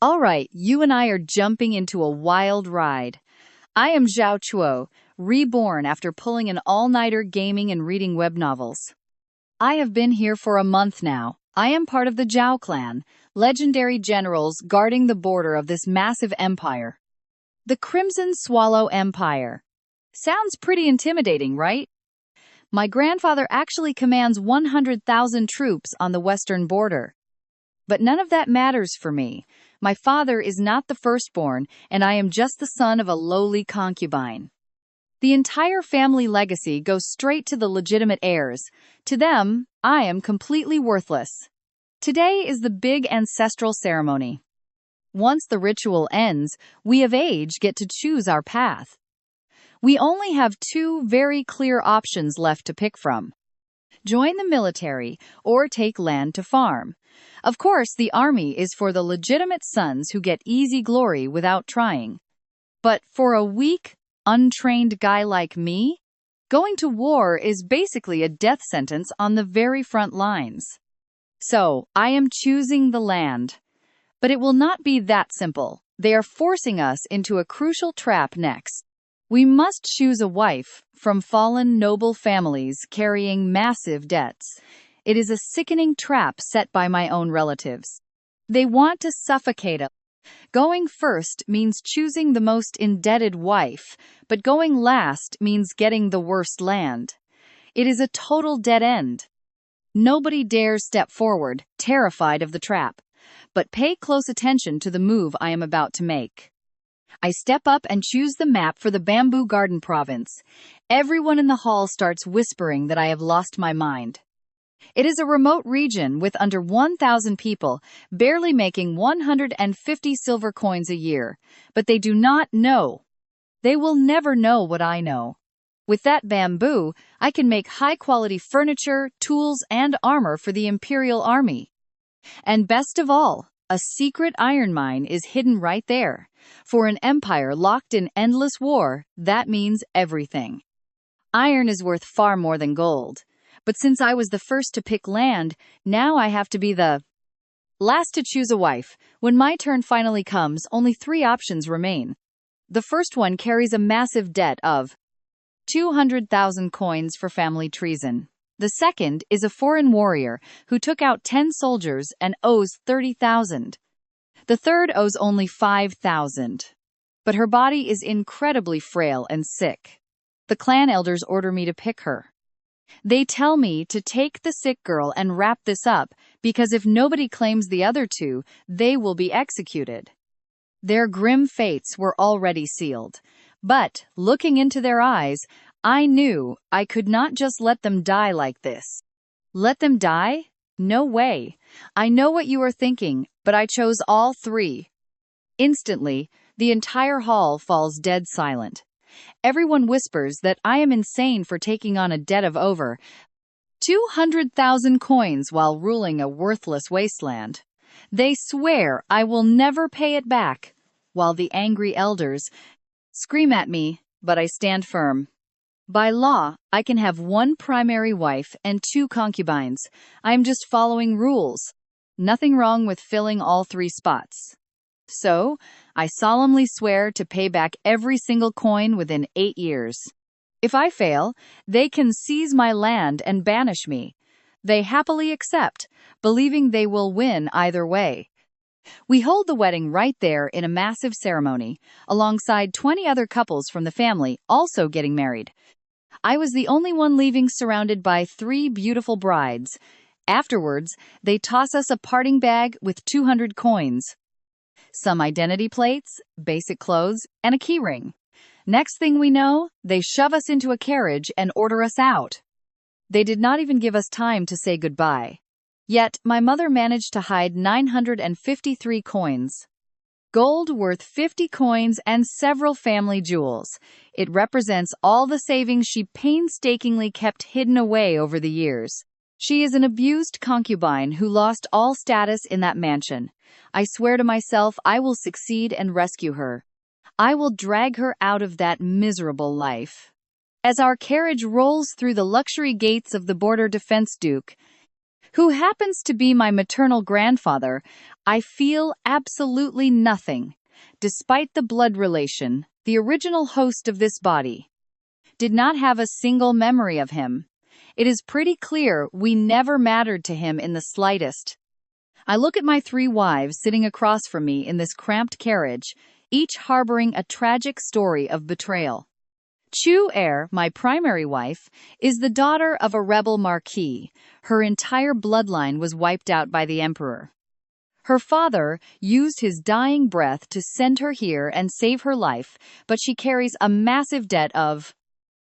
All right, you and I are jumping into a wild ride. I am Zhao Chuo, reborn after pulling an all-nighter gaming and reading web novels. I have been here for a month now. I am part of the Zhao clan, legendary generals guarding the border of this massive empire. The Crimson Swallow Empire. Sounds pretty intimidating, right? My grandfather actually commands 100,000 troops on the western border. But none of that matters for me. My father is not the firstborn, and I am just the son of a lowly concubine. The entire family legacy goes straight to the legitimate heirs. To them, I am completely worthless. Today is the big ancestral ceremony. Once the ritual ends, we of age get to choose our path. We only have two very clear options left to pick from: join the military or take land to farm. Of course, the army is for the legitimate sons who get easy glory without trying. But for a weak, untrained guy like me, going to war is basically a death sentence on the very front lines. So, I am choosing the land. But it will not be that simple. They are forcing us into a crucial trap next. We must choose a wife from fallen noble families carrying massive debts. It is a sickening trap set by my own relatives. They want to suffocate us. Going first means choosing the most indebted wife, but going last means getting the worst land. It is a total dead end. Nobody dares step forward, terrified of the trap. But pay close attention to the move I am about to make. I step up and choose the map for the Bamboo Garden province. Everyone in the hall starts whispering that I have lost my mind. It is a remote region with under 1,000 people, barely making 150 silver coins a year. But they do not know. They will never know what I know. With that bamboo, I can make high-quality furniture, tools, and armor for the Imperial Army. And best of all, a secret iron mine is hidden right there. For an empire locked in endless war, that means everything. Iron is worth far more than gold. But since I was the first to pick land, now I have to be the last to choose a wife. When my turn finally comes, only three options remain. The first one carries a massive debt of 200,000 coins for family treason. The second is a foreign warrior who took out 10 soldiers and owes 30,000. The third owes only 5,000. But her body is incredibly frail and sick. The clan elders order me to pick her. They tell me to take the sick girl and wrap this up, because if nobody claims the other two, they will be executed. Their grim fates were already sealed. But, looking into their eyes, I knew I could not just let them die like this. Let them die? No way. I know what you are thinking, but I chose all three. Instantly, the entire hall falls dead silent. Everyone whispers that I am insane for taking on a debt of over 200,000 coins while ruling a worthless wasteland. They swear I will never pay it back, while the angry elders scream at me, but I stand firm. By law, I can have one primary wife and two concubines. I am just following rules. Nothing wrong with filling all three spots. So, I solemnly swear to pay back every single coin within 8 years. If I fail, they can seize my land and banish me. They happily accept, believing they will win either way. We hold the wedding right there in a massive ceremony, alongside 20 other couples from the family also getting married. I was the only one leaving, surrounded by 3 beautiful brides. Afterwards, they toss us a parting bag with 200 coins. Some identity plates, basic clothes, and a keyring. Next thing we know, they shove us into a carriage and order us out. They did not even give us time to say goodbye. Yet, my mother managed to hide 953 coins. Gold worth 50 coins and several family jewels. It represents all the savings she painstakingly kept hidden away over the years. She is an abused concubine who lost all status in that mansion. I swear to myself I will succeed and rescue her. I will drag her out of that miserable life. As our carriage rolls through the luxury gates of the border defense duke, who happens to be my maternal grandfather, I feel absolutely nothing. Despite the blood relation, the original host of this body did not have a single memory of him. It is pretty clear we never mattered to him in the slightest. I look at my three wives sitting across from me in this cramped carriage, each harboring a tragic story of betrayal. Chu-er, my primary wife, is the daughter of a rebel marquis. Her entire bloodline was wiped out by the emperor. Her father used his dying breath to send her here and save her life, but she carries a massive debt of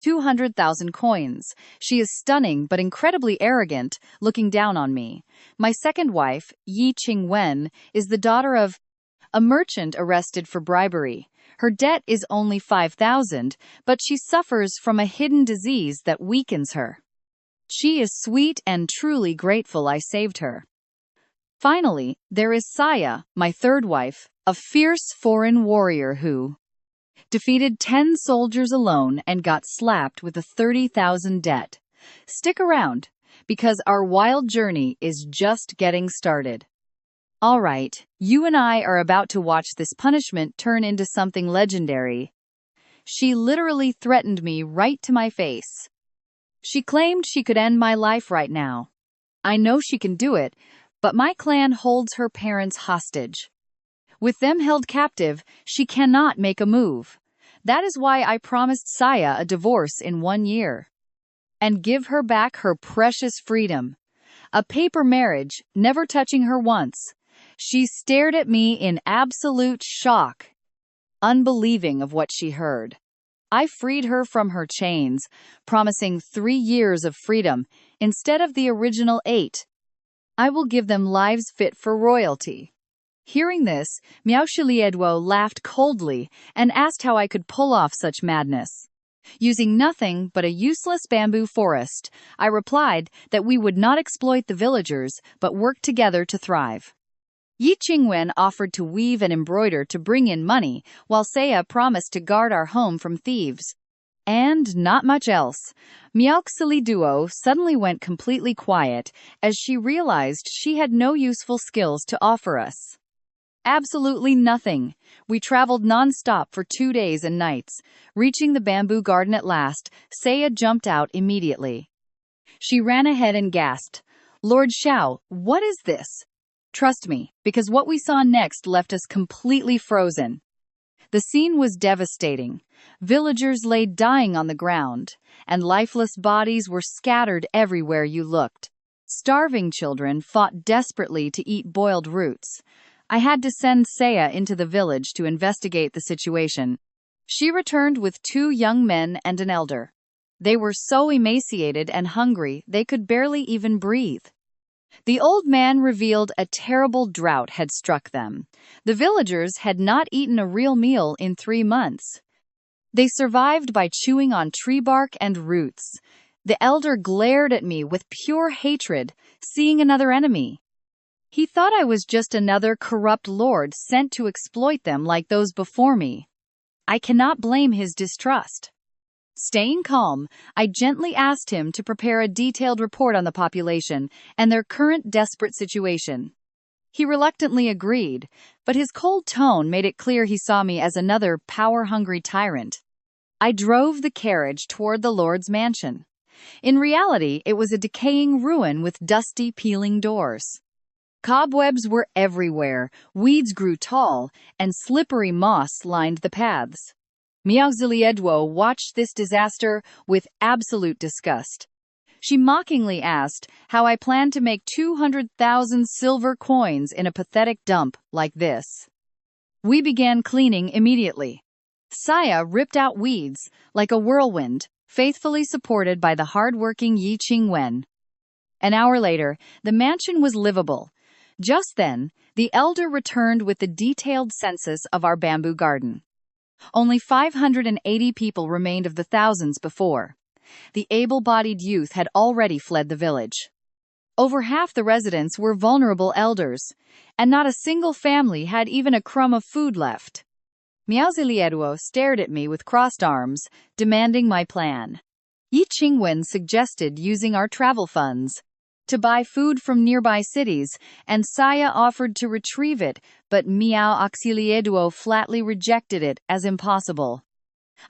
200,000 coins. She is stunning but incredibly arrogant, looking down on me. My second wife, Yi Qingwen, is the daughter of a merchant arrested for bribery. Her debt is only 5,000, but she suffers from a hidden disease that weakens her. She is sweet and truly grateful I saved her. Finally, there is Saya, my third wife, a fierce foreign warrior who defeated 10 soldiers alone and got slapped with a 30,000 debt. Stick around, because our wild journey is just getting started. All right, you and I are about to watch this punishment turn into something legendary. She literally threatened me right to my face. She claimed she could end my life right now. I know she can do it, but my clan holds her parents hostage. With them held captive, she cannot make a move. That is why I promised Saya a divorce in 1 year. And give her back her precious freedom. A paper marriage, never touching her once. She stared at me in absolute shock, unbelieving of what she heard. I freed her from her chains, promising 3 years of freedom instead of the original 8. I will give them lives fit for royalty. Hearing this, Miao Shiliedwo laughed coldly and asked how I could pull off such madness. Using nothing but a useless bamboo forest, I replied that we would not exploit the villagers but work together to thrive. Yi Qingwen offered to weave and embroider to bring in money, while Saya promised to guard our home from thieves. And not much else. Myeoksili Duo suddenly went completely quiet as she realized she had no useful skills to offer us. Absolutely nothing. We traveled non-stop for 2 days and nights. Reaching the bamboo garden at last, Saya jumped out immediately. She ran ahead and gasped, "Lord Xiao, what is this?" Trust me, because what we saw next left us completely frozen. The scene was devastating. Villagers lay dying on the ground, and lifeless bodies were scattered everywhere you looked. Starving children fought desperately to eat boiled roots. I had to send Saya into the village to investigate the situation. She returned with 2 young men and an elder. They were so emaciated and hungry they could barely even breathe. The old man revealed a terrible drought had struck them. The villagers had not eaten a real meal in 3 months. They survived by chewing on tree bark and roots. The elder glared at me with pure hatred, seeing another enemy. He thought I was just another corrupt lord sent to exploit them like those before me. I cannot blame his distrust. Staying calm, I gently asked him to prepare a detailed report on the population and their current desperate situation. He reluctantly agreed, but his cold tone made it clear he saw me as another power-hungry tyrant. I drove the carriage toward the lord's mansion. In reality, it was a decaying ruin with dusty, peeling doors. Cobwebs were everywhere, weeds grew tall, and slippery moss lined the paths. Miao Ziliedwo watched this disaster with absolute disgust. She mockingly asked how I planned to make 200,000 silver coins in a pathetic dump like this. We began cleaning immediately. Saya ripped out weeds like a whirlwind, faithfully supported by the hard-working Yi Qingwen. An hour later, the mansion was livable. Just then, the elder returned with the detailed census of our bamboo garden. Only 580 people remained of the thousands before. The able-bodied youth had already fled the village. Over half the residents were vulnerable elders, and not a single family had even a crumb of food left. Miao Ziliedwo stared at me with crossed arms, demanding my plan. Yi Qingwen suggested using our travel funds. to buy food from nearby cities, and Saya offered to retrieve it, but Miao Auxilieduo flatly rejected it as impossible.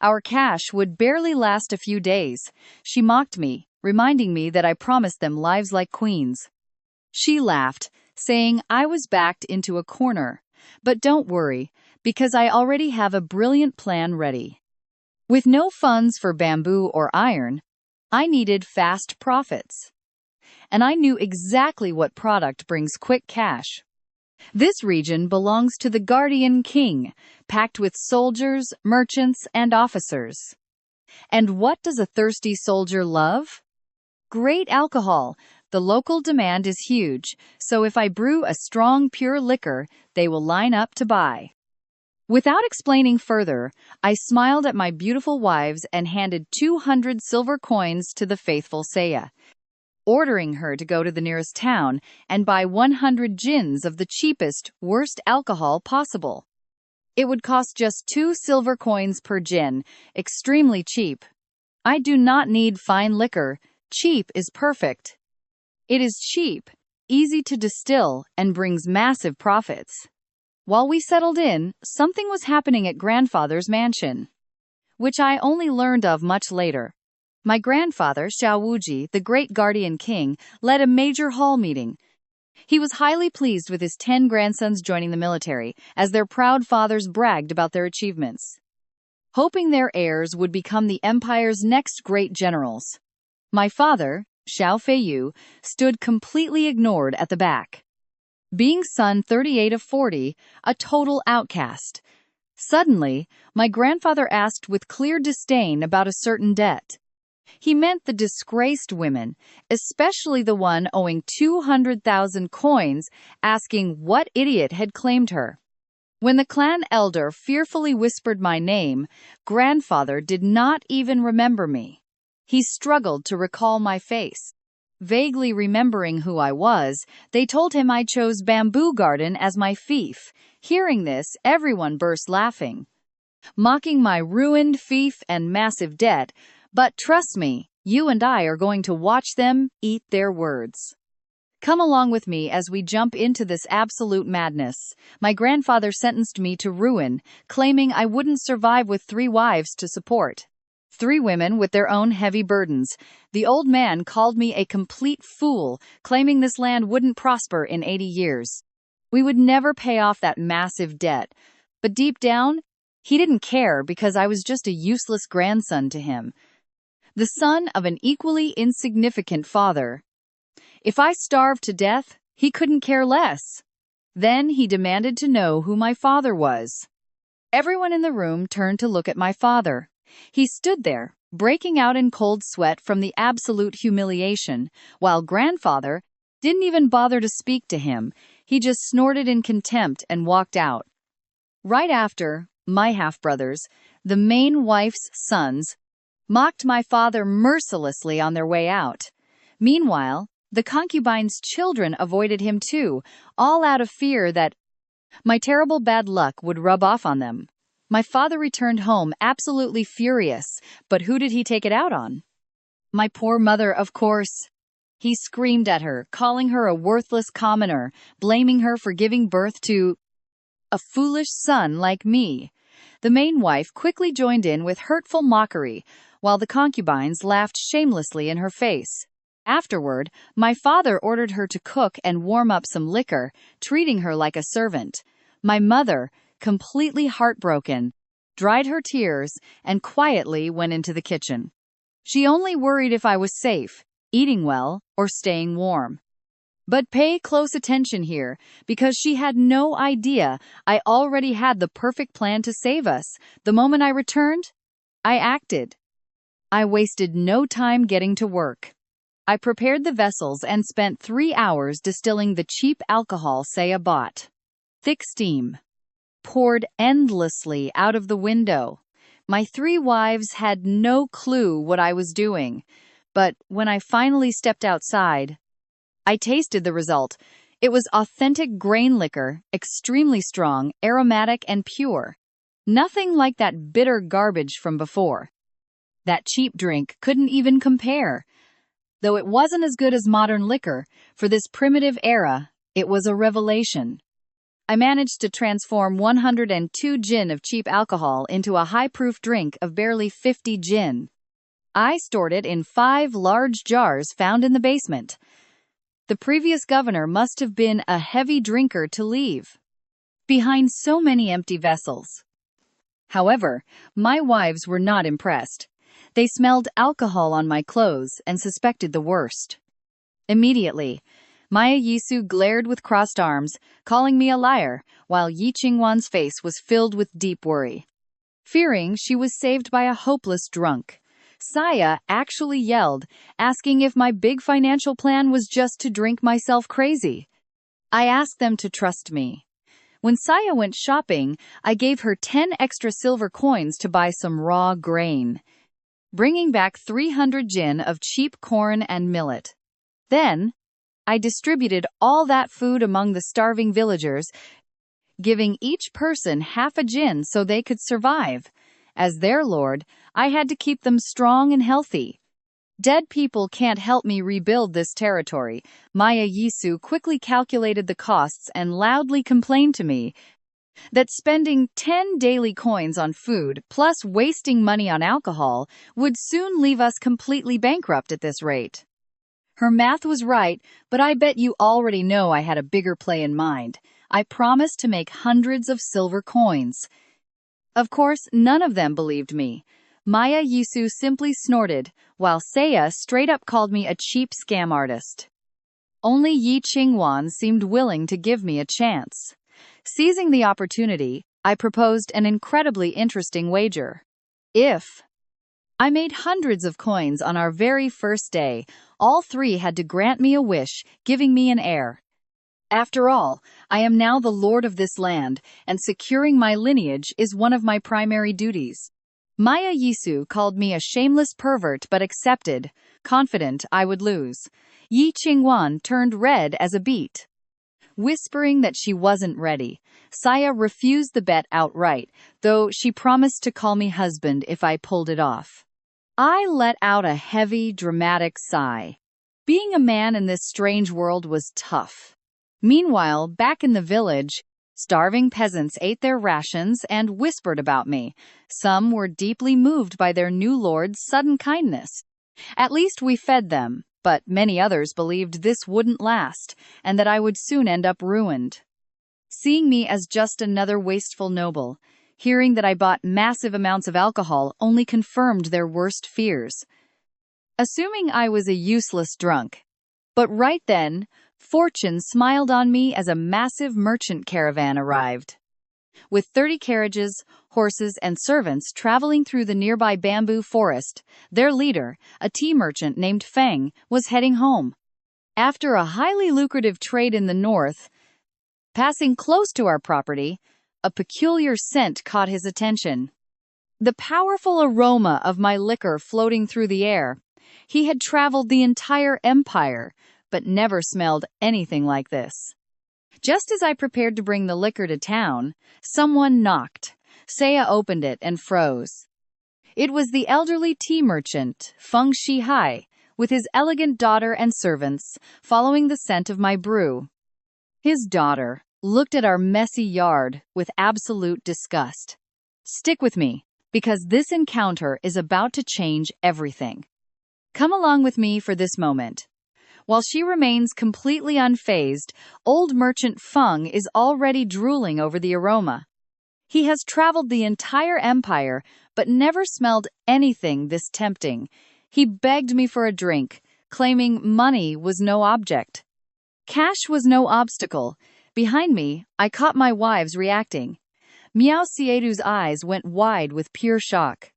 Our cash would barely last a few days. She mocked me, reminding me that I promised them lives like queens. She laughed, saying I was backed into a corner. But don't worry, because I already have a brilliant plan ready. With no funds for bamboo or iron, I needed fast profits. And I knew exactly what product brings quick cash. This region belongs to the Guardian King, packed with soldiers, merchants, and officers. And what does a thirsty soldier love? Great alcohol. The local demand is huge, so if I brew a strong, pure liquor, they will line up to buy. Without explaining further, I smiled at my beautiful wives and handed 200 silver coins to the faithful Saya, ordering her to go to the nearest town and buy 100 gins of the cheapest, worst alcohol possible. It would cost just 2 silver coins per gin, extremely cheap. I do not need fine liquor, cheap is perfect. It is cheap, easy to distill, and brings massive profits. While we settled in, something was happening at grandfather's mansion, which I only learned of much later. My grandfather, Xiao Wuji, the great guardian king, led a major hall meeting. He was highly pleased with his 10 grandsons joining the military, as their proud fathers bragged about their achievements, hoping their heirs would become the empire's next great generals. My father, Xiao Feiyu, stood completely ignored at the back, being son 38 of 40, a total outcast. Suddenly, my grandfather asked with clear disdain about a certain debt. He meant the disgraced women, especially the one owing 200,000 coins, asking what idiot had claimed her. When the clan elder fearfully whispered my name, grandfather did not even remember me. He struggled to recall my face. Vaguely remembering who I was, they told him I chose Bamboo Garden as my fief. Hearing this, everyone burst laughing, mocking my ruined fief and massive debt. But trust me, you and I are going to watch them eat their words. Come along with me as we jump into this absolute madness. My grandfather sentenced me to ruin, claiming I wouldn't survive with 3 wives to support. 3 women with their own heavy burdens. The old man called me a complete fool, claiming this land wouldn't prosper in 80 years. We would never pay off that massive debt. But deep down, he didn't care because I was just a useless grandson to him, the son of an equally insignificant father. If I starved to death, he couldn't care less. Then he demanded to know who my father was. Everyone in the room turned to look at my father. He stood there, breaking out in cold sweat from the absolute humiliation, while grandfather didn't even bother to speak to him. He just snorted in contempt and walked out. Right after, my half-brothers, the main wife's sons, mocked my father mercilessly on their way out. Meanwhile, the concubine's children avoided him too, all out of fear that my terrible bad luck would rub off on them. My father returned home absolutely furious, but who did he take it out on? My poor mother, of course. He screamed at her, calling her a worthless commoner, blaming her for giving birth to a foolish son like me. The main wife quickly joined in with hurtful mockery, while the concubines laughed shamelessly in her face. Afterward, my father ordered her to cook and warm up some liquor, treating her like a servant. My mother, completely heartbroken, dried her tears and quietly went into the kitchen. She only worried if I was safe, eating well, or staying warm. But pay close attention here, because she had no idea I already had the perfect plan to save us. The moment I returned, I acted. I wasted no time getting to work. I prepared the vessels and spent 3 hours distilling the cheap alcohol Saya bought. Thick steam poured endlessly out of the window. My 3 wives had no clue what I was doing, but when I finally stepped outside, I tasted the result. It was authentic grain liquor, extremely strong, aromatic, and pure. Nothing like that bitter garbage from before. That cheap drink couldn't even compare. Though it wasn't as good as modern liquor, for this primitive era, it was a revelation. I managed to transform 102 gin of cheap alcohol into a high-proof drink of barely 50 gin. I stored it in 5 large jars found in the basement. The previous governor must have been a heavy drinker to leave behind so many empty vessels. However, my wives were not impressed. They smelled alcohol on my clothes and suspected the worst. Immediately, Maya Yisu glared with crossed arms, calling me a liar, while Yi Qingwan's face was filled with deep worry. Fearing she was saved by a hopeless drunk, Saya actually yelled, asking if my big financial plan was just to drink myself crazy. I asked them to trust me. When Saya went shopping, I gave her 10 extra silver coins to buy some raw grain, bringing back 300 jin of cheap corn and millet. Then, I distributed all that food among the starving villagers, giving each person half a jin so they could survive. As their lord, I had to keep them strong and healthy. Dead people can't help me rebuild this territory. Maya Yisu quickly calculated the costs and loudly complained to me that spending 10 daily coins on food plus wasting money on alcohol would soon leave us completely bankrupt at this rate. Her math was right, but I bet you already know I had a bigger play in mind. I promised to make hundreds of silver coins. Of course, none of them believed me. Maya Yisu simply snorted, while Saya straight up called me a cheap scam artist. Only Yi Qingwan seemed willing to give me a chance. Seizing the opportunity, I proposed an incredibly interesting wager. If I made hundreds of coins on our very first day, all 3 had to grant me a wish, giving me an heir. After all, I am now the lord of this land, and securing my lineage is one of my primary duties. Maya Yisu called me a shameless pervert but accepted, confident I would lose. Yi Qingwan turned red as a beet. Whispering that she wasn't ready, Saya refused the bet outright, though she promised to call me husband if I pulled it off. I let out a heavy, dramatic sigh. Being a man in this strange world was tough. Meanwhile, back in the village, starving peasants ate their rations and whispered about me. Some were deeply moved by their new lord's sudden kindness. At least we fed them, but many others believed this wouldn't last, and that I would soon end up ruined. Seeing me as just another wasteful noble, hearing that I bought massive amounts of alcohol only confirmed their worst fears. Assuming I was a useless drunk. But right then, fortune smiled on me as a massive merchant caravan arrived. With 30 carriages, horses, and servants traveling through the nearby bamboo forest, their leader, a tea merchant named Feng, was heading home. After a highly lucrative trade in the north, passing close to our property, a peculiar scent caught his attention. The powerful aroma of my liquor floating through the air. He had traveled the entire empire, but never smelled anything like this. Just as I prepared to bring the liquor to town, someone knocked. Saya opened it and froze. It was the elderly tea merchant, Feng Shihai, with his elegant daughter and servants, following the scent of my brew. His daughter looked at our messy yard with absolute disgust. Stick with me, because this encounter is about to change everything. Come along with me for this moment. While she remains completely unfazed, old merchant Feng is already drooling over the aroma. He has traveled the entire empire, but never smelled anything this tempting. He begged me for a drink, claiming money was no object. Cash was no obstacle. Behind me, I caught my wives reacting. Miao Siedu's eyes went wide with pure shock.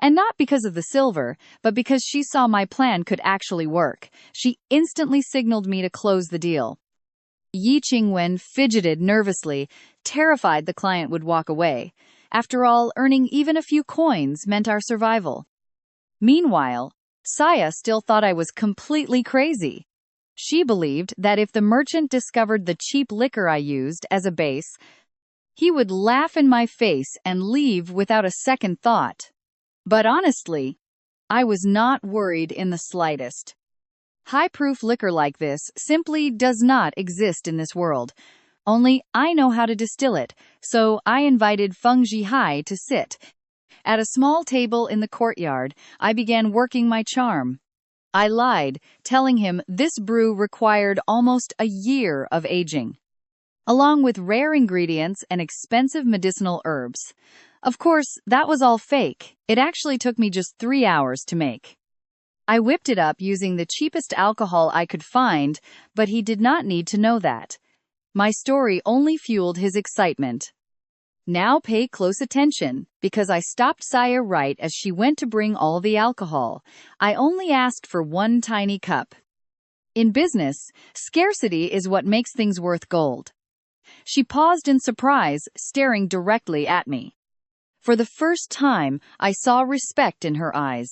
And not because of the silver, but because she saw my plan could actually work. She instantly signaled me to close the deal. Yi Qingwen fidgeted nervously, terrified the client would walk away. After all, earning even a few coins meant our survival. Meanwhile, Saya still thought I was completely crazy. She believed that if the merchant discovered the cheap liquor I used as a base, he would laugh in my face and leave without a second thought. But honestly, I was not worried in the slightest. High-proof liquor like this simply does not exist in this world. Only I know how to distill it, so I invited Feng Jihai to sit. At a small table in the courtyard, I began working my charm. I lied, telling him this brew required almost a year of aging, along with rare ingredients and expensive medicinal herbs. Of course, that was all fake. It actually took me just 3 hours to make. I whipped it up using the cheapest alcohol I could find, but he did not need to know that. My story only fueled his excitement. Now pay close attention, because I stopped Saya right as she went to bring all the alcohol. I only asked for one tiny cup. In business, scarcity is what makes things worth gold. She paused in surprise, staring directly at me. For the first time, I saw respect in her eyes.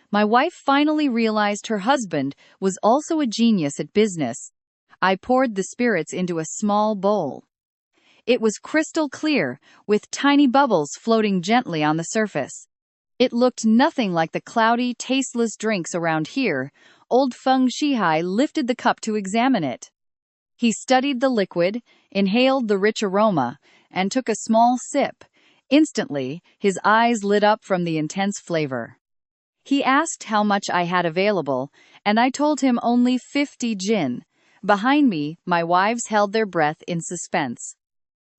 My wife finally realized her husband was also a genius at business. I poured the spirits into a small bowl. It was crystal clear, with tiny bubbles floating gently on the surface. It looked nothing like the cloudy, tasteless drinks around here. Old Feng Shihai lifted the cup to examine it. He studied the liquid, inhaled the rich aroma, and took a small sip. Instantly, his eyes lit up from the intense flavor. He asked how much I had available, and I told him only 50 jin. Behind me, my wives held their breath in suspense.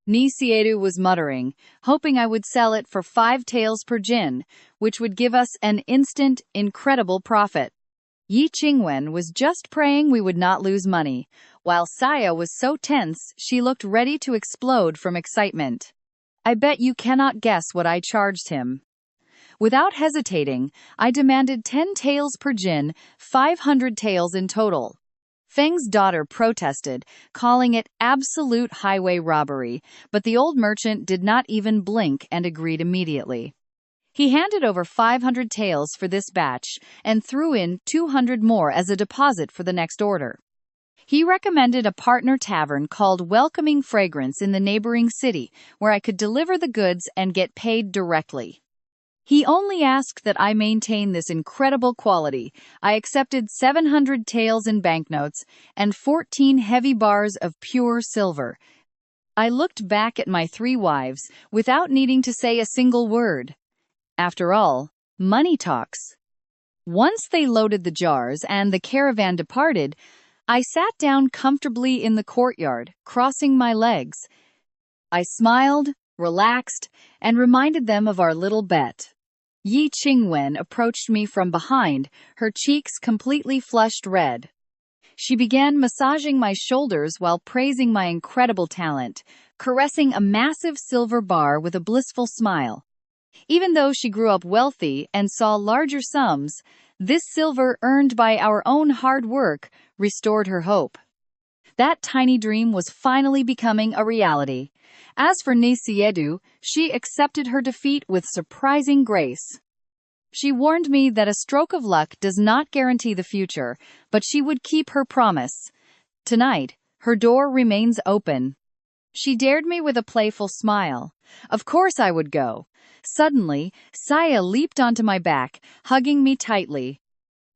Nisiedu was muttering, hoping I would sell it for 5 taels per jin, which would give us an instant, incredible profit. Yi Qingwen was just praying we would not lose money, while Saya was so tense she looked ready to explode from excitement. I bet you cannot guess what I charged him. Without hesitating, I demanded 10 taels per jin, 500 taels in total. Feng's daughter protested, calling it absolute highway robbery, but the old merchant did not even blink and agreed immediately. He handed over 500 taels for this batch and threw in 200 more as a deposit for the next order. He recommended a partner tavern called Welcoming Fragrance in the neighboring city, where I could deliver the goods and get paid directly. He only asked that I maintain this incredible quality. I accepted 700 taels in banknotes and 14 heavy bars of pure silver. I looked back at my 3 wives without needing to say a single word. After all, money talks. Once they loaded the jars and the caravan departed, I sat down comfortably in the courtyard, crossing my legs. I smiled, relaxed, and reminded them of our little bet. Yi Qingwen approached me from behind, her cheeks completely flushed red. She began massaging my shoulders while praising my incredible talent, caressing a massive silver bar with a blissful smile. Even though she grew up wealthy and saw larger sums, this silver earned by our own hard work restored her hope. That tiny dream was finally becoming a reality. As for Nisiedu, she accepted her defeat with surprising grace. She warned me that a stroke of luck does not guarantee the future, but she would keep her promise. Tonight, her door remains open. She dared me with a playful smile. Of course I would go. Suddenly, Saya leaped onto my back, hugging me tightly.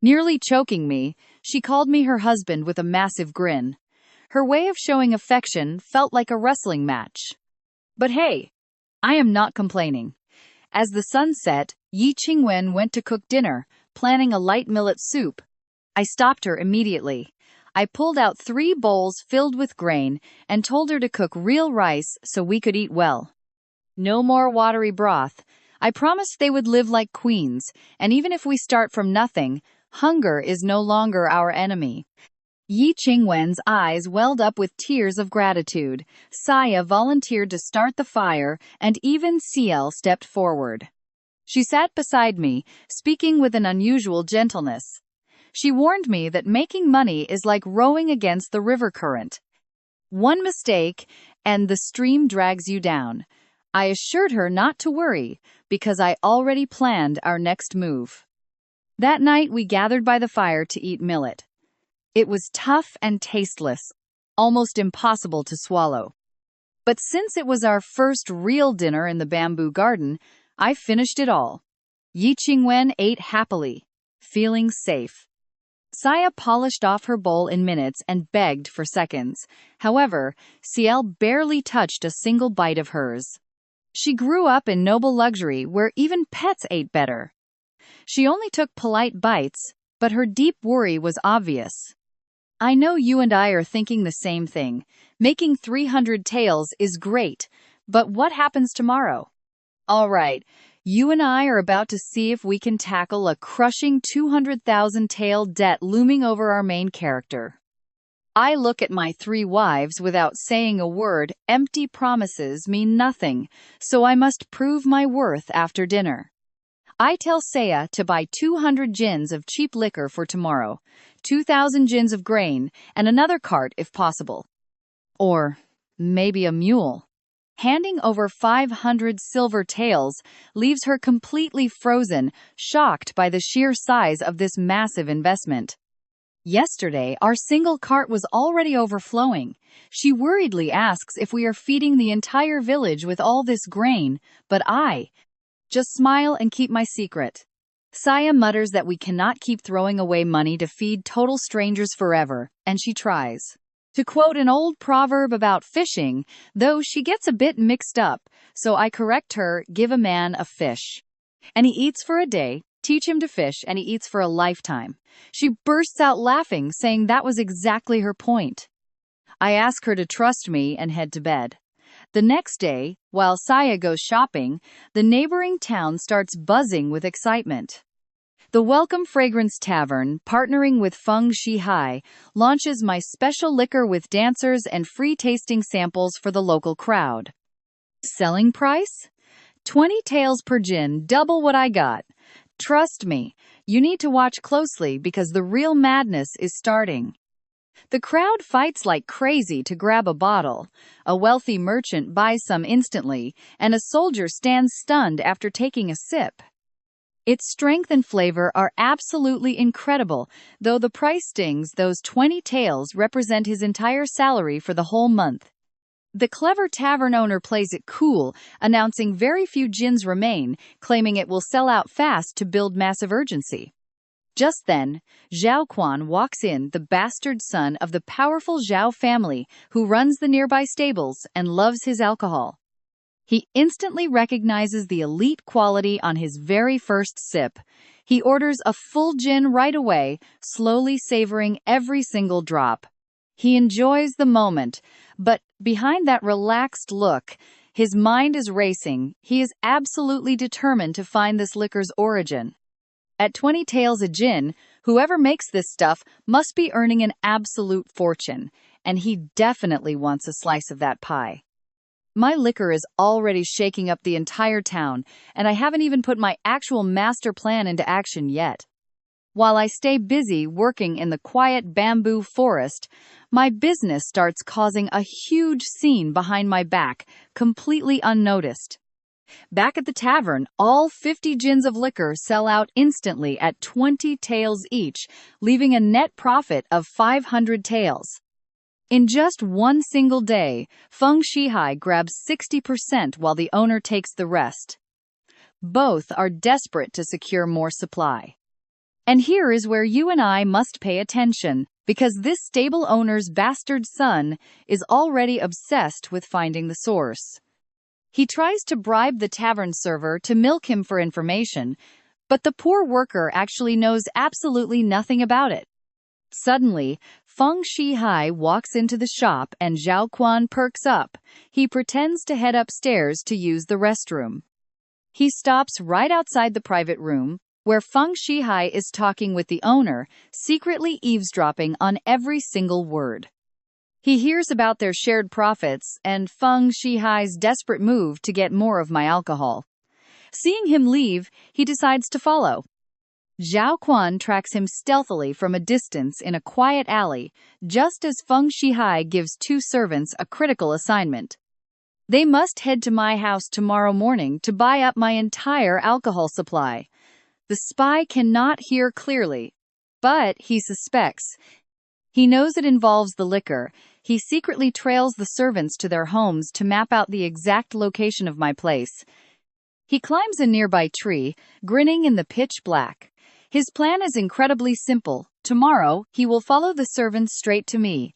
Nearly choking me, she called me her husband with a massive grin. Her way of showing affection felt like a wrestling match. But hey, I am not complaining. As the sun set, Yi Qingwen went to cook dinner, planning a light millet soup. I stopped her immediately. I pulled out 3 bowls filled with grain and told her to cook real rice so we could eat well. No more watery broth. I promised they would live like queens, and even if we start from nothing, hunger is no longer our enemy. Yi Qingwen's eyes welled up with tears of gratitude. Saya volunteered to start the fire, and even Ciel stepped forward. She sat beside me, speaking with an unusual gentleness. She warned me that making money is like rowing against the river current. One mistake, and the stream drags you down. I assured her not to worry, because I already planned our next move. That night we gathered by the fire to eat millet. It was tough and tasteless, almost impossible to swallow. But since it was our first real dinner in the bamboo garden, I finished it all. Yi Qingwen ate happily, feeling safe. Saya polished off her bowl in minutes and begged for seconds. However, Ciel barely touched a single bite of hers. She grew up in noble luxury where even pets ate better. She only took polite bites, but her deep worry was obvious. I know you and I are thinking the same thing. Making 300 taels is great, but what happens tomorrow? All right, you and I are about to see if we can tackle a crushing 200,000 tael debt looming over our main character. I look at my 3 wives without saying a word. Empty promises mean nothing, so I must prove my worth after dinner. I tell Saya to buy 200 gins of cheap liquor for tomorrow, 2,000 gins of grain, and another cart if possible. Or maybe a mule. Handing over 500 silver taels leaves her completely frozen, shocked by the sheer size of this massive investment. Yesterday, our single cart was already overflowing. She worriedly asks if we are feeding the entire village with all this grain, but I just smile and keep my secret. Saya mutters that we cannot keep throwing away money to feed total strangers forever, and she tries to quote an old proverb about fishing, though she gets a bit mixed up, so I correct her, give a man a fish, and he eats for a day, teach him to fish, and he eats for a lifetime. She bursts out laughing, saying that was exactly her point. I ask her to trust me and head to bed. The next day, while Saya goes shopping, the neighboring town starts buzzing with excitement. The Welcome Fragrance Tavern, partnering with Feng Shihai, launches my special liquor with dancers and free tasting samples for the local crowd. Selling price? 20 taels per gin, double what I got. Trust me, you need to watch closely because the real madness is starting. The crowd fights like crazy to grab a bottle. A wealthy merchant buys some instantly, and a soldier stands stunned after taking a sip. Its strength and flavor are absolutely incredible, though the price stings. Those 20 taels represent his entire salary for the whole month. The clever tavern owner plays it cool, announcing very few gins remain, claiming it will sell out fast to build massive urgency. Just then, Zhao Quan walks in, the bastard son of the powerful Zhao family, who runs the nearby stables and loves his alcohol. He instantly recognizes the elite quality on his very first sip. He orders a full gin right away, slowly savoring every single drop. He enjoys the moment, but behind that relaxed look, his mind is racing. He is absolutely determined to find this liquor's origin. At 20 taels a gin, whoever makes this stuff must be earning an absolute fortune, and he definitely wants a slice of that pie. My liquor is already shaking up the entire town, and I haven't even put my actual master plan into action yet. While I stay busy working in the quiet bamboo forest, my business starts causing a huge scene behind my back, completely unnoticed. Back at the tavern, all 50 gins of liquor sell out instantly at 20 taels each, leaving a net profit of 500 taels. In just one single day, Feng Shihai grabs 60% while the owner takes the rest. Both are desperate to secure more supply. And here is where you and I must pay attention, because this stable owner's bastard son is already obsessed with finding the source. He tries to bribe the tavern server to milk him for information, but the poor worker actually knows absolutely nothing about it. Suddenly, Feng Shihai walks into the shop and Zhao Quan perks up. He pretends to head upstairs to use the restroom. He stops right outside the private room, where Feng Shihai is talking with the owner, secretly eavesdropping on every single word. He hears about their shared profits and Feng Shihai's desperate move to get more of my alcohol. Seeing him leave, he decides to follow. Zhao Quan tracks him stealthily from a distance in a quiet alley, just as Feng Shihai gives 2 servants a critical assignment. They must head to my house tomorrow morning to buy up my entire alcohol supply. The spy cannot hear clearly, but he suspects. He knows it involves the liquor. He secretly trails the servants to their homes to map out the exact location of my place. He climbs a nearby tree, grinning in the pitch black. His plan is incredibly simple. Tomorrow, he will follow the servants straight to me.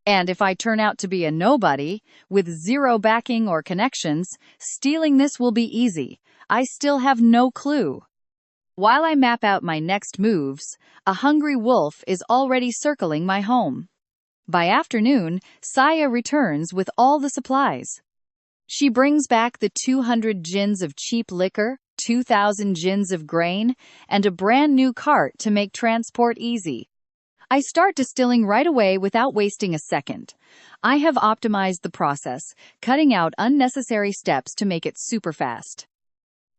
And if I turn out to be a nobody, with zero backing or connections, stealing this will be easy. I still have no clue. While I map out my next moves, a hungry wolf is already circling my home. By afternoon, Saya returns with all the supplies. She brings back the 200 gins of cheap liquor, 2,000 gins of grain, and a brand new cart to make transport easy. I start distilling right away without wasting a second. I have optimized the process, cutting out unnecessary steps to make it super fast.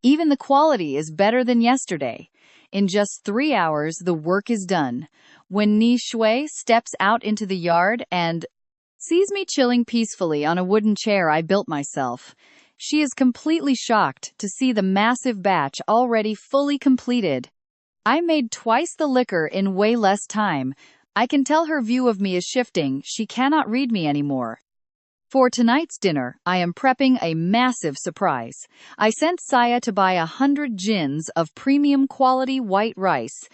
Even the quality is better than yesterday. In just 3 hours, the work is done. When Ni Shui steps out into the yard and sees me chilling peacefully on a wooden chair I built myself, she is completely shocked to see the massive batch already fully completed. I made twice the liquor in way less time. I can tell her view of me is shifting. She cannot read me anymore. For tonight's dinner, I am prepping a massive surprise. I sent Saya to buy 100 gins of premium quality white rice.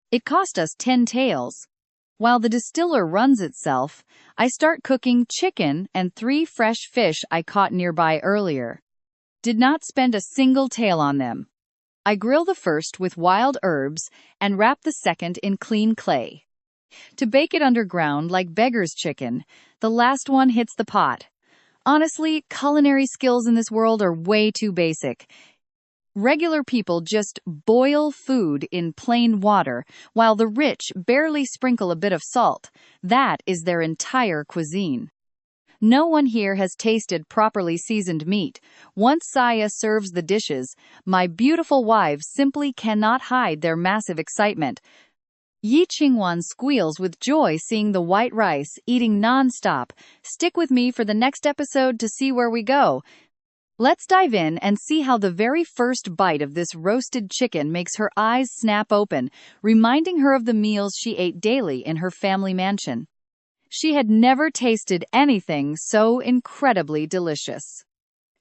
It cost us 10 taels. While the distiller runs itself, I start cooking chicken and 3 fresh fish I caught nearby earlier. Did not spend a single tael on them. I grill the first with wild herbs and wrap the second in clean clay. To bake it underground like beggar's chicken, the last one hits the pot. Honestly, culinary skills in this world are way too basic. Regular people just boil food in plain water, while the rich barely sprinkle a bit of salt. That is their entire cuisine. No one here has tasted properly seasoned meat. Once Saya serves the dishes, my beautiful wives simply cannot hide their massive excitement. Yi Qingwan squeals with joy seeing the white rice, eating non-stop. Stick with me for the next episode to see where we go. Let's dive in and see how the very first bite of this roasted chicken makes her eyes snap open, reminding her of the meals she ate daily in her family mansion. She had never tasted anything so incredibly delicious.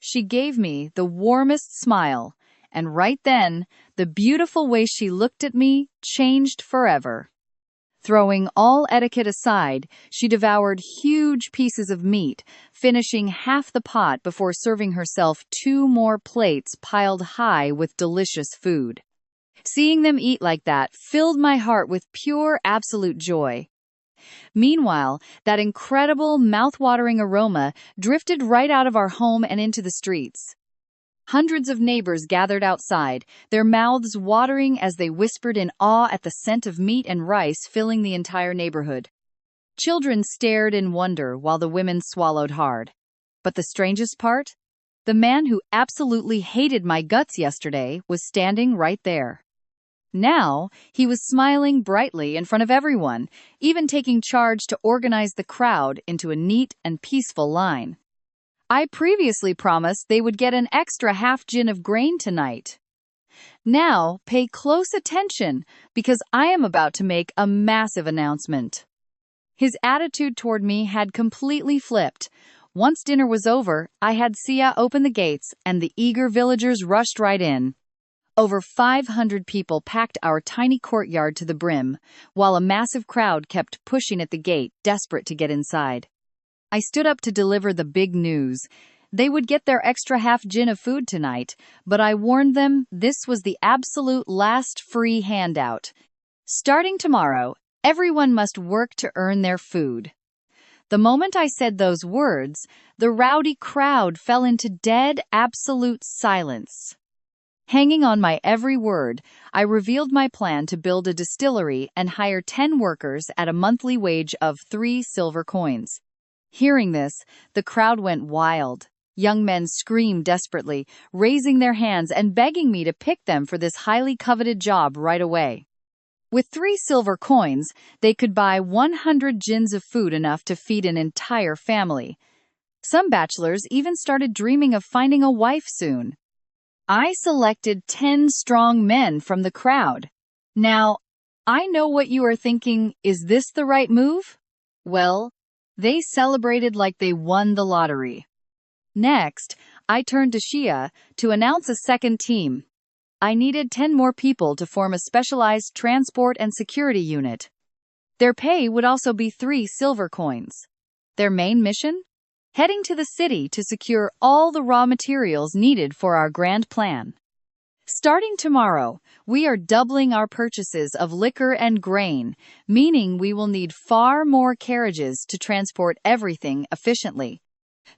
She gave me the warmest smile, and right then, the beautiful way she looked at me changed forever. Throwing all etiquette aside, she devoured huge pieces of meat, finishing half the pot before serving herself 2 more plates piled high with delicious food. Seeing them eat like that filled my heart with pure, absolute joy. Meanwhile, that incredible, mouth-watering aroma drifted right out of our home and into the streets. Hundreds of neighbors gathered outside, their mouths watering as they whispered in awe at the scent of meat and rice filling the entire neighborhood. Children stared in wonder while the women swallowed hard. But the strangest part? The man who absolutely hated my guts yesterday was standing right there. Now, he was smiling brightly in front of everyone, even taking charge to organize the crowd into a neat and peaceful line. I previously promised they would get an extra half gin of grain tonight. Now, pay close attention, because I am about to make a massive announcement. His attitude toward me had completely flipped. Once dinner was over, I had Sia open the gates, and the eager villagers rushed right in. Over 500 people packed our tiny courtyard to the brim, while a massive crowd kept pushing at the gate, desperate to get inside. I stood up to deliver the big news. They would get their extra half gin of food tonight, but I warned them this was the absolute last free handout. Starting tomorrow, everyone must work to earn their food. The moment I said those words, the rowdy crowd fell into dead, absolute silence. Hanging on my every word, I revealed my plan to build a distillery and hire 10 workers at a monthly wage of 3 silver coins. Hearing this, the crowd went wild. Young men screamed desperately, raising their hands and begging me to pick them for this highly coveted job right away. With 3 silver coins, they could buy 100 gins of food, enough to feed an entire family. Some bachelors even started dreaming of finding a wife soon. I selected 10 strong men from the crowd. Now, I know what you are thinking, is this the right move? Well, they celebrated like they won the lottery. Next, I turned to Shia to announce a second team. I needed 10 more people to form a specialized transport and security unit. Their pay would also be 3 silver coins. Their main mission? Heading to the city to secure all the raw materials needed for our grand plan. Starting tomorrow, we are doubling our purchases of liquor and grain, meaning we will need far more carriages to transport everything efficiently.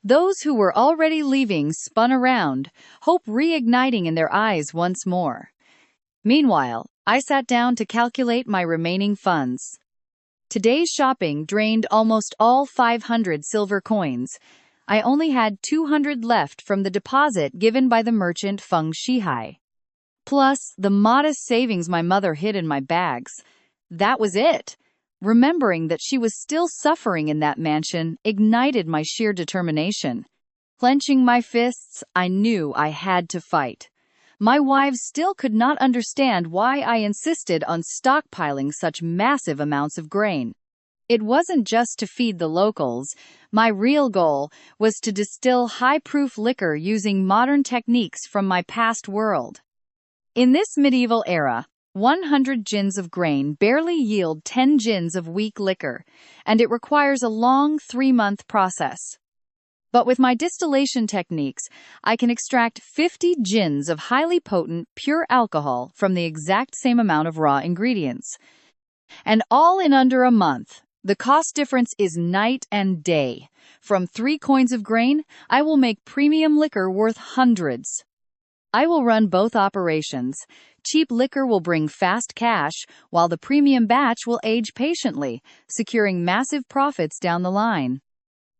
Those who were already leaving spun around, hope reigniting in their eyes once more. Meanwhile, I sat down to calculate my remaining funds. Today's shopping drained almost all 500 silver coins. I only had 200 left from the deposit given by the merchant Feng Shihai. Plus, the modest savings my mother hid in my bags. That was it. Remembering that she was still suffering in that mansion ignited my sheer determination. Clenching my fists, I knew I had to fight. My wives still could not understand why I insisted on stockpiling such massive amounts of grain. It wasn't just to feed the locals. My real goal was to distill high-proof liquor using modern techniques from my past world. In this medieval era, 100 gins of grain barely yield 10 gins of weak liquor, and it requires a long 3-month process. But with my distillation techniques, I can extract 50 gins of highly potent, pure alcohol from the exact same amount of raw ingredients. And all in under a month. The cost difference is night and day. From 3 coins of grain, I will make premium liquor worth hundreds. I will run both operations. Cheap liquor will bring fast cash, while the premium batch will age patiently, securing massive profits down the line.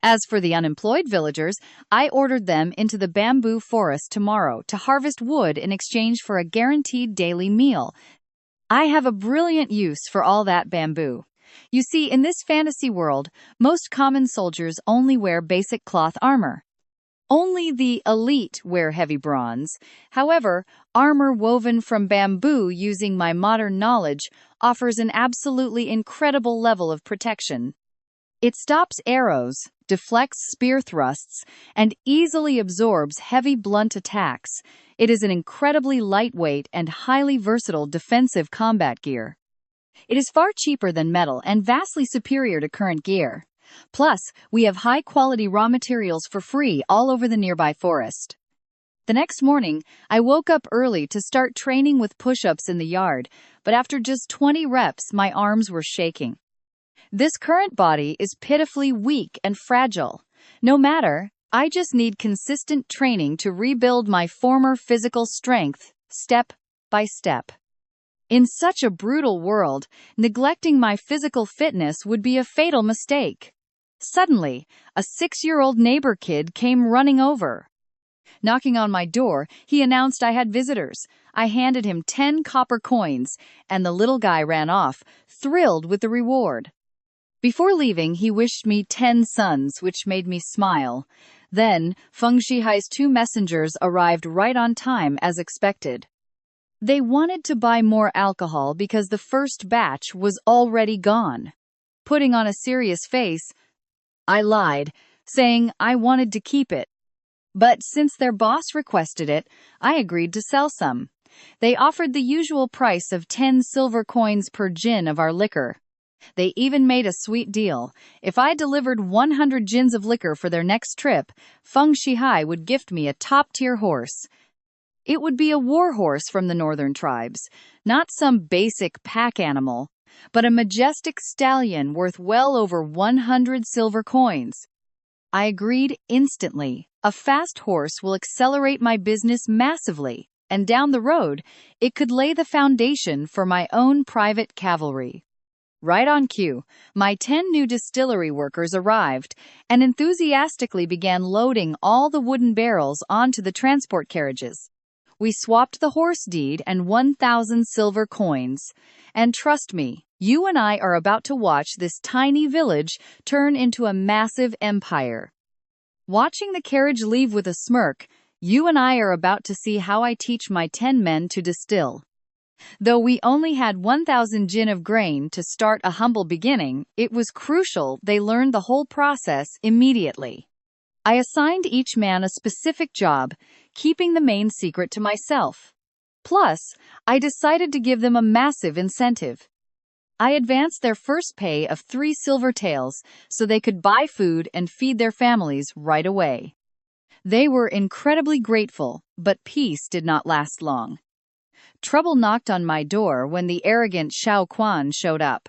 As for the unemployed villagers, I ordered them into the bamboo forest tomorrow to harvest wood in exchange for a guaranteed daily meal. I have a brilliant use for all that bamboo. You see, in this fantasy world, most common soldiers only wear basic cloth armor. Only the elite wear heavy bronze. However, armor woven from bamboo using my modern knowledge offers an absolutely incredible level of protection. It stops arrows, deflects spear thrusts, and easily absorbs heavy blunt attacks. It is an incredibly lightweight and highly versatile defensive combat gear. It is far cheaper than metal and vastly superior to current gear. Plus, we have high-quality raw materials for free all over the nearby forest. The next morning, I woke up early to start training with push-ups in the yard, but after just 20 reps, my arms were shaking. This current body is pitifully weak and fragile. No matter, I just need consistent training to rebuild my former physical strength, step by step. In such a brutal world, neglecting my physical fitness would be a fatal mistake. Suddenly, a 6-year-old neighbor kid came running over. Knocking on my door, he announced I had visitors. I handed him 10 copper coins, and the little guy ran off, thrilled with the reward. Before leaving, he wished me 10 sons, which made me smile. Then, Feng Shihai's 2 messengers arrived right on time as expected. They wanted to buy more alcohol because the first batch was already gone. Putting on a serious face, I lied, saying I wanted to keep it. But since their boss requested it, I agreed to sell some. They offered the usual price of 10 silver coins per gin of our liquor. They even made a sweet deal. If I delivered 100 gins of liquor for their next trip, Feng Shihai would gift me a top-tier horse. It would be a war horse from the northern tribes, not some basic pack animal, but a majestic stallion worth well over 100 silver coins. I agreed instantly. A fast horse will accelerate my business massively, and down the road, it could lay the foundation for my own private cavalry. Right on cue, my 10 new distillery workers arrived and enthusiastically began loading all the wooden barrels onto the transport carriages. We swapped the horse deed and 1,000 silver coins. And trust me, you and I are about to watch this tiny village turn into a massive empire. Watching the carriage leave with a smirk, you and I are about to see how I teach my 10 men to distill. Though we only had 1,000 gin of grain to start a humble beginning, it was crucial they learned the whole process immediately. I assigned each man a specific job, keeping the main secret to myself. Plus, I decided to give them a massive incentive. I advanced their first pay of 3 silver taels so they could buy food and feed their families right away. They were incredibly grateful, but peace did not last long. Trouble knocked on my door when the arrogant Xiao Quan showed up.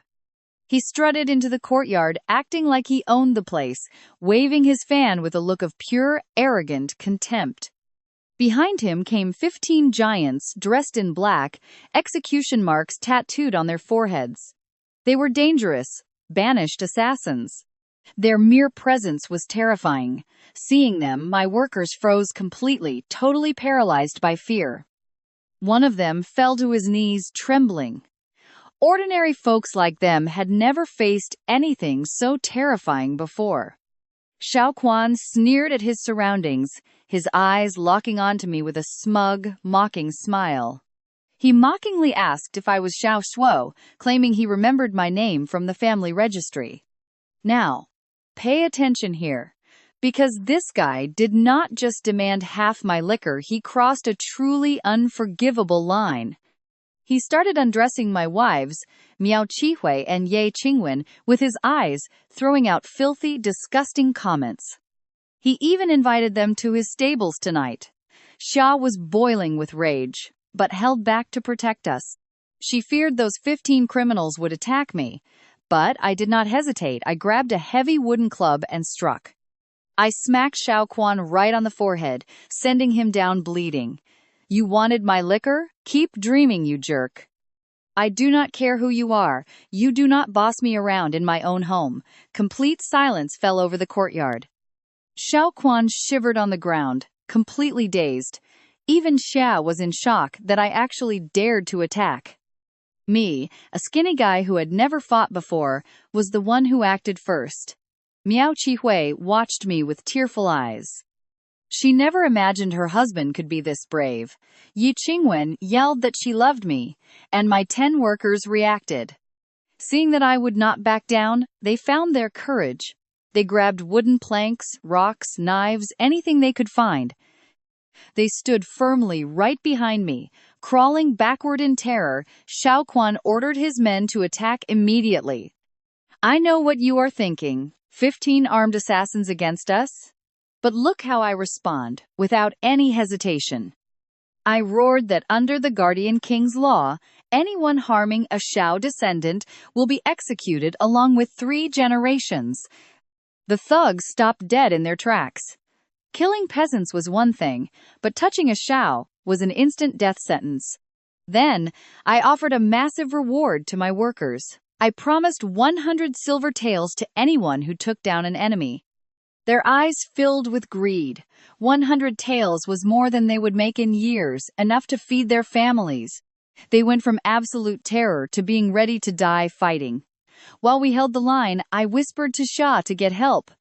He strutted into the courtyard, acting like he owned the place, waving his fan with a look of pure, arrogant contempt. Behind him came 15 giants dressed in black, execution marks tattooed on their foreheads. They were dangerous, banished assassins. Their mere presence was terrifying. Seeing them, my workers froze completely, totally paralyzed by fear. One of them fell to his knees, trembling. Ordinary folks like them had never faced anything so terrifying before. Xiao Quan sneered at his surroundings, his eyes locking onto me with a smug, mocking smile. He mockingly asked if I was Xiao Shuo, claiming he remembered my name from the family registry. Now, pay attention here, because this guy did not just demand half my liquor, he crossed a truly unforgivable line. He started undressing my wives, Miao Qihui and Ye Qingwen, with his eyes, throwing out filthy, disgusting comments. He even invited them to his stables tonight. Xia was boiling with rage, but held back to protect us. She feared those 15 criminals would attack me, but I did not hesitate. I grabbed a heavy wooden club and struck. I smacked Xiao Quan right on the forehead, sending him down bleeding. You wanted my liquor? Keep dreaming, you jerk. I do not care who you are. You do not boss me around in my own home. Complete silence fell over the courtyard. Xiao Quan shivered on the ground, completely dazed. Even Xia was in shock that I actually dared to attack. Me, a skinny guy who had never fought before, was the one who acted first. Miao Qihui watched me with tearful eyes. She never imagined her husband could be this brave. Yi Qingwen yelled that she loved me, and my 10 workers reacted. Seeing that I would not back down, they found their courage. They grabbed wooden planks, rocks, knives, anything they could find. They stood firmly right behind me. Crawling backward in terror, Xiao Quan ordered his men to attack immediately. I know what you are thinking. 15 armed assassins against us? But look how I respond, without any hesitation. I roared that under the Guardian King's law, anyone harming a Xiao descendant will be executed along with 3 generations. The thugs stopped dead in their tracks. Killing peasants was one thing, but touching a Xiao was an instant death sentence. Then, I offered a massive reward to my workers. I promised 100 silver taels to anyone who took down an enemy. Their eyes filled with greed. 100 taels was more than they would make in years, enough to feed their families. They went from absolute terror to being ready to die fighting. While we held the line, I whispered to Xia to get help.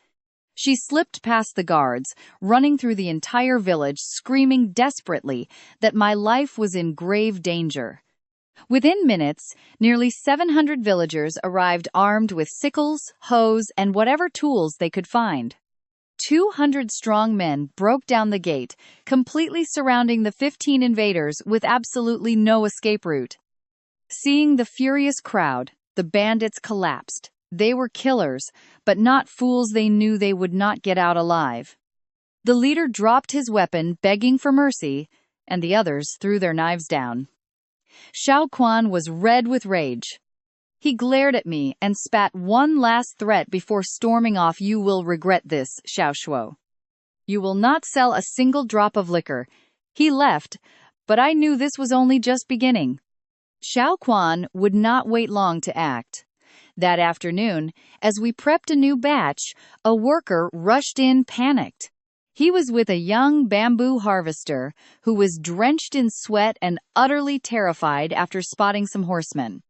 She slipped past the guards, running through the entire village, screaming desperately that my life was in grave danger. Within minutes, nearly 700 villagers arrived armed with sickles, hoes, and whatever tools they could find. 200 strong men broke down the gate, completely surrounding the 15 invaders with absolutely no escape route. Seeing the furious crowd, the bandits collapsed. They were killers, but not fools. They knew they would not get out alive. The leader dropped his weapon, begging for mercy, and the others threw their knives down. Xiao Quan was red with rage. He glared at me and spat one last threat before storming off. You will regret this, Xiao Shuo. You will not sell a single drop of liquor. He left, but I knew this was only just beginning. Xiao Quan would not wait long to act. That afternoon, as we prepped a new batch, a worker rushed in panicked. He was with a young bamboo harvester who was drenched in sweat and utterly terrified after spotting some horsemen.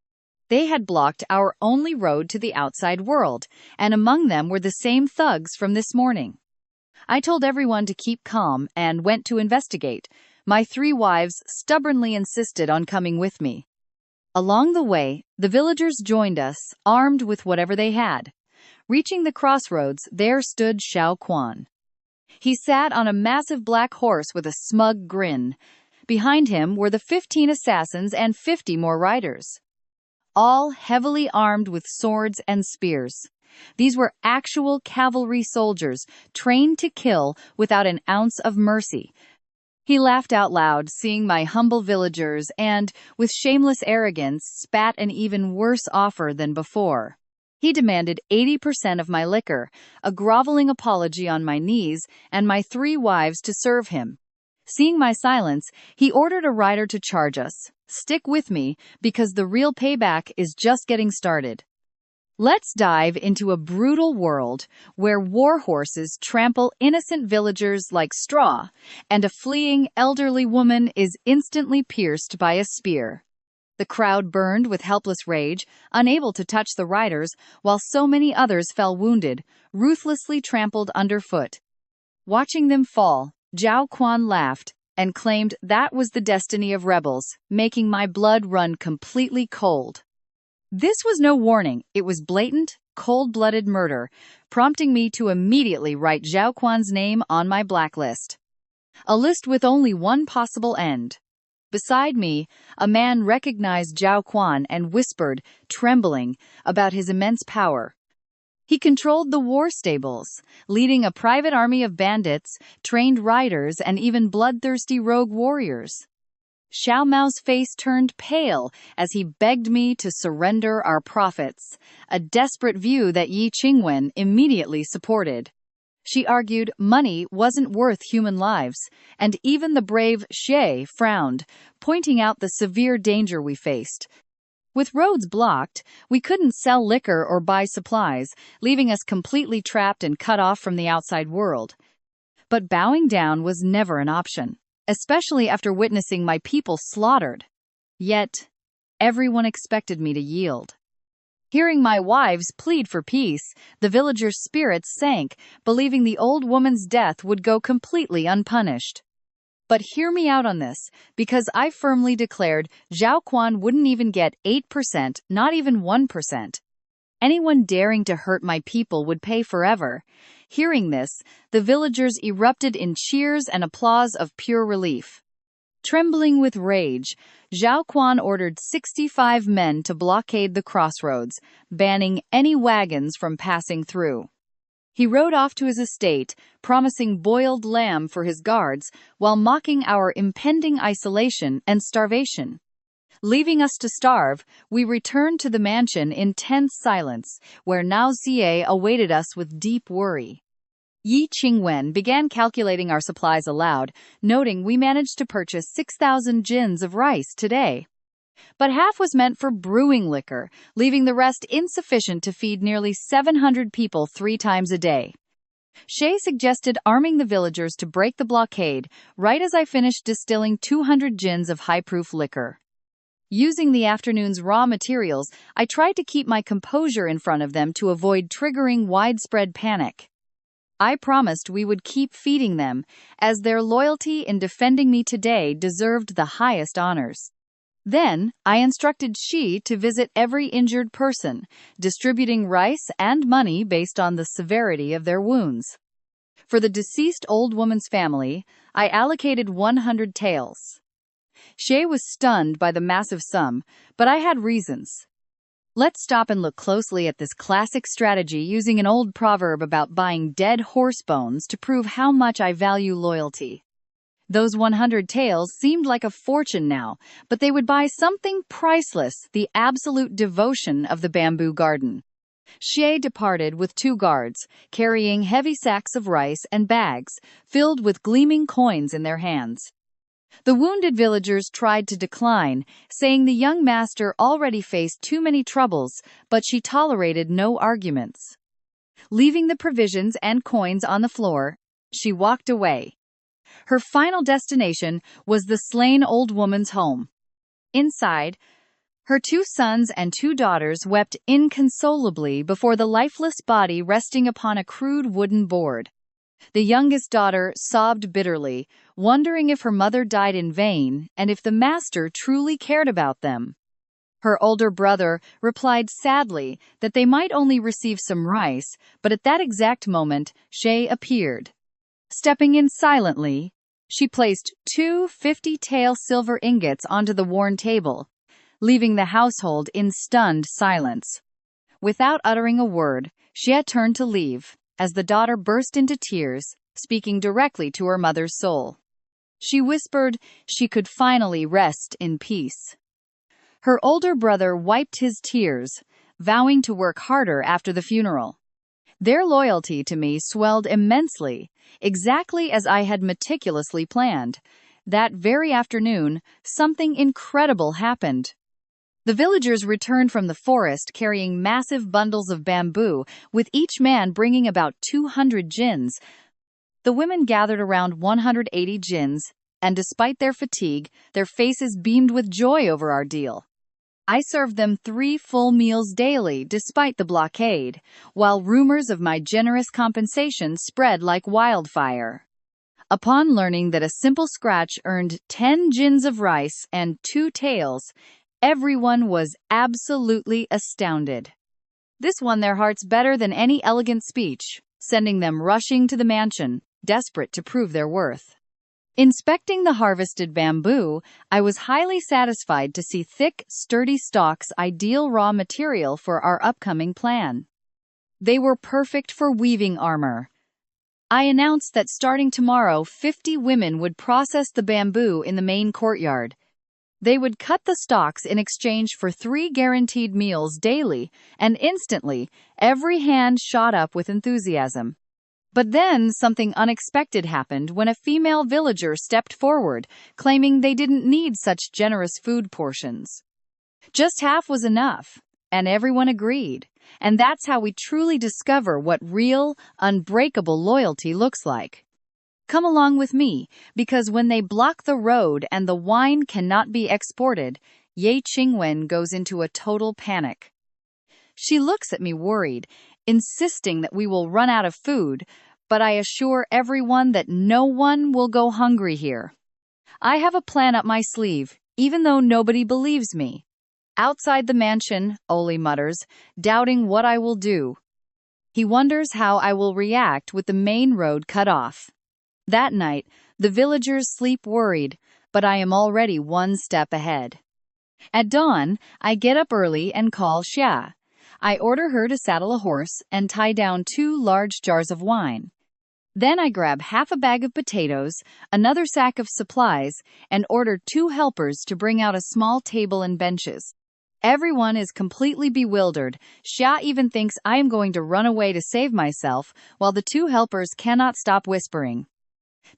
They had blocked our only road to the outside world, and among them were the same thugs from this morning. I told everyone to keep calm and went to investigate. My 3 wives stubbornly insisted on coming with me. Along the way, the villagers joined us, armed with whatever they had. Reaching the crossroads, there stood Xiao Quan. He sat on a massive black horse with a smug grin. Behind him were the 15 assassins and 50 more riders, all heavily armed with swords and spears. These were actual cavalry soldiers, trained to kill without an ounce of mercy. He laughed out loud, seeing my humble villagers, and, with shameless arrogance, spat an even worse offer than before. He demanded 80% of my liquor, a groveling apology on my knees, and my 3 wives to serve him. Seeing my silence, he ordered a rider to charge us. Stick with me, because the real payback is just getting started. Let's dive into a brutal world where war horses trample innocent villagers like straw, and a fleeing elderly woman is instantly pierced by a spear. The crowd burned with helpless rage, unable to touch the riders, while so many others fell wounded, ruthlessly trampled underfoot. Watching them fall, Zhao Quan laughed and claimed that was the destiny of rebels, making my blood run completely cold. This was no warning, it was blatant, cold-blooded murder, prompting me to immediately write Zhao Quan's name on my blacklist. A list with only one possible end. Beside me, a man recognized Zhao Quan and whispered, trembling, about his immense power. He controlled the war stables, leading a private army of bandits, trained riders, and even bloodthirsty rogue warriors. Xiao Mao's face turned pale as he begged me to surrender our profits, a desperate view that Yi Qingwen immediately supported. She argued money wasn't worth human lives, and even the brave Xie frowned, pointing out the severe danger we faced. With roads blocked, we couldn't sell liquor or buy supplies, leaving us completely trapped and cut off from the outside world. But bowing down was never an option, especially after witnessing my people slaughtered. Yet, everyone expected me to yield. Hearing my wives plead for peace, the villagers' spirits sank, believing the old woman's death would go completely unpunished. But hear me out on this, because I firmly declared Zhao Quan wouldn't even get 8%, not even 1%. Anyone daring to hurt my people would pay forever. Hearing this, the villagers erupted in cheers and applause of pure relief. Trembling with rage, Zhao Quan ordered 65 men to blockade the crossroads, banning any wagons from passing through. He rode off to his estate, promising boiled lamb for his guards, while mocking our impending isolation and starvation. Leaving us to starve, we returned to the mansion in tense silence, where Nao Xie awaited us with deep worry. Yi Qingwen began calculating our supplies aloud, noting we managed to purchase 6,000 jins of rice today. But half was meant for brewing liquor, leaving the rest insufficient to feed nearly 700 people 3 times a day. Xie suggested arming the villagers to break the blockade, right as I finished distilling 200 jins of high-proof liquor. Using the afternoon's raw materials, I tried to keep my composure in front of them to avoid triggering widespread panic. I promised we would keep feeding them, as their loyalty in defending me today deserved the highest honors. Then, I instructed Xi to visit every injured person, distributing rice and money based on the severity of their wounds. For the deceased old woman's family, I allocated 100 taels. Xie was stunned by the massive sum, but I had reasons. Let's stop and look closely at this classic strategy using an old proverb about buying dead horse bones to prove how much I value loyalty. Those 100 taels seemed like a fortune now, but they would buy something priceless, the absolute devotion of the bamboo garden. Xie departed with 2 guards, carrying heavy sacks of rice and bags, filled with gleaming coins in their hands. The wounded villagers tried to decline, saying the young master already faced too many troubles, but she tolerated no arguments. Leaving the provisions and coins on the floor, she walked away. Her final destination was the slain old woman's home. Inside, her 2 sons and 2 daughters wept inconsolably before the lifeless body resting upon a crude wooden board. The youngest daughter sobbed bitterly, wondering if her mother died in vain and if the master truly cared about them. Her older brother replied sadly that they might only receive some rice, but at that exact moment, Xie appeared. Stepping in silently, She placed two 50-tael silver ingots onto the worn table, leaving the household in stunned silence. Without uttering a word, Xia turned to leave, as the daughter burst into tears, speaking directly to her mother's soul. She whispered she could finally rest in peace. Her older brother wiped his tears, vowing to work harder after the funeral. Their loyalty to me swelled immensely, exactly as I had meticulously planned. That very afternoon, something incredible happened. The villagers returned from the forest carrying massive bundles of bamboo, with each man bringing about 200 jins. The women gathered around 180 jins, and despite their fatigue, their faces beamed with joy over our deal. I served them 3 full meals daily despite the blockade, while rumors of my generous compensation spread like wildfire. Upon learning that a simple scratch earned 10 jins of rice and 2 taels, everyone was absolutely astounded. This won their hearts better than any elegant speech, sending them rushing to the mansion, desperate to prove their worth. Inspecting the harvested bamboo, I was highly satisfied to see thick, sturdy stalks, ideal raw material for our upcoming plan. They were perfect for weaving armor. I announced that starting tomorrow, 50 women would process the bamboo in the main courtyard. They would cut the stalks in exchange for 3 guaranteed meals daily, and instantly, every hand shot up with enthusiasm. But then something unexpected happened when a female villager stepped forward, claiming they didn't need such generous food portions. Just half was enough, and everyone agreed. And that's how we truly discover what real, unbreakable loyalty looks like. Come along with me, because when they block the road and the wine cannot be exported, Ye Qingwen goes into a total panic. She looks at me worried, insisting that we will run out of food, but I assure everyone that no one will go hungry here. I have a plan up my sleeve, even though nobody believes me. Outside the mansion, Oli mutters, doubting what I will do. He wonders how I will react with the main road cut off. That night, the villagers sleep worried, but I am already one step ahead. At dawn, I get up early and call Xia. I order her to saddle a horse and tie down 2 large jars of wine. Then I grab half a bag of potatoes, another sack of supplies, and order 2 helpers to bring out a small table and benches. Everyone is completely bewildered. Xia even thinks I am going to run away to save myself, while the 2 helpers cannot stop whispering.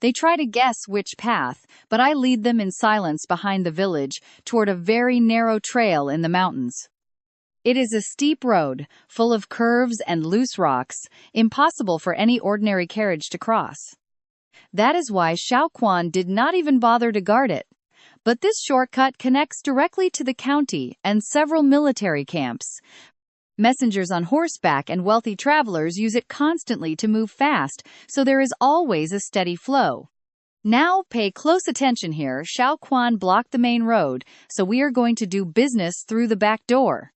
They try to guess which path, but I lead them in silence behind the village, toward a very narrow trail in the mountains. It is a steep road, full of curves and loose rocks, impossible for any ordinary carriage to cross. That is why Xiao Quan did not even bother to guard it. But this shortcut connects directly to the county and several military camps. Messengers on horseback and wealthy travelers use it constantly to move fast, so there is always a steady flow. Now pay close attention here. Xiao Quan blocked the main road, so we are going to do business through the back door.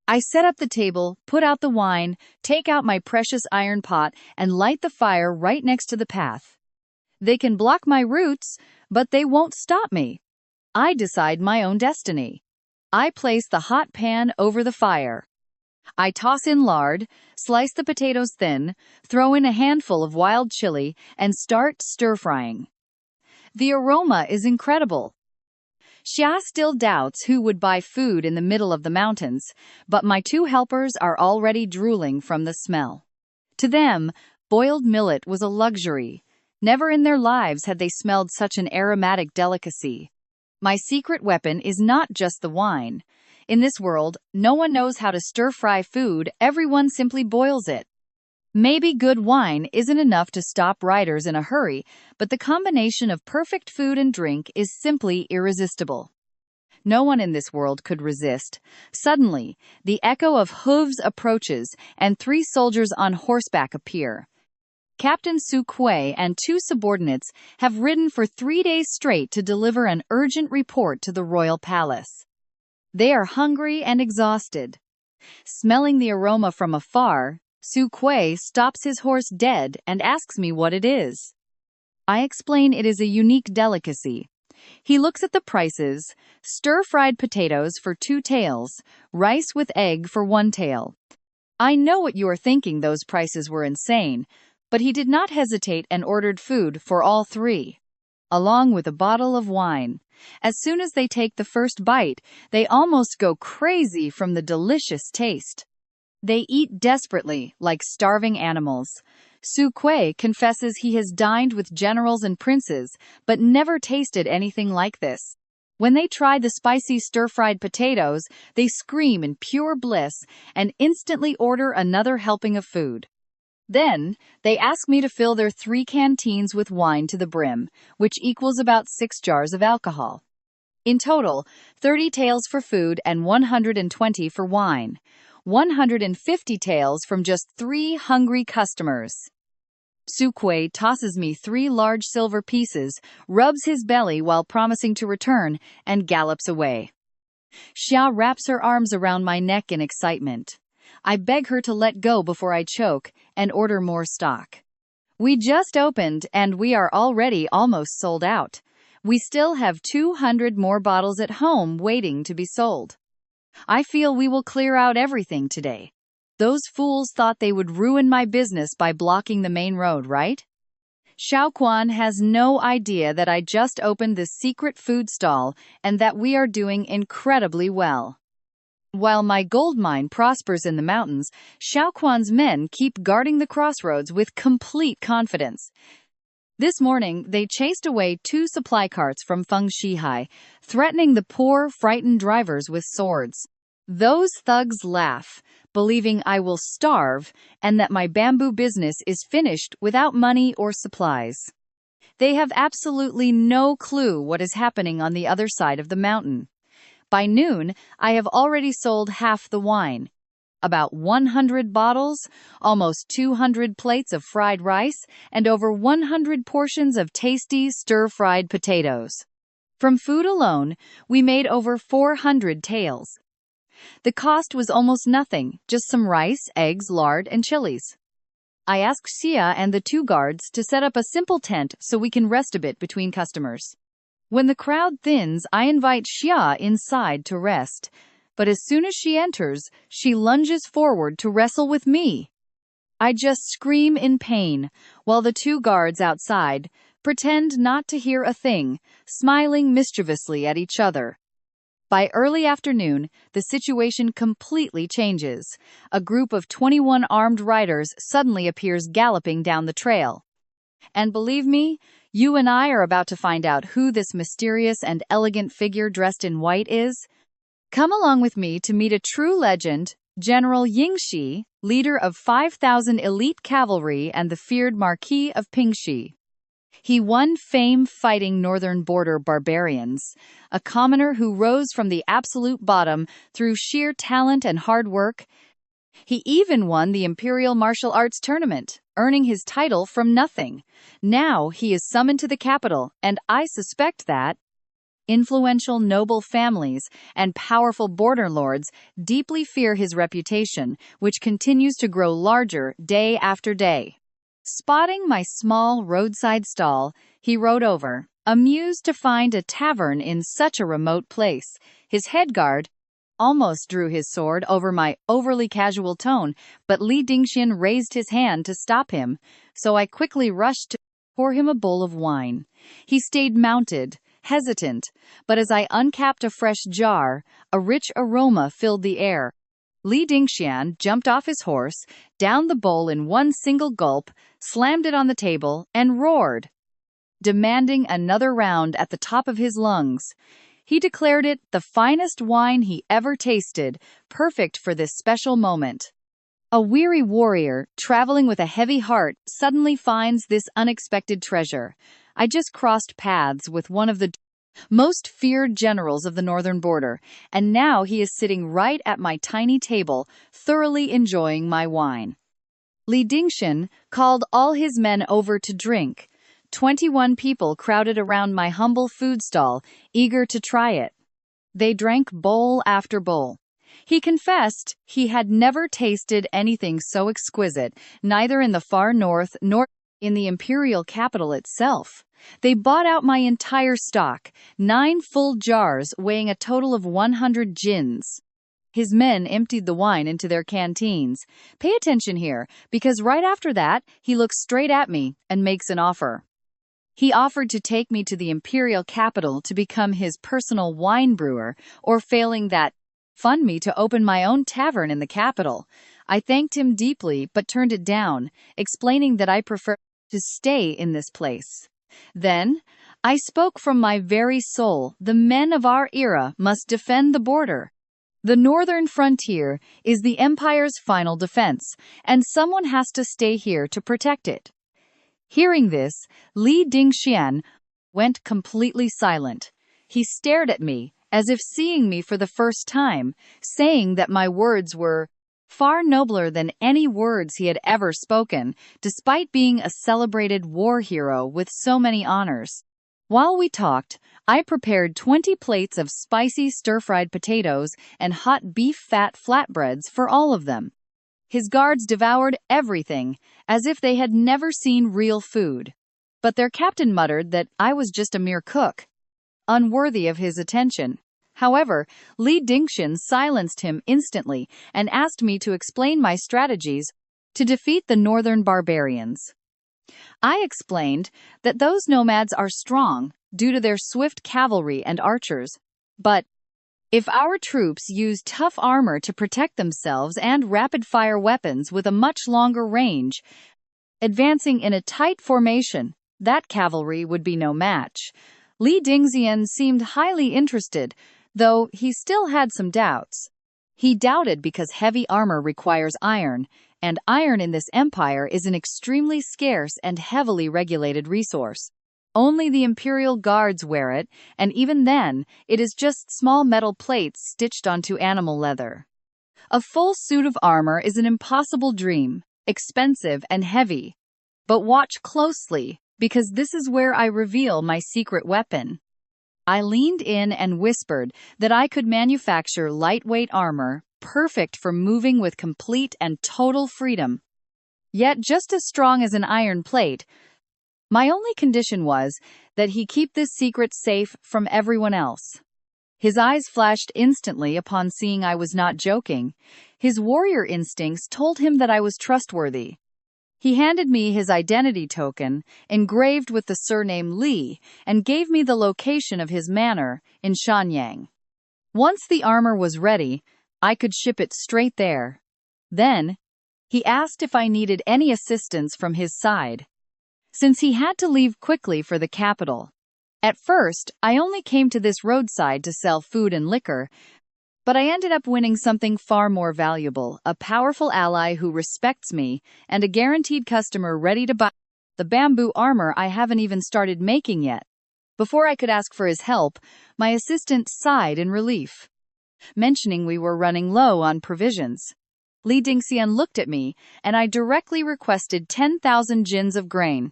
I set up the table, put out the wine, take out my precious iron pot, and light the fire right next to the path. They can block my routes, but they won't stop me. I decide my own destiny. I place the hot pan over the fire. I toss in lard, slice the potatoes thin, throw in a handful of wild chili, and start stir-frying. The aroma is incredible. Xia still doubts who would buy food in the middle of the mountains, but my 2 helpers are already drooling from the smell. To them, boiled millet was a luxury. Never in their lives had they smelled such an aromatic delicacy. My secret weapon is not just the wine. In this world, no one knows how to stir-fry food, everyone simply boils it. Maybe good wine isn't enough to stop riders in a hurry, but the combination of perfect food and drink is simply irresistible. No one in this world could resist. Suddenly, the echo of hooves approaches, and 3 soldiers on horseback appear. Captain Su Kuei and 2 subordinates have ridden for 3 days straight to deliver an urgent report to the royal palace. They are hungry and exhausted. Smelling the aroma from afar, Su Kuei stops his horse dead and asks me what it is. I explain it is a unique delicacy. He looks at the prices: stir-fried potatoes for 2 taels, rice with egg for 1 tael. I know what you are thinking, those prices were insane, but he did not hesitate and ordered food for all three, along with a bottle of wine. As soon as they take the first bite, they almost go crazy from the delicious taste. They eat desperately, like starving animals. Su Kui confesses he has dined with generals and princes, but never tasted anything like this. When they try the spicy stir-fried potatoes, they scream in pure bliss and instantly order another helping of food. Then, they ask me to fill their 3 canteens with wine to the brim, which equals about 6 jars of alcohol. In total, 30 taels for food and 120 for wine. 150 taels from just 3 hungry customers. Su Kui tosses me 3 large silver pieces, rubs his belly while promising to return, and gallops away. Xia wraps her arms around my neck in excitement. I beg her to let go before I choke, and order more stock. We just opened, and we are already almost sold out. We still have 200 more bottles at home waiting to be sold. I feel we will clear out everything today. Those fools thought they would ruin my business by blocking the main road, right? Xiaoquan has no idea that I just opened this secret food stall and that we are doing incredibly well. While my gold mine prospers in the mountains, Xiaoquan's men keep guarding the crossroads with complete confidence. This morning, they chased away 2 supply carts from Feng Shihai, threatening the poor, frightened drivers with swords. Those thugs laugh, believing I will starve and that my bamboo business is finished without money or supplies. They have absolutely no clue what is happening on the other side of the mountain. By noon, I have already sold half the wine. About 100 bottles, almost 200 plates of fried rice, and over 100 portions of tasty stir-fried potatoes. From food alone, we made over 400 taels. The cost was almost nothing, just some rice, eggs, lard, and chilies. I asked Xia and the 2 guards to set up a simple tent so we can rest a bit between customers. When the crowd thins, I invite Xia inside to rest, but as soon as she enters, she lunges forward to wrestle with me. I just scream in pain, while the 2 guards outside pretend not to hear a thing, smiling mischievously at each other. By early afternoon, the situation completely changes. A group of 21 armed riders suddenly appears galloping down the trail. And believe me, you and I are about to find out who this mysterious and elegant figure dressed in white is. Come along with me to meet a true legend, General Yingxi, leader of 5,000 elite cavalry and the feared Marquis of Pingxi. He won fame fighting northern border barbarians, a commoner who rose from the absolute bottom through sheer talent and hard work. He even won the Imperial Martial Arts Tournament, earning his title from nothing. Now he is summoned to the capital, and I suspect that influential noble families and powerful border lords deeply fear his reputation, which continues to grow larger day after day. Spotting my small roadside stall, he rode over, amused to find a tavern in such a remote place. His headguard almost drew his sword over my overly casual tone, but Li Dingxian raised his hand to stop him, so I quickly rushed to pour him a bowl of wine. He stayed mounted, hesitant, but as I uncapped a fresh jar, a rich aroma filled the air. Li Dingxian jumped off his horse, downed the bowl in one single gulp, slammed it on the table, and roared, demanding another round at the top of his lungs. He declared it the finest wine he ever tasted, perfect for this special moment. A weary warrior, traveling with a heavy heart, suddenly finds this unexpected treasure. I just crossed paths with one of the most feared generals of the northern border, and now he is sitting right at my tiny table, thoroughly enjoying my wine. Li Dingxian called all his men over to drink. 21 people crowded around my humble food stall, eager to try it. They drank bowl after bowl. He confessed he had never tasted anything so exquisite, neither in the far north nor in the imperial capital itself. They bought out my entire stock, 9 full jars weighing a total of 100 gins. His men emptied the wine into their canteens. Pay attention here, because right after that, he looks straight at me and makes an offer. He offered to take me to the imperial capital to become his personal wine brewer, or failing that, fund me to open my own tavern in the capital. I thanked him deeply but turned it down, explaining that I prefer to stay in this place. Then, I spoke from my very soul. The men of our era must defend the border. The northern frontier is the empire's final defense, and someone has to stay here to protect it. Hearing this, Li Dingxian went completely silent. He stared at me, as if seeing me for the first time, saying that my words were far nobler than any words he had ever spoken, despite being a celebrated war hero with so many honors. While we talked, I prepared 20 plates of spicy stir-fried potatoes and hot beef fat flatbreads for all of them. His guards devoured everything, as if they had never seen real food. But their captain muttered that I was just a mere cook, unworthy of his attention. However, Li Dingxian silenced him instantly and asked me to explain my strategies to defeat the northern barbarians. I explained that those nomads are strong due to their swift cavalry and archers, but if our troops use tough armor to protect themselves and rapid-fire weapons with a much longer range, advancing in a tight formation, that cavalry would be no match. Li Dingxian seemed highly interested, though he still had some doubts. He doubted because heavy armor requires iron, and iron in this empire is an extremely scarce and heavily regulated resource. Only the imperial guards wear it, and even then, it is just small metal plates stitched onto animal leather. A full suit of armor is an impossible dream, expensive and heavy. But watch closely, because this is where I reveal my secret weapon. I leaned in and whispered that I could manufacture lightweight armor, perfect for moving with complete and total freedom, yet just as strong as an iron plate. My only condition was that he keep this secret safe from everyone else. His eyes flashed instantly upon seeing I was not joking. His warrior instincts told him that I was trustworthy. He handed me his identity token, engraved with the surname Li, and gave me the location of his manor in Shenyang. Once the armor was ready, I could ship it straight there. Then, he asked if I needed any assistance from his side, since he had to leave quickly for the capital. At first, I only came to this roadside to sell food and liquor, but I ended up winning something far more valuable, a powerful ally who respects me, and a guaranteed customer ready to buy the bamboo armor I haven't even started making yet. Before I could ask for his help, my assistant sighed in relief, mentioning we were running low on provisions. Li Dingxian looked at me, and I directly requested 10,000 gins of grain.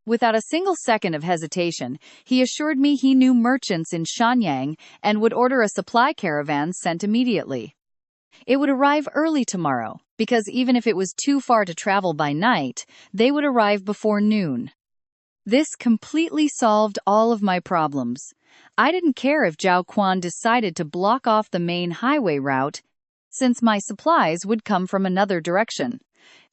Without a single second of hesitation, he assured me he knew merchants in Shenyang and would order a supply caravan sent immediately. It would arrive early tomorrow, because even if it was too far to travel by night, they would arrive before noon. This completely solved all of my problems. I didn't care if Zhao Quan decided to block off the main highway route, since my supplies would come from another direction.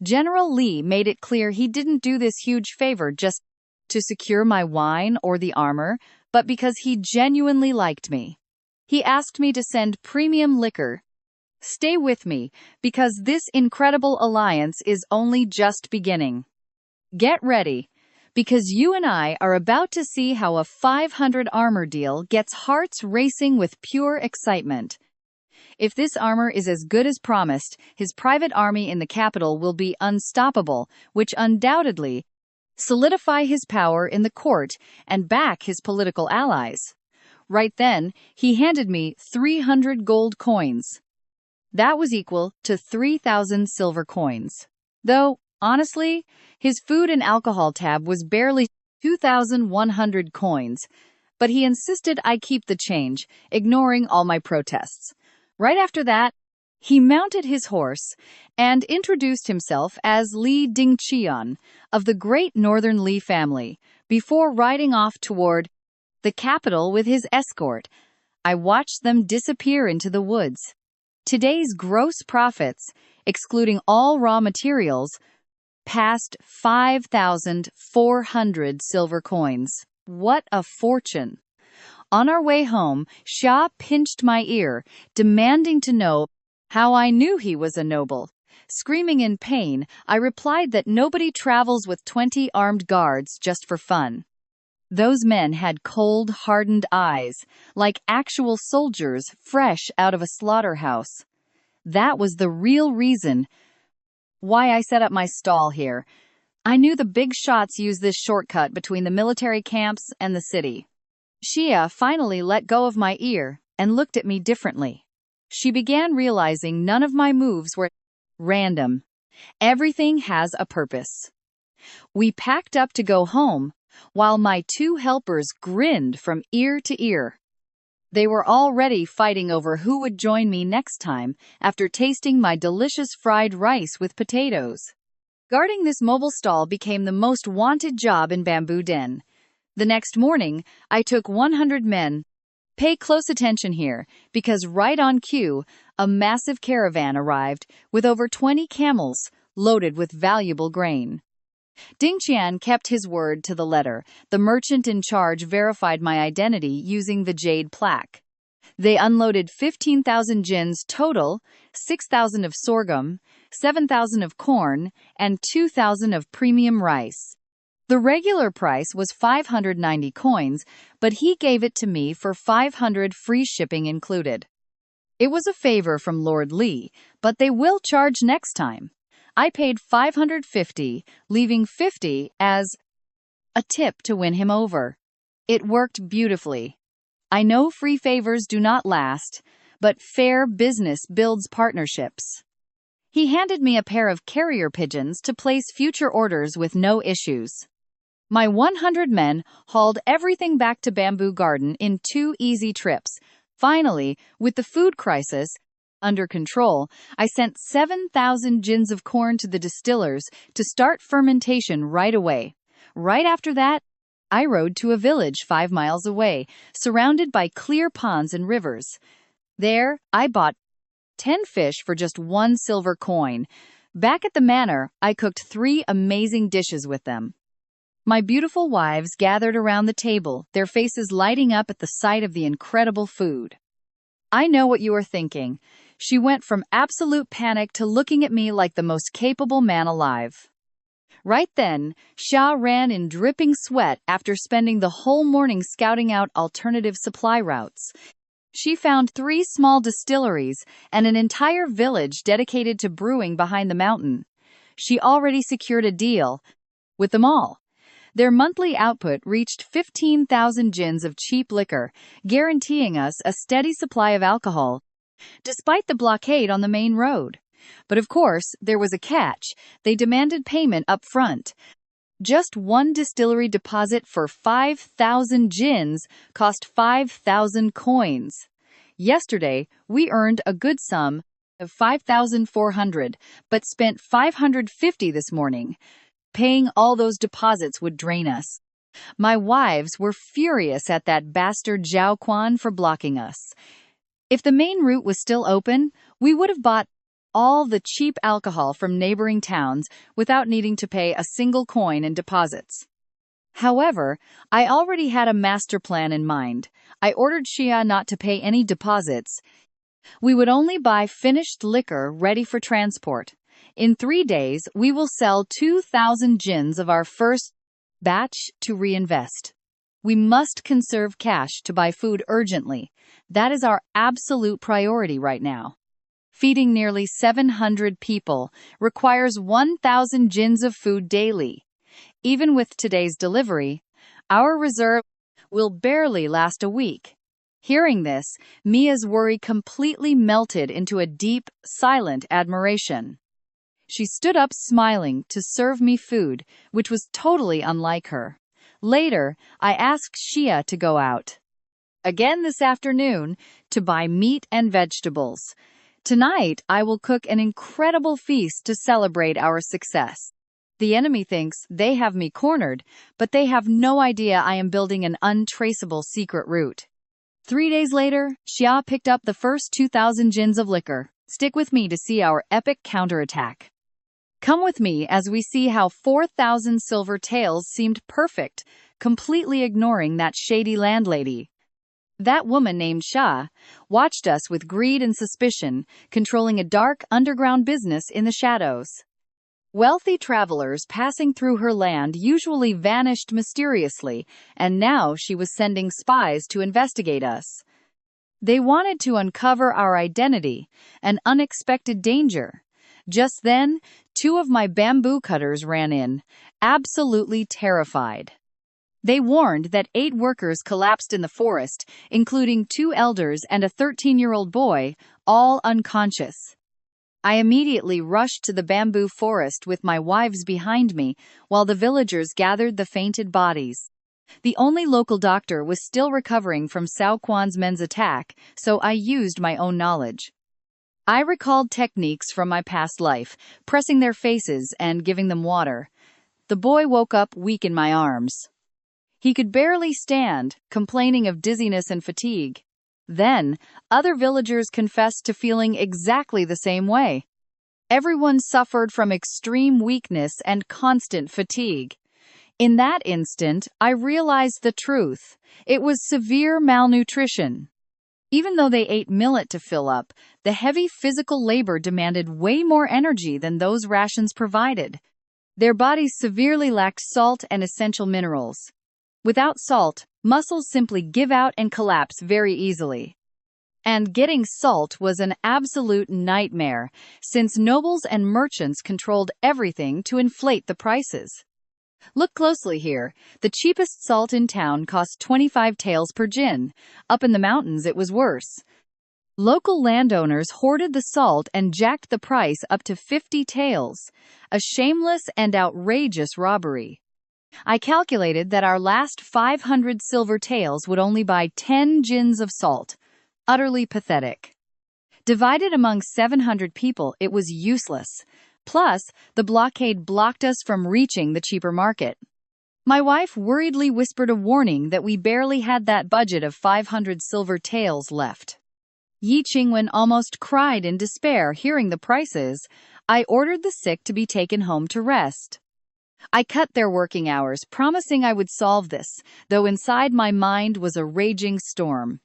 General Li made it clear he didn't do this huge favor just to secure my wine or the armor, but because he genuinely liked me. He asked me to send premium liquor. Stay with me, because this incredible alliance is only just beginning. Get ready, because you and I are about to see how a 500 armor deal gets hearts racing with pure excitement. If this armor is as good as promised, his private army in the capital will be unstoppable, which undoubtedly solidify his power in the court and back his political allies. Right then, he handed me 300 gold coins. That was equal to 3,000 silver coins. Though, honestly, his food and alcohol tab was barely 2,100 coins, but he insisted I keep the change, ignoring all my protests. Right after that, He mounted his horse and introduced himself as Li Dingqian of the great northern Li family before riding off toward the capital with his escort. I watched them disappear into the woods. Today's gross profits, excluding all raw materials, passed 5,400 silver coins. What a fortune! On our way home, Xia pinched my ear, demanding to know how I knew he was a noble. Screaming in pain, I replied that nobody travels with 20 armed guards just for fun. Those men had cold, hardened eyes, like actual soldiers fresh out of a slaughterhouse. That was the real reason why I set up my stall here. I knew the big shots use this shortcut between the military camps and the city. Xia finally let go of my ear and looked at me differently. She began realizing none of my moves were random. Everything has a purpose. We packed up to go home, while my two helpers grinned from ear to ear. They were already fighting over who would join me next time after tasting my delicious fried rice with potatoes. Guarding this mobile stall became the most wanted job in Bamboo Den. The next morning, I took 100 men. Pay close attention here, because right on cue, a massive caravan arrived with over 20 camels loaded with valuable grain. Dingqian kept his word to the letter. The merchant in charge verified my identity using the jade plaque. They unloaded 15,000 jins total, 6,000 of sorghum, 7,000 of corn, and 2,000 of premium rice. The regular price was 590 coins, but he gave it to me for 500, free shipping included. It was a favor from Lord Li, but they will charge next time. I paid 550, leaving 50 as a tip to win him over. It worked beautifully. I know free favors do not last, but fair business builds partnerships. He handed me a pair of carrier pigeons to place future orders with no issues. My 100 men hauled everything back to Bamboo Garden in 2 easy trips. Finally, with the food crisis under control, I sent 7,000 gins of corn to the distillers to start fermentation right away. Right after that, I rode to a village 5 miles away, surrounded by clear ponds and rivers. There, I bought 10 fish for just 1 silver coin. Back at the manor, I cooked 3 amazing dishes with them. My beautiful wives gathered around the table, their faces lighting up at the sight of the incredible food. I know what you are thinking. She went from absolute panic to looking at me like the most capable man alive. Right then, Xia ran in dripping sweat after spending the whole morning scouting out alternative supply routes. She found 3 small distilleries and an entire village dedicated to brewing behind the mountain. She already secured a deal with them all. Their monthly output reached 15,000 gins of cheap liquor, guaranteeing us a steady supply of alcohol, despite the blockade on the main road. But of course, there was a catch. They demanded payment up front. Just 1 distillery deposit for 5,000 gins cost 5,000 coins. Yesterday, we earned a good sum of 5,400, but spent 550 this morning. Paying all those deposits would drain us. My wives were furious at that bastard Zhao Quan for blocking us. If the main route was still open, we would have bought all the cheap alcohol from neighboring towns without needing to pay a single coin in deposits. However, I already had a master plan in mind. I ordered Xia not to pay any deposits. We would only buy finished liquor ready for transport. In 3 days, we will sell 2,000 gins of our first batch to reinvest. We must conserve cash to buy food urgently. That is our absolute priority right now. Feeding nearly 700 people requires 1,000 gins of food daily. Even with today's delivery, our reserve will barely last a week. Hearing this, Mia's worry completely melted into a deep, silent admiration. She stood up smiling to serve me food, which was totally unlike her. Later, I asked Xia to go out again this afternoon to buy meat and vegetables. Tonight, I will cook an incredible feast to celebrate our success. The enemy thinks they have me cornered, but they have no idea I am building an untraceable secret route. 3 days later, Xia picked up the first 2,000 gins of liquor. Stick with me to see our epic counterattack. Come with me as we see how 4,000 silver taels seemed perfect, completely ignoring that shady landlady. That woman named Xia watched us with greed and suspicion, controlling a dark underground business in the shadows. Wealthy travelers passing through her land usually vanished mysteriously, and now she was sending spies to investigate us. They wanted to uncover our identity, an unexpected danger. Just then, 2 of my bamboo cutters ran in, absolutely terrified. They warned that 8 workers collapsed in the forest, including 2 elders and a 13-year-old boy, all unconscious. I immediately rushed to the bamboo forest with my wives behind me, while the villagers gathered the fainted bodies. The only local doctor was still recovering from Cao Quan's men's attack, so I used my own knowledge. I recalled techniques from my past life, pressing their faces and giving them water. The boy woke up weak in my arms. He could barely stand, complaining of dizziness and fatigue. Then, other villagers confessed to feeling exactly the same way. Everyone suffered from extreme weakness and constant fatigue. In that instant, I realized the truth. It was severe malnutrition. Even though they ate millet to fill up, the heavy physical labor demanded way more energy than those rations provided. Their bodies severely lacked salt and essential minerals. Without salt, muscles simply give out and collapse very easily. And getting salt was an absolute nightmare, since nobles and merchants controlled everything to inflate the prices. Look closely here. The cheapest salt in town cost 25 taels per gin. Up in the mountains it was worse. Local landowners hoarded the salt and jacked the price up to 50 taels. A shameless and outrageous robbery. I calculated that our last 500 silver taels would only buy 10 gins of salt. Utterly pathetic. Divided among 700 people, it was useless. Plus, the blockade blocked us from reaching the cheaper market. My wife worriedly whispered a warning that we barely had that budget of 500 silver taels left. Yi Qingwen almost cried in despair hearing the prices. I ordered the sick to be taken home to rest. I cut their working hours, promising I would solve this, though inside my mind was a raging storm.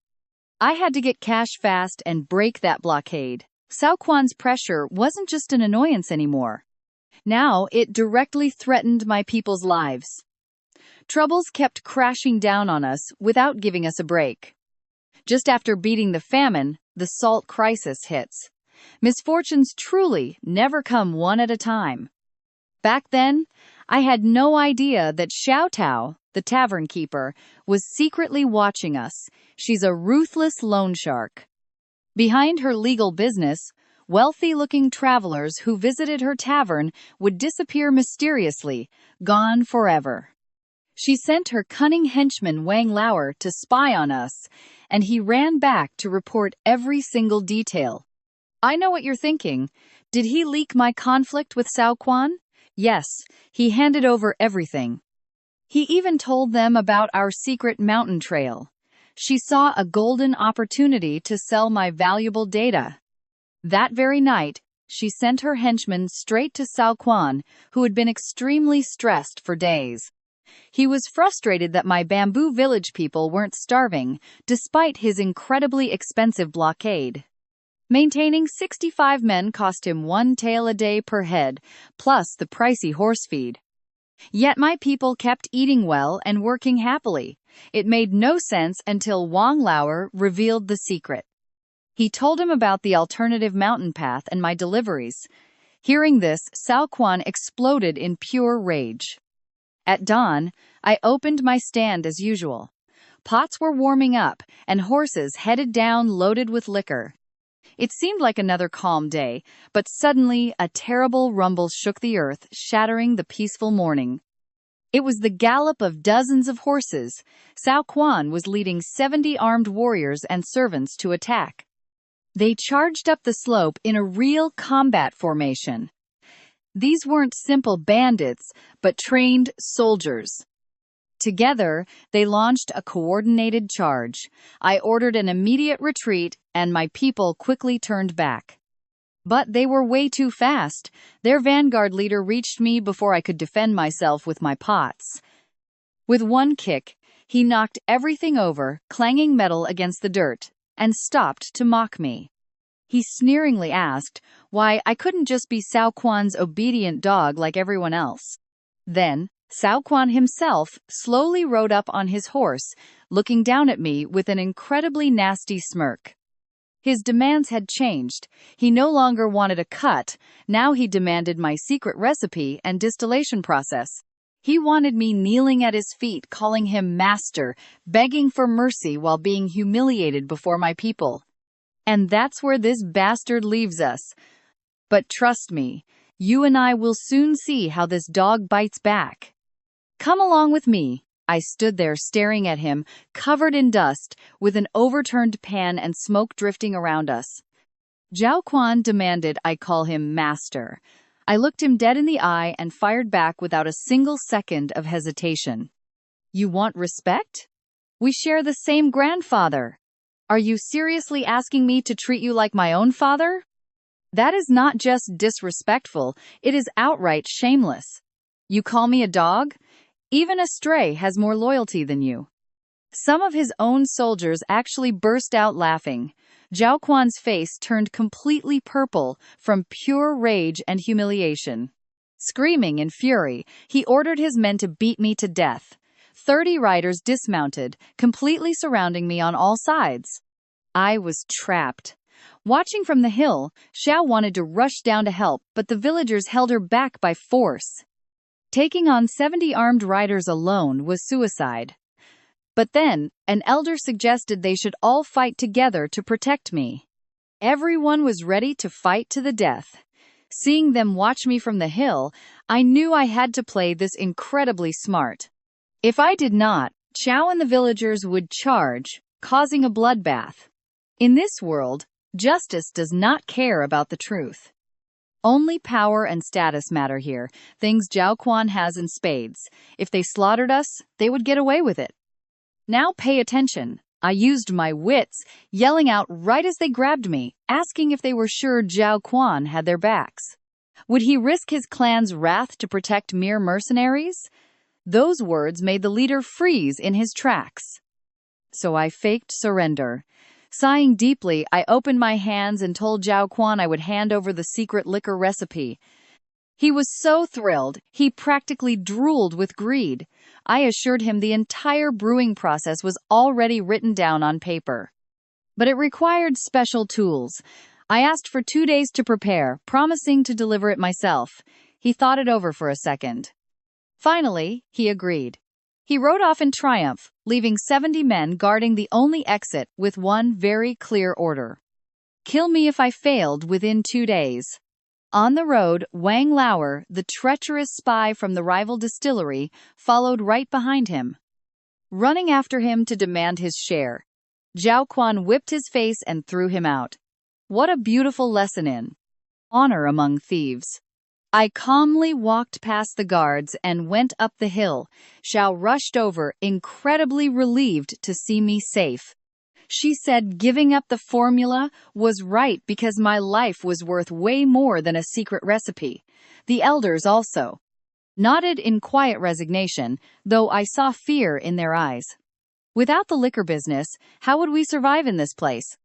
I had to get cash fast and break that blockade. Cao Quan's pressure wasn't just an annoyance anymore. Now it directly threatened my people's lives. Troubles kept crashing down on us without giving us a break. Just after beating the famine, the salt crisis hits. Misfortunes truly never come one at a time. Back then, I had no idea that Xiao Tao, the tavern keeper, was secretly watching us. She's a ruthless loan shark. Behind her legal business, wealthy-looking travelers who visited her tavern would disappear mysteriously, gone forever. She sent her cunning henchman Wang Lauer to spy on us, and he ran back to report every single detail. I know what you're thinking. Did he leak my conflict with Cao Quan? Yes, he handed over everything. He even told them about our secret mountain trail. She saw a golden opportunity to sell my valuable data. That very night, she sent her henchman straight to Cao Quan, who had been extremely stressed for days. He was frustrated that my bamboo village people weren't starving, despite his incredibly expensive blockade. Maintaining 65 men cost him 1 tael a day per head, plus the pricey horse feed. Yet my people kept eating well and working happily. It made no sense until Wang Lauer revealed the secret. He told him about the alternative mountain path and my deliveries. Hearing this, Cao Quan exploded in pure rage. At dawn, I opened my stand as usual. Pots were warming up, and horses headed down loaded with liquor. It seemed like another calm day, but suddenly a terrible rumble shook the earth, shattering the peaceful morning. It was the gallop of dozens of horses. Cao Quan was leading 70 armed warriors and servants to attack. They charged up the slope in a real combat formation. These weren't simple bandits, but trained soldiers. Together, they launched a coordinated charge. I ordered an immediate retreat, and my people quickly turned back. But they were way too fast. Their vanguard leader reached me before I could defend myself with my pots. With one kick, he knocked everything over, clanging metal against the dirt, and stopped to mock me. He sneeringly asked why I couldn't just be Cao Quan's obedient dog like everyone else. Then, Cao Quan himself slowly rode up on his horse, looking down at me with an incredibly nasty smirk. His demands had changed. He no longer wanted a cut, now he demanded my secret recipe and distillation process. He wanted me kneeling at his feet, calling him master, begging for mercy while being humiliated before my people. And that's where this bastard leaves us. But trust me, you and I will soon see how this dog bites back. Come along with me. I stood there staring at him, covered in dust, with an overturned pan and smoke drifting around us. Zhao Quan demanded I call him master. I looked him dead in the eye and fired back without a single second of hesitation. You want respect? We share the same grandfather. Are you seriously asking me to treat you like my own father? That is not just disrespectful, it is outright shameless. You call me a dog? Even a stray has more loyalty than you. Some of his own soldiers actually burst out laughing. Zhao Quan's face turned completely purple from pure rage and humiliation. Screaming in fury, he ordered his men to beat me to death. 30 riders dismounted, completely surrounding me on all sides. I was trapped. Watching from the hill, Xiao wanted to rush down to help, but the villagers held her back by force. Taking on 70 armed riders alone was suicide. But then, an elder suggested they should all fight together to protect me. Everyone was ready to fight to the death. Seeing them watch me from the hill, I knew I had to play this incredibly smart. If I did not, Xiao and the villagers would charge, causing a bloodbath. In this world, justice does not care about the truth. Only power and status matter here, things Zhao Quan has in spades. If they slaughtered us, they would get away with it. Now pay attention. I used my wits, yelling out right as they grabbed me, asking if they were sure Zhao Quan had their backs. Would he risk his clan's wrath to protect mere mercenaries? Those words made the leader freeze in his tracks. So I faked surrender. Sighing deeply, I opened my hands and told Zhao Quan I would hand over the secret liquor recipe. He was so thrilled, he practically drooled with greed. I assured him the entire brewing process was already written down on paper. But it required special tools. I asked for 2 days to prepare, promising to deliver it myself. He thought it over for a second. Finally, he agreed. He rode off in triumph, leaving 70 men guarding the only exit with one very clear order. Kill me if I failed within 2 days. On the road, Wang Lauer, the treacherous spy from the rival distillery, followed right behind him, running after him to demand his share. Zhao Quan whipped his face and threw him out. What a beautiful lesson in honor among thieves. I calmly walked past the guards and went up the hill. Xiao rushed over, incredibly relieved to see me safe. She said giving up the formula was right because my life was worth way more than a secret recipe. The elders also nodded in quiet resignation, though I saw fear in their eyes. Without the liquor business, how would we survive in this place?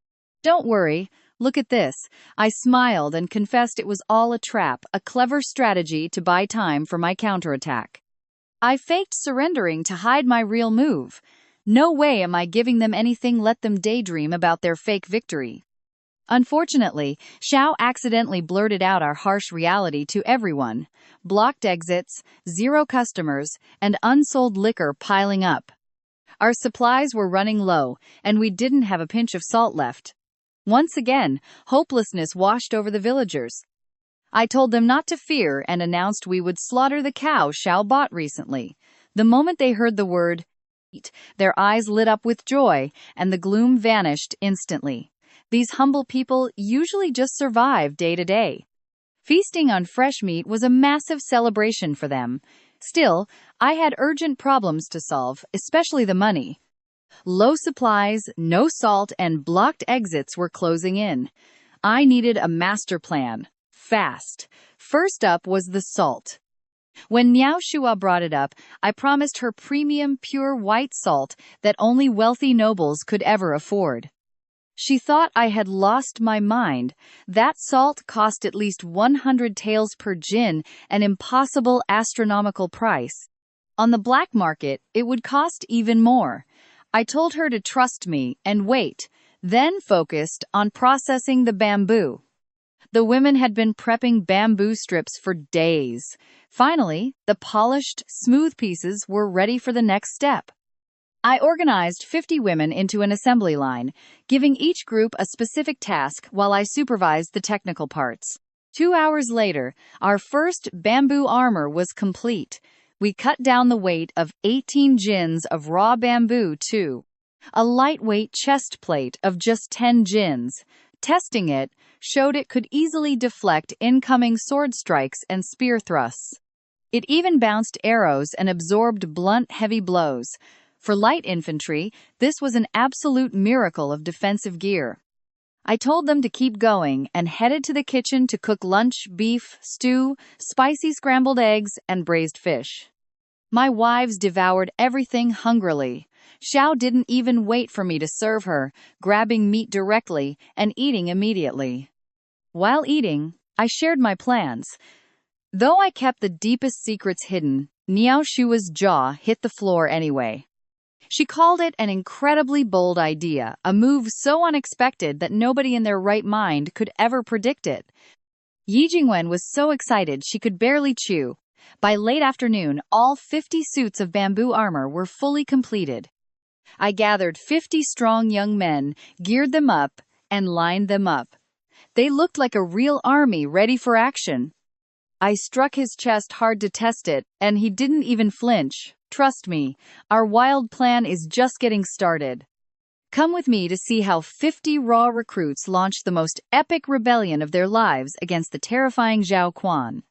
Don't worry. Look at this. I smiled and confessed it was all a trap, a clever strategy to buy time for my counterattack. I faked surrendering to hide my real move. No way am I giving them anything, let them daydream about their fake victory. Unfortunately, Xiao accidentally blurted out our harsh reality to everyone. Blocked exits, 0 customers, and unsold liquor piling up. Our supplies were running low, and we didn't have a pinch of salt left. Once again, hopelessness washed over the villagers. I told them not to fear and announced we would slaughter the cow Xiao bought recently. The moment they heard the word eat, their eyes lit up with joy, and the gloom vanished instantly. These humble people usually just survive day to day. Feasting on fresh meat was a massive celebration for them. Still, I had urgent problems to solve, especially the money. Low supplies, no salt, and blocked exits were closing in. I needed a master plan. Fast. First up was the salt. When Niao Shua brought it up, I promised her premium pure white salt that only wealthy nobles could ever afford. She thought I had lost my mind. That salt cost at least 100 taels per jin, an impossible astronomical price. On the black market, it would cost even more. I told her to trust me and wait, then focused on processing the bamboo. The women had been prepping bamboo strips for days. Finally, the polished, smooth pieces were ready for the next step. I organized 50 women into an assembly line, giving each group a specific task while I supervised the technical parts. 2 hours later, our first bamboo armor was complete. We cut down the weight of 18 jins of raw bamboo to a lightweight chest plate of just 10 jins. Testing it showed it could easily deflect incoming sword strikes and spear thrusts. It even bounced arrows and absorbed blunt, heavy blows. For light infantry, this was an absolute miracle of defensive gear. I told them to keep going and headed to the kitchen to cook lunch, beef, stew, spicy scrambled eggs, and braised fish. My wives devoured everything hungrily. Xiao didn't even wait for me to serve her, grabbing meat directly and eating immediately. While eating, I shared my plans. Though I kept the deepest secrets hidden, Niao Shua's jaw hit the floor anyway. She called it an incredibly bold idea, a move so unexpected that nobody in their right mind could ever predict it. Yi Jingwen was so excited she could barely chew. By late afternoon, all 50 suits of bamboo armor were fully completed. I gathered 50 strong young men, geared them up, and lined them up. They looked like a real army ready for action. I struck his chest hard to test it, and he didn't even flinch. Trust me, our wild plan is just getting started. Come with me to see how 50 raw recruits launched the most epic rebellion of their lives against the terrifying Zhao Quan.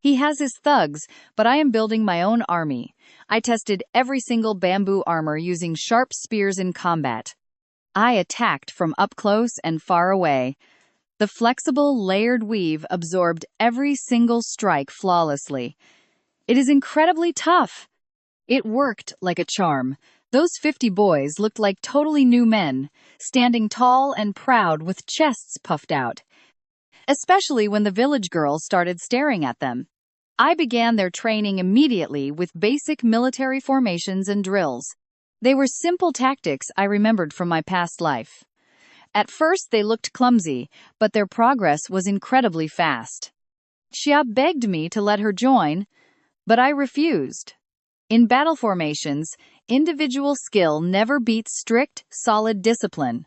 He has his thugs, but I am building my own army. I tested every single bamboo armor using sharp spears in combat. I attacked from up close and far away. The flexible, layered weave absorbed every single strike flawlessly. It is incredibly tough. It worked like a charm. Those 50 boys looked like totally new men, standing tall and proud with chests puffed out. Especially when the village girls started staring at them. I began their training immediately with basic military formations and drills. They were simple tactics I remembered from my past life. At first they looked clumsy, but their progress was incredibly fast. Xia begged me to let her join, but I refused. In battle formations, individual skill never beats strict, solid discipline.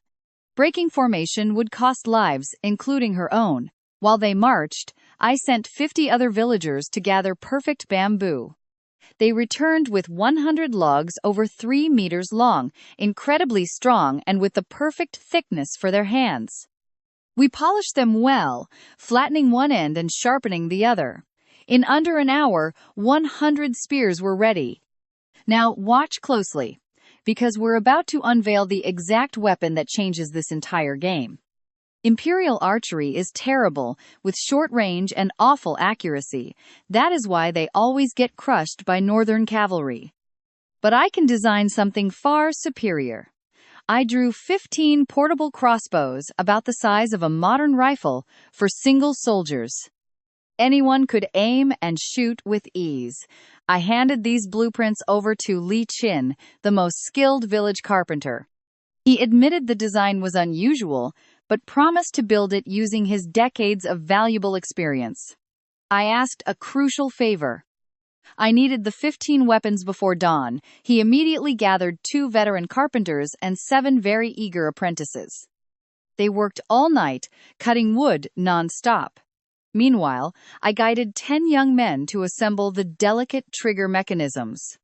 Breaking formation would cost lives, including her own. While they marched, I sent 50 other villagers to gather perfect bamboo. They returned with 100 logs over 3 meters long, incredibly strong and with the perfect thickness for their hands. We polished them well, flattening one end and sharpening the other. In under an hour, 100 spears were ready. Now watch closely, because we're about to unveil the exact weapon that changes this entire game. Imperial archery is terrible, with short range and awful accuracy. That is why they always get crushed by northern cavalry. But I can design something far superior. I drew 15 portable crossbows about the size of a modern rifle for single soldiers. Anyone could aim and shoot with ease. I handed these blueprints over to Li Qin, the most skilled village carpenter. He admitted the design was unusual, but promised to build it using his decades of valuable experience. I asked a crucial favor. I needed the 15 weapons before dawn. He immediately gathered 2 veteran carpenters and 7 very eager apprentices. They worked all night, cutting wood non-stop. Meanwhile, I guided 10 young men to assemble the delicate trigger mechanisms.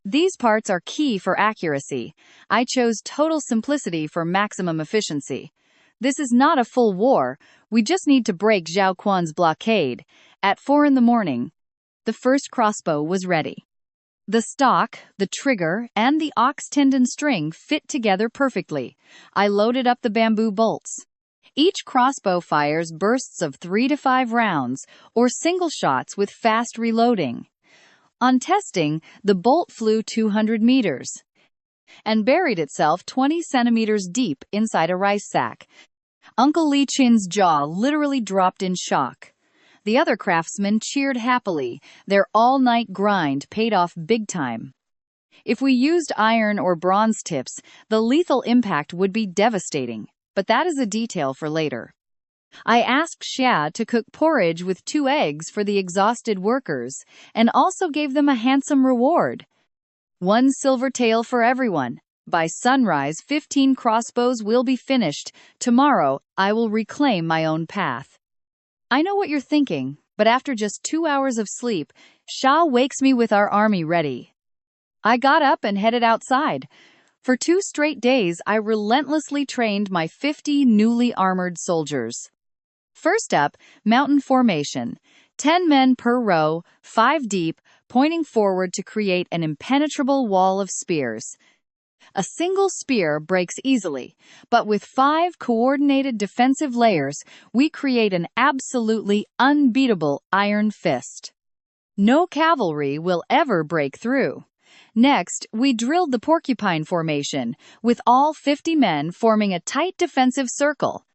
These parts are key for accuracy. I chose total simplicity for maximum efficiency. This is not a full war, we just need to break Zhao Quan's blockade. At 4 in the morning, the first crossbow was ready. The stock, the trigger, and the ox tendon string fit together perfectly. I loaded up the bamboo bolts. Each crossbow fires bursts of 3 to 5 rounds, or single shots with fast reloading. On testing, the bolt flew 200 meters and buried itself 20 centimeters deep inside a rice sack. Uncle Li Qin's jaw literally dropped in shock. The other craftsmen cheered happily. Their all-night grind paid off big time. If we used iron or bronze tips, the lethal impact would be devastating, but that is a detail for later. I asked Xia to cook porridge with 2 eggs for the exhausted workers, and also gave them a handsome reward. 1 silver tael for everyone. By sunrise, 15 crossbows will be finished. Tomorrow, I will reclaim my own path. I know what you're thinking, but after just 2 hours of sleep, Xia wakes me with our army ready. I got up and headed outside. For 2 straight days, I relentlessly trained my 50 newly armored soldiers. First up, mountain formation. 10 men per row, 5 deep, pointing forward to create an impenetrable wall of spears. A single spear breaks easily, but with 5 coordinated defensive layers, we create an absolutely unbeatable iron fist. No cavalry will ever break through. Next, we drilled the porcupine formation, with all 50 men forming a tight defensive circle,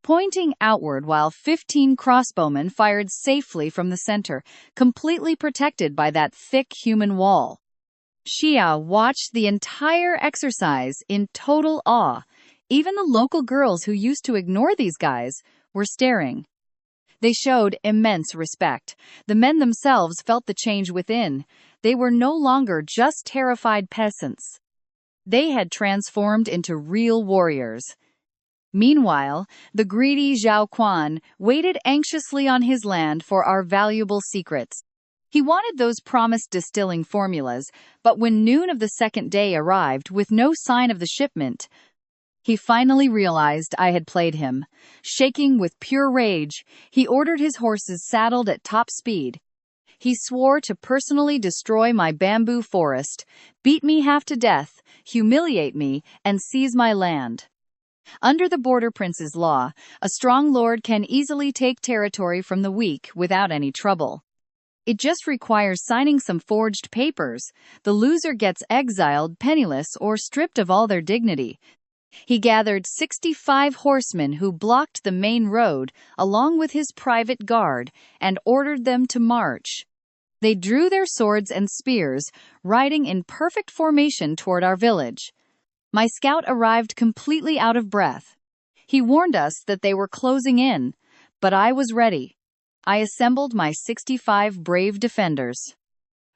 pointing outward while 15 crossbowmen fired safely from the center, completely protected by that thick human wall. Xia watched the entire exercise in total awe. Even the local girls who used to ignore these guys were staring. They showed immense respect. The men themselves felt the change within. They were no longer just terrified peasants. They had transformed into real warriors. Meanwhile, the greedy Zhao Quan waited anxiously on his land for our valuable secrets. He wanted those promised distilling formulas, but when noon of the second day arrived with no sign of the shipment, he finally realized I had played him. Shaking with pure rage, he ordered his horses saddled at top speed. He swore to personally destroy my bamboo forest, beat me half to death, humiliate me, and seize my land. Under the border prince's law, a strong lord can easily take territory from the weak without any trouble. It just requires signing some forged papers. The loser gets exiled, penniless, or stripped of all their dignity. He gathered 65 horsemen who blocked the main road, along with his private guard, and ordered them to march. They drew their swords and spears, riding in perfect formation toward our village. My scout arrived completely out of breath. He warned us that they were closing in, but I was ready. I assembled my 65 brave defenders,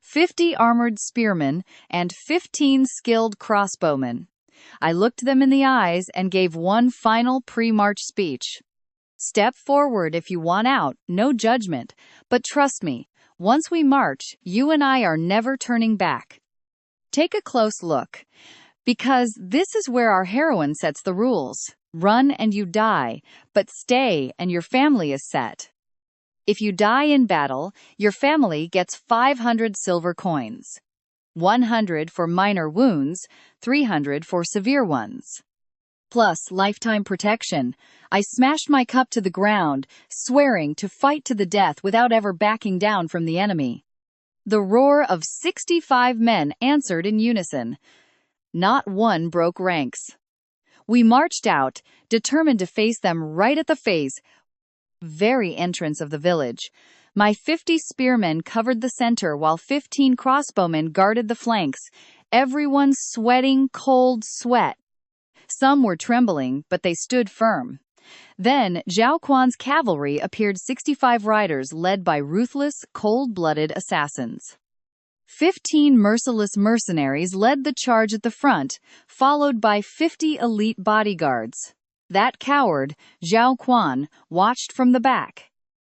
50 armored spearmen, and 15 skilled crossbowmen. I looked them in the eyes and gave one final pre-march speech. Step forward if you want out, no judgment, but trust me, once we march, you and I are never turning back. Take a close look, because this is where our heroine sets the rules. Run and you die, but stay and your family is set. If you die in battle, your family gets 500 silver coins. 100 for minor wounds, 300 for severe ones. Plus lifetime protection. I smashed my cup to the ground, swearing to fight to the death without ever backing down from the enemy. The roar of 65 men answered in unison. Not one broke ranks. We marched out, determined to face them right at the very entrance of the village. My 50 spearmen covered the center while 15 crossbowmen guarded the flanks, everyone sweating cold sweat. Some were trembling, but they stood firm. Then Zhao Quan's cavalry appeared, 65 riders led by ruthless, cold-blooded assassins. 15 merciless mercenaries led the charge at the front, followed by 50 elite bodyguards. That coward, Zhao Quan, watched from the back.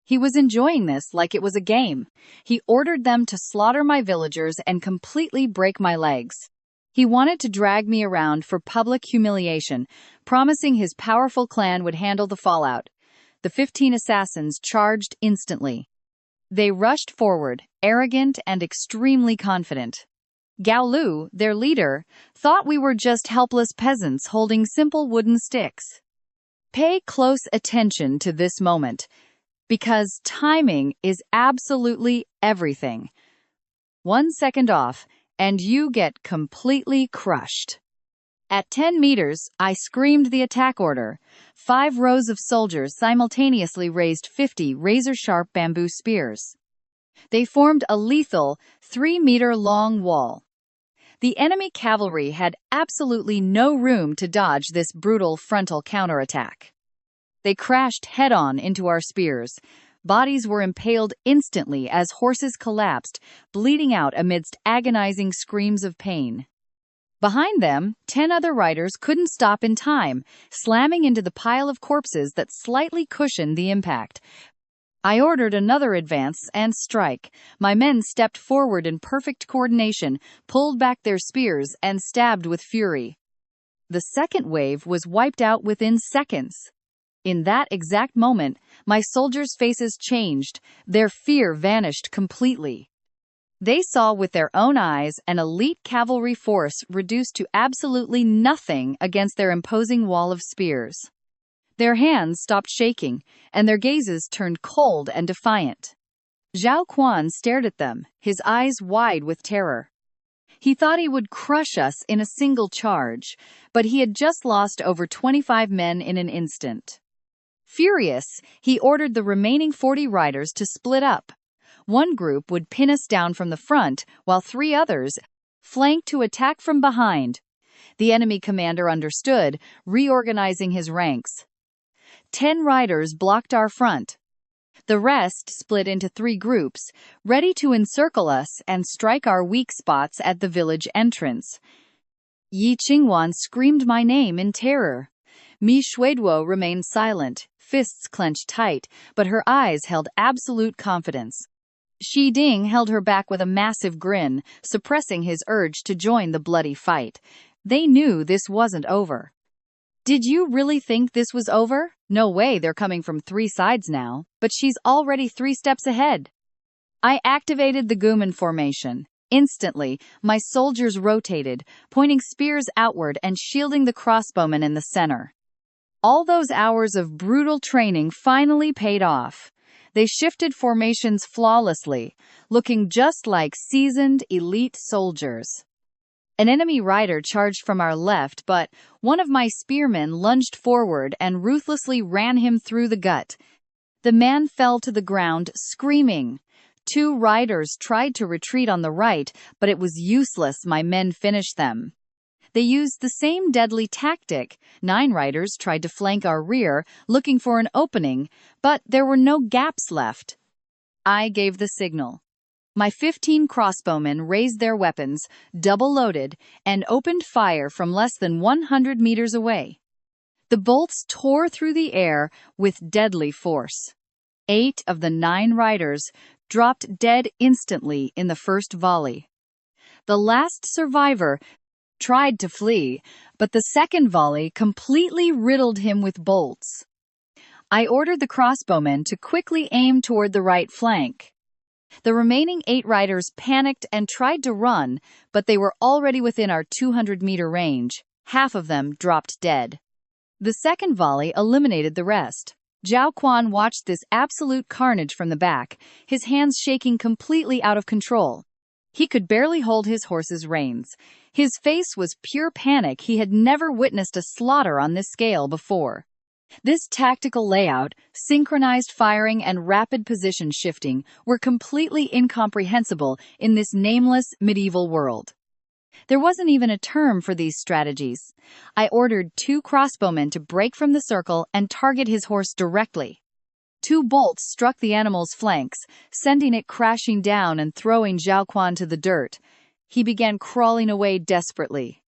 He was enjoying this like it was a game. He ordered them to slaughter my villagers and completely break my legs. He wanted to drag me around for public humiliation, promising his powerful clan would handle the fallout. The 15 assassins charged instantly. They rushed forward, arrogant and extremely confident. Gao Lu, their leader, thought we were just helpless peasants holding simple wooden sticks. Pay close attention to this moment, because timing is absolutely everything. 1 second off, and you get completely crushed. At 10 meters, I screamed the attack order. 5 rows of soldiers simultaneously raised 50 razor-sharp bamboo spears. They formed a lethal, 3-meter-long wall. The enemy cavalry had absolutely no room to dodge this brutal frontal counterattack. They crashed head-on into our spears. Bodies were impaled instantly as horses collapsed, bleeding out amidst agonizing screams of pain. Behind them, 10 other riders couldn't stop in time, slamming into the pile of corpses that slightly cushioned the impact. I ordered another advance and strike. My men stepped forward in perfect coordination, pulled back their spears, and stabbed with fury. The second wave was wiped out within seconds. In that exact moment, my soldiers' faces changed, their fear vanished completely. They saw with their own eyes an elite cavalry force reduced to absolutely nothing against their imposing wall of spears. Their hands stopped shaking, and their gazes turned cold and defiant. Zhao Quan stared at them, his eyes wide with terror. He thought he would crush us in a single charge, but he had just lost over 25 men in an instant. Furious, he ordered the remaining 40 riders to split up. One group would pin us down from the front, while 3 others flanked to attack from behind. The enemy commander understood, reorganizing his ranks. 10 riders blocked our front. The rest split into 3 groups, ready to encircle us and strike our weak spots at the village entrance. Yi Qingwan screamed my name in terror. Mi Shuiduo remained silent, fists clenched tight, but her eyes held absolute confidence. Shi Ding held her back with a massive grin, suppressing his urge to join the bloody fight. They knew this wasn't over. Did you really think this was over? No way, they're coming from 3 sides now, but she's already 3 steps ahead. I activated the Guman formation. Instantly, my soldiers rotated, pointing spears outward and shielding the crossbowmen in the center. All those hours of brutal training finally paid off. They shifted formations flawlessly, looking just like seasoned elite soldiers. An enemy rider charged from our left, but one of my spearmen lunged forward and ruthlessly ran him through the gut. The man fell to the ground, screaming. 2 riders tried to retreat on the right, but it was useless. My men finished them. They used the same deadly tactic. 9 riders tried to flank our rear, looking for an opening, but there were no gaps left. I gave the signal. My 15 crossbowmen raised their weapons, double-loaded, and opened fire from less than 100 meters away. The bolts tore through the air with deadly force. 8 of the 9 riders dropped dead instantly in the first volley. The last survivor tried to flee, but the second volley completely riddled him with bolts. I ordered the crossbowmen to quickly aim toward the right flank. The remaining 8 riders panicked and tried to run, but they were already within our 200-meter range. Half of them dropped dead. The second volley eliminated the rest. Zhao Quan watched this absolute carnage from the back, his hands shaking completely out of control. He could barely hold his horse's reins. His face was pure panic. He had never witnessed a slaughter on this scale before. This tactical layout, synchronized firing and rapid position shifting were completely incomprehensible in this nameless medieval world. There wasn't even a term for these strategies. I ordered 2 crossbowmen to break from the circle and target his horse directly. 2 bolts struck the animal's flanks, sending it crashing down and throwing Zhao Quan to the dirt. He began crawling away desperately.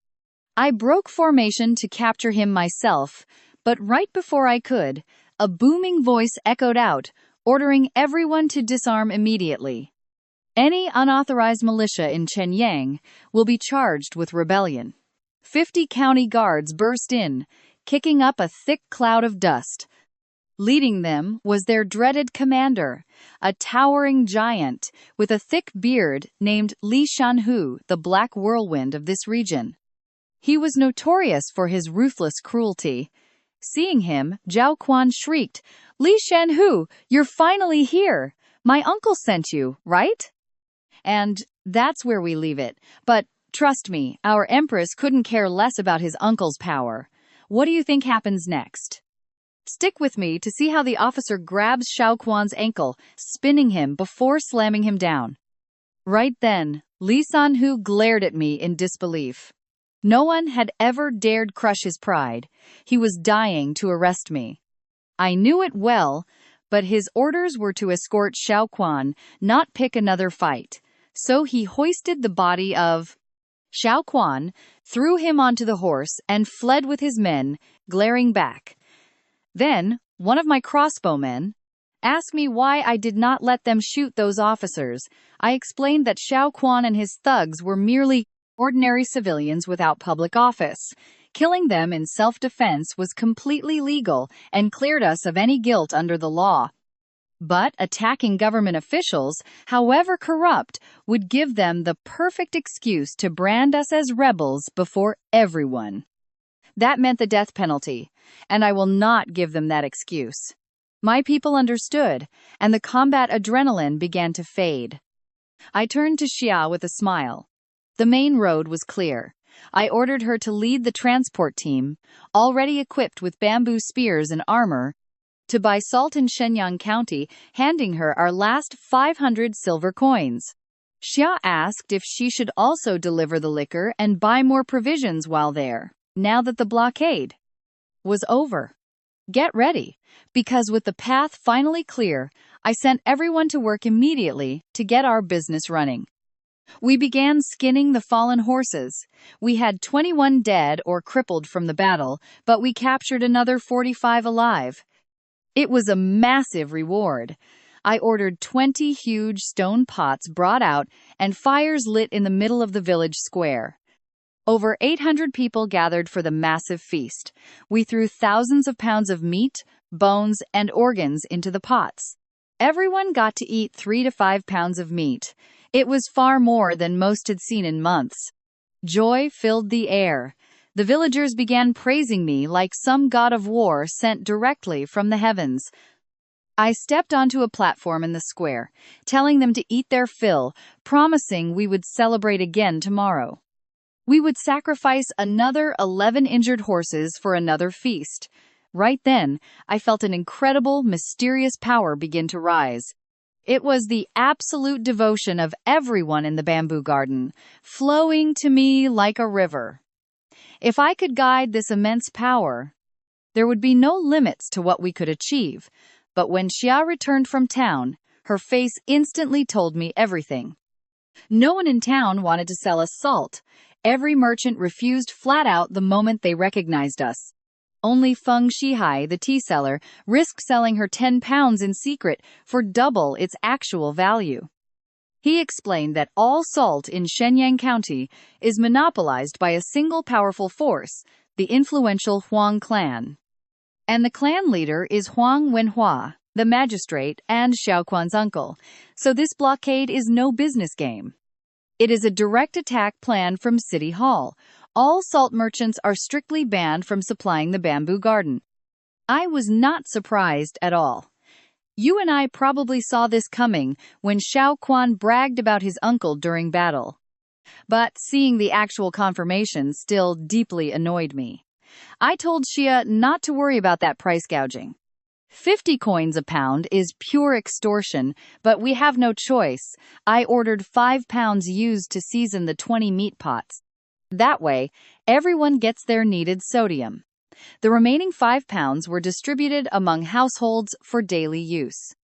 I broke formation to capture him myself, but right before I could, a booming voice echoed out, ordering everyone to disarm immediately. Any unauthorized militia in Shenyang will be charged with rebellion. 50 county guards burst in, kicking up a thick cloud of dust. Leading them was their dreaded commander, a towering giant with a thick beard named Li Shanhu, the Black Whirlwind of this region. He was notorious for his ruthless cruelty. Seeing him, Zhao Quan shrieked, "Li Shanhu, you're finally here! My uncle sent you, right?" And that's where we leave it. But trust me, our empress couldn't care less about his uncle's power. What do you think happens next? Stick with me to see how the officer grabs Xiao Quan's ankle, spinning him before slamming him down. Right then, Li Sanhu glared at me in disbelief. No one had ever dared crush his pride. He was dying to arrest me. I knew it well, but his orders were to escort Xiao Quan, not pick another fight. So he hoisted the body of Xiao Quan, threw him onto the horse, and fled with his men, glaring back. Then, one of my crossbowmen asked me why I did not let them shoot those officers. I explained that Xiao Quan and his thugs were merely ordinary civilians without public office. Killing them in self-defense was completely legal and cleared us of any guilt under the law. But attacking government officials, however corrupt, would give them the perfect excuse to brand us as rebels before everyone. That meant the death penalty, and I will not give them that excuse. My people understood, and the combat adrenaline began to fade. I turned to Xia with a smile. The main road was clear. I ordered her to lead the transport team, already equipped with bamboo spears and armor, to buy salt in Shenyang County, handing her our last 500 silver coins. Xia asked if she should also deliver the liquor and buy more provisions while there, now that the blockade was over. Get ready, because with the path finally clear, I sent everyone to work immediately to get our business running. We began skinning the fallen horses. We had 21 dead or crippled from the battle, but we captured another 45 alive. It was a massive reward. I ordered 20 huge stone pots brought out and fires lit in the middle of the village square. Over 800 people gathered for the massive feast. We threw thousands of pounds of meat, bones, and organs into the pots. Everyone got to eat 3 to 5 pounds of meat. It was far more than most had seen in months. Joy filled the air. The villagers began praising me like some god of war sent directly from the heavens. I stepped onto a platform in the square, telling them to eat their fill, promising we would celebrate again tomorrow. We would sacrifice another 11 injured horses for another feast. Right then, I felt an incredible, mysterious power begin to rise. It was the absolute devotion of everyone in the bamboo garden, flowing to me like a river. If I could guide this immense power, there would be no limits to what we could achieve. But when Xia returned from town, her face instantly told me everything. No one in town wanted to sell us salt. Every merchant refused flat out the moment they recognized us. Only Feng Shihai, the tea seller, risked selling her 10 pounds in secret for double its actual value. He explained that all salt in Shenyang County is monopolized by a single powerful force, the influential Huang clan. And the clan leader is Huang Wenhua, the magistrate and Xiao Quan's uncle, so this blockade is no business game. It is a direct attack plan from City Hall. All salt merchants are strictly banned from supplying the bamboo garden. I was not surprised at all. You and I probably saw this coming when Xiao Quan bragged about his uncle during battle. But seeing the actual confirmation still deeply annoyed me. I told Xia not to worry about that price gouging. 50 coins a pound is pure extortion, but we have no choice. I ordered 5 pounds used to season the 20 meat pots. That way, everyone gets their needed sodium. The remaining 5 pounds were distributed among households for daily use.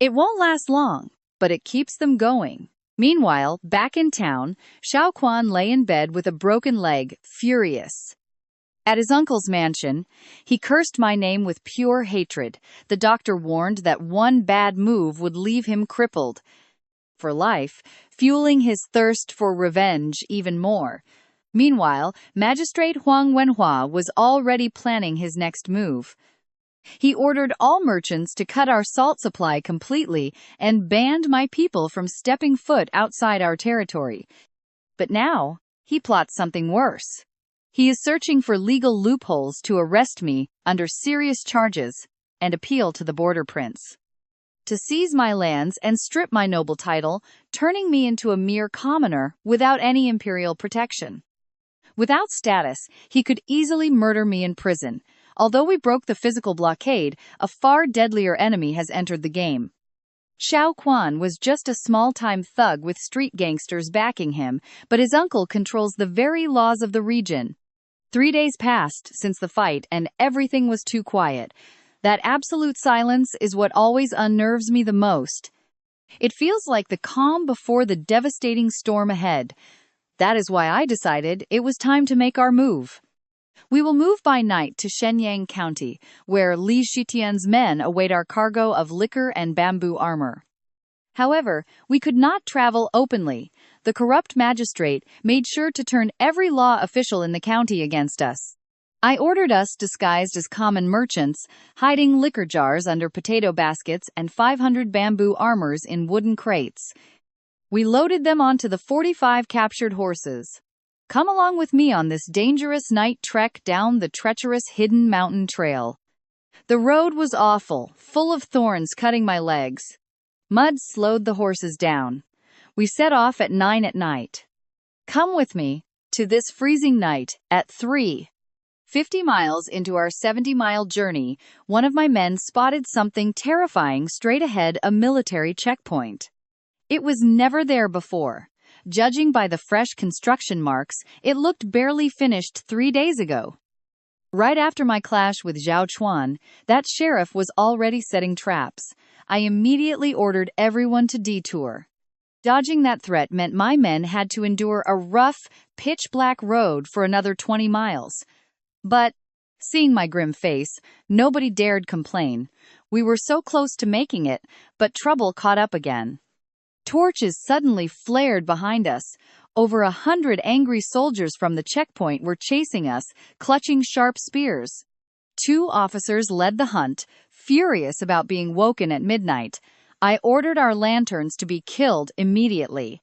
It won't last long, but it keeps them going. Meanwhile, back in town, Xiao Quan lay in bed with a broken leg, furious. At his uncle's mansion, he cursed my name with pure hatred. The doctor warned that one bad move would leave him crippled. for life, fueling his thirst for revenge even more. Meanwhile, Magistrate Huang Wenhua was already planning his next move. He ordered all merchants to cut our salt supply completely and banned my people from stepping foot outside our territory. But now, he plots something worse. He is searching for legal loopholes to arrest me under serious charges and appeal to the border prince, to seize my lands and strip my noble title, turning me into a mere commoner without any imperial protection. Without status, he could easily murder me in prison. Although we broke the physical blockade, a far deadlier enemy has entered the game. Xiao Quan was just a small-time thug with street gangsters backing him, but his uncle controls the very laws of the region. 3 days passed since the fight, and everything was too quiet. That absolute silence is what always unnerves me the most. It feels like the calm before the devastating storm ahead. That is why I decided it was time to make our move. We will move by night to Shenyang County, where Li Shitian's men await our cargo of liquor and bamboo armor. However, we could not travel openly. The corrupt magistrate made sure to turn every law official in the county against us. I ordered us disguised as common merchants, hiding liquor jars under potato baskets and 500 bamboo armors in wooden crates. We loaded them onto the 45 captured horses. Come along with me on this dangerous night trek down the treacherous hidden mountain trail. The road was awful, full of thorns cutting my legs. Mud slowed the horses down. We set off at 9 at night. Come with me to this freezing night at 3. 50 miles into our 70-mile journey, one of my men spotted something terrifying straight ahead, a military checkpoint. It was never there before. Judging by the fresh construction marks, it looked barely finished 3 days ago. Right after my clash with Zhao Chuan, that sheriff was already setting traps. I immediately ordered everyone to detour. Dodging that threat meant my men had to endure a rough, pitch-black road for another 20 miles. But, seeing my grim face, nobody dared complain. We were so close to making it, but trouble caught up again. Torches suddenly flared behind us. Over 100 angry soldiers from the checkpoint were chasing us, clutching sharp spears. 2 officers led the hunt, furious about being woken at midnight. I ordered our lanterns to be killed immediately.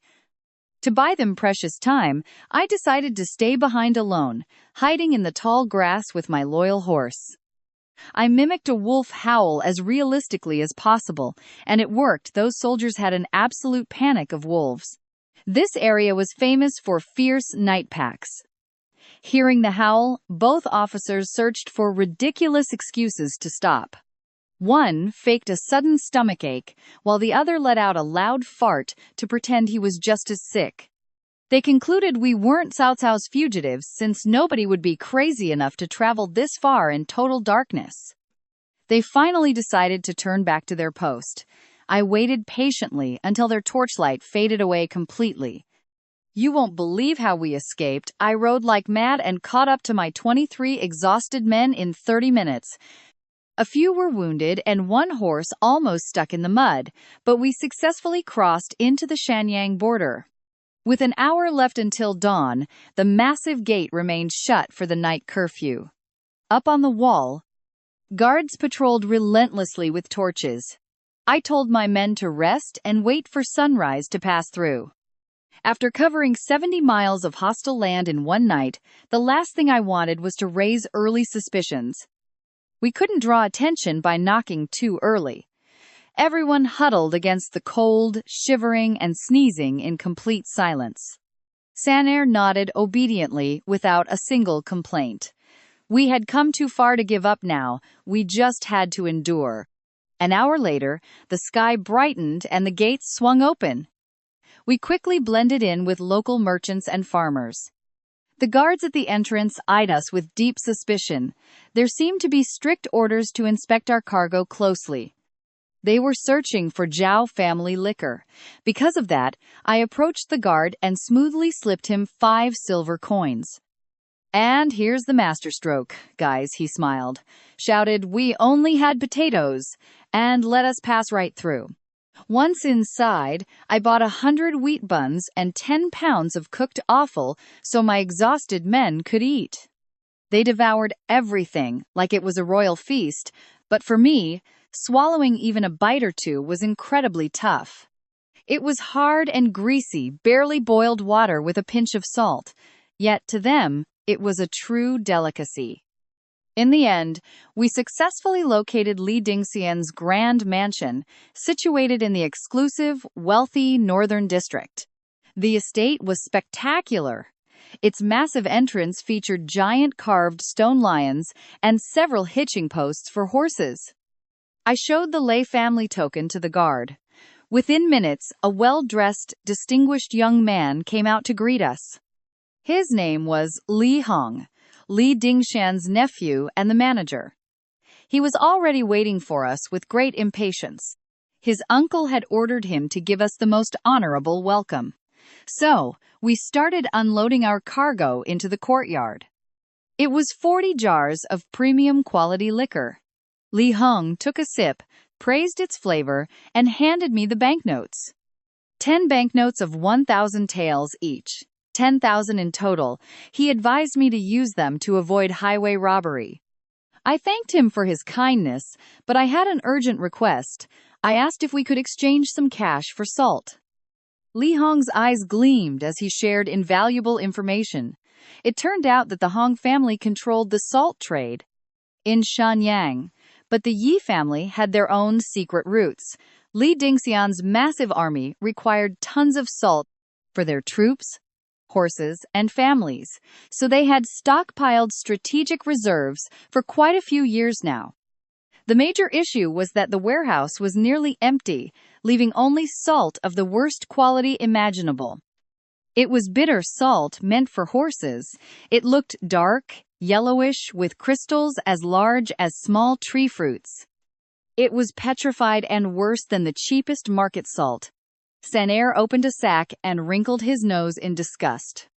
To buy them precious time, I decided to stay behind alone, hiding in the tall grass with my loyal horse. I mimicked a wolf howl as realistically as possible, and it worked. Those soldiers had an absolute panic of wolves. This area was famous for fierce night packs. Hearing the howl, both officers searched for ridiculous excuses to stop. One faked a sudden stomachache, while the other let out a loud fart to pretend he was just as sick. They concluded we weren't Cao Cao's fugitives, since nobody would be crazy enough to travel this far in total darkness. They finally decided to turn back to their post. I waited patiently until their torchlight faded away completely. You won't believe how we escaped. I rode like mad and caught up to my 23 exhausted men in 30 minutes. A few were wounded and one horse almost stuck in the mud, but we successfully crossed into the Shenyang border. With an hour left until dawn, the massive gate remained shut for the night curfew. Up on the wall, guards patrolled relentlessly with torches. I told my men to rest and wait for sunrise to pass through. After covering 70 miles of hostile land in one night, the last thing I wanted was to raise early suspicions. We couldn't draw attention by knocking too early. Everyone huddled against the cold, shivering and sneezing in complete silence. Sanair nodded obediently without a single complaint. We had come too far to give up now, we just had to endure. An hour later, the sky brightened and the gates swung open. We quickly blended in with local merchants and farmers. The guards at the entrance eyed us with deep suspicion. There seemed to be strict orders to inspect our cargo closely. They were searching for Zhao family liquor. Because of that, I approached the guard and smoothly slipped him 5 silver coins. And here's the masterstroke, guys, he smiled. Shouted, we only had potatoes, and let us pass right through. Once inside, I bought 100 wheat buns and 10 pounds of cooked offal so my exhausted men could eat. They devoured everything like it was a royal feast, but for me, swallowing even a bite or two was incredibly tough. It was hard and greasy, barely boiled water with a pinch of salt, yet to them, it was a true delicacy. In the end, we successfully located Li Dingxian's grand mansion, situated in the exclusive, wealthy northern district. The estate was spectacular. Its massive entrance featured giant carved stone lions and several hitching posts for horses. I showed the Lei family token to the guard. Within minutes, a well-dressed, distinguished young man came out to greet us. His name was Li Hong, Li Dingxian's nephew and the manager. He was already waiting for us with great impatience. His uncle had ordered him to give us the most honorable welcome. So, we started unloading our cargo into the courtyard. It was 40 jars of premium quality liquor. Li Hong took a sip, praised its flavor, and handed me the banknotes. 10 banknotes of 1,000 taels each, 10,000 in total. He advised me to use them to avoid highway robbery. I thanked him for his kindness, but I had an urgent request. I asked if we could exchange some cash for salt. Li Hong's eyes gleamed as he shared invaluable information. It turned out that the Hong family controlled the salt trade in Shenyang, but the Yi family had their own secret routes. Li Dingxian's massive army required tons of salt for their troops, horses, and families, so they had stockpiled strategic reserves for quite a few years now. The major issue was that the warehouse was nearly empty, leaving only salt of the worst quality imaginable. It was bitter salt meant for horses. It looked dark, yellowish, with crystals as large as small tree fruits. It was petrified and worse than the cheapest market salt. Sanair opened a sack and wrinkled his nose in disgust.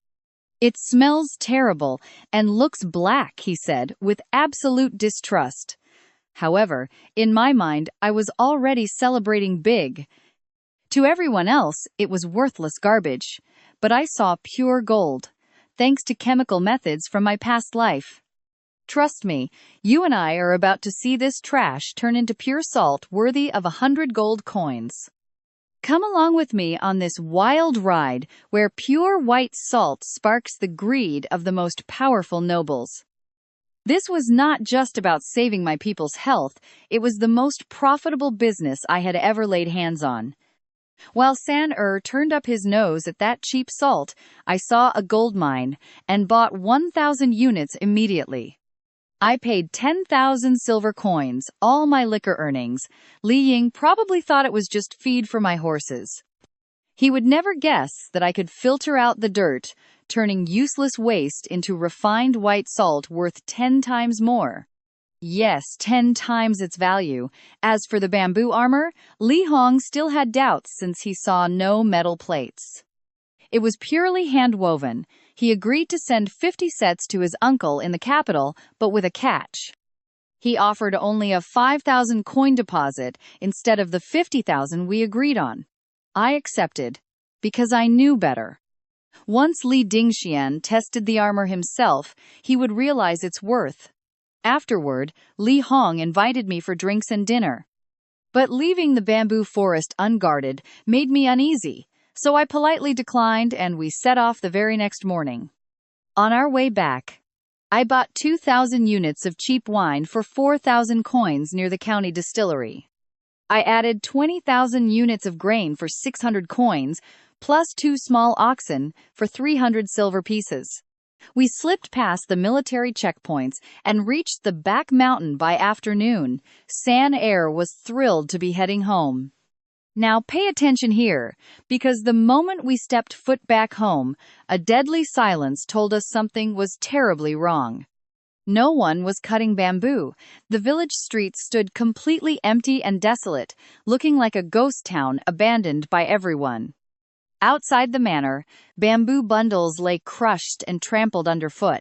"It smells terrible and looks black," he said, with absolute distrust. However, in my mind, I was already celebrating big. To everyone else, it was worthless garbage. But I saw pure gold, thanks to chemical methods from my past life. Trust me, you and I are about to see this trash turn into pure salt worthy of 100 gold coins. Come along with me on this wild ride where pure white salt sparks the greed of the most powerful nobles. This was not just about saving my people's health, it was the most profitable business I had ever laid hands on. While San turned up his nose at that cheap salt, I saw a gold mine and bought 1,000 units immediately. I paid 10,000 silver coins, all my liquor earnings. Li Ying probably thought it was just feed for my horses. He would never guess that I could filter out the dirt, turning useless waste into refined white salt worth 10 times more. Yes, 10 times its value. As for the bamboo armor, Li Hong still had doubts since he saw no metal plates. It was purely hand-woven. He agreed to send 50 sets to his uncle in the capital, but with a catch. He offered only a 5,000 coin deposit instead of the 50,000 we agreed on. I accepted, because I knew better. Once Li Dingxian tested the armor himself, he would realize its worth. Afterward, Li Hong invited me for drinks and dinner. But leaving the bamboo forest unguarded made me uneasy, so I politely declined and we set off the very next morning. On our way back, I bought 2,000 units of cheap wine for 4,000 coins near the county distillery. I added 20,000 units of grain for 600 coins, plus 2 small oxen for 300 silver pieces. We slipped past the military checkpoints and reached the back mountain by afternoon. Sanair was thrilled to be heading home. Now pay attention here, because the moment we stepped foot back home, a deadly silence told us something was terribly wrong. No one was cutting bamboo. The village streets stood completely empty and desolate, looking like a ghost town abandoned by everyone. Outside the manor, bamboo bundles lay crushed and trampled underfoot.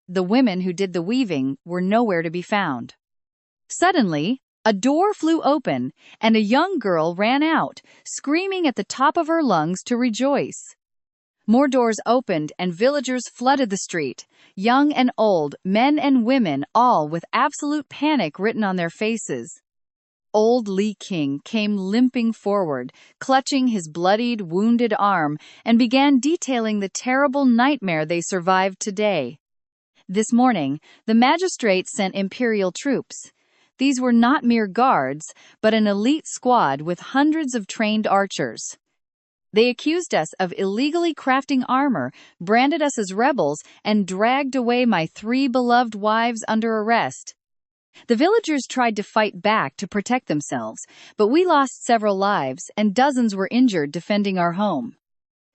The women who did the weaving were nowhere to be found. Suddenly, A door flew open, and a young girl ran out, screaming at the top of her lungs to rejoice. More doors opened, and villagers flooded the street, young and old, men and women, all with absolute panic written on their faces. Old Li King came limping forward, clutching his bloodied, wounded arm, and began detailing the terrible nightmare they survived today. This morning, the magistrate sent imperial troops. These were not mere guards, but an elite squad with hundreds of trained archers. They accused us of illegally crafting armor, branded us as rebels, and dragged away my 3 beloved wives under arrest. The villagers tried to fight back to protect themselves, but we lost several lives, and dozens were injured defending our home.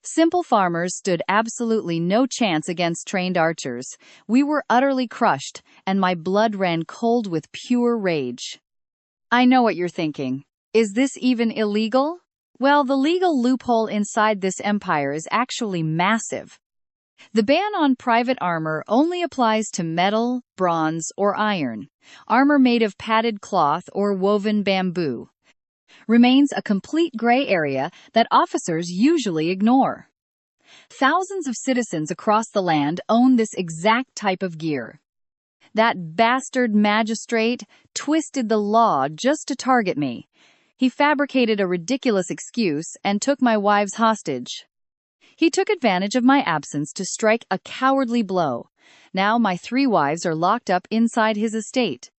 Simple farmers stood absolutely no chance against trained archers. We were utterly crushed, and my blood ran cold with pure rage. I know what you're thinking. Is this even illegal? Well, the legal loophole inside this empire is actually massive. The ban on private armor only applies to metal, bronze, or iron. Armor made of padded cloth or woven bamboo remains a complete gray area that officers usually ignore. Thousands of citizens across the land own this exact type of gear. That bastard magistrate twisted the law just to target me. He fabricated a ridiculous excuse and took my wives hostage. He took advantage of my absence to strike a cowardly blow. Now my 3 wives are locked up inside his estate.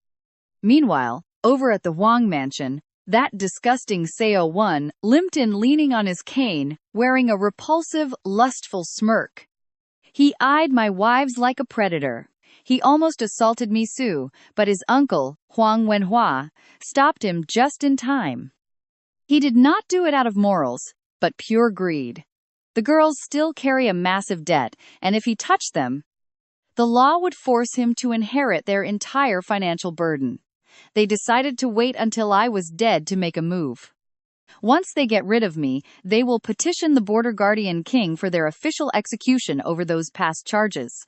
Meanwhile, over at the Huang mansion, that disgusting Seo-1 limped in leaning on his cane, wearing a repulsive, lustful smirk. He eyed my wives like a predator. He almost assaulted Misu, but his uncle, Huang Wenhua, stopped him just in time. He did not do it out of morals, but pure greed. The girls still carry a massive debt, and if he touched them, the law would force him to inherit their entire financial burden. They decided to wait until I was dead to make a move. Once they get rid of me, they will petition the Border Guardian King for their official execution over those past charges.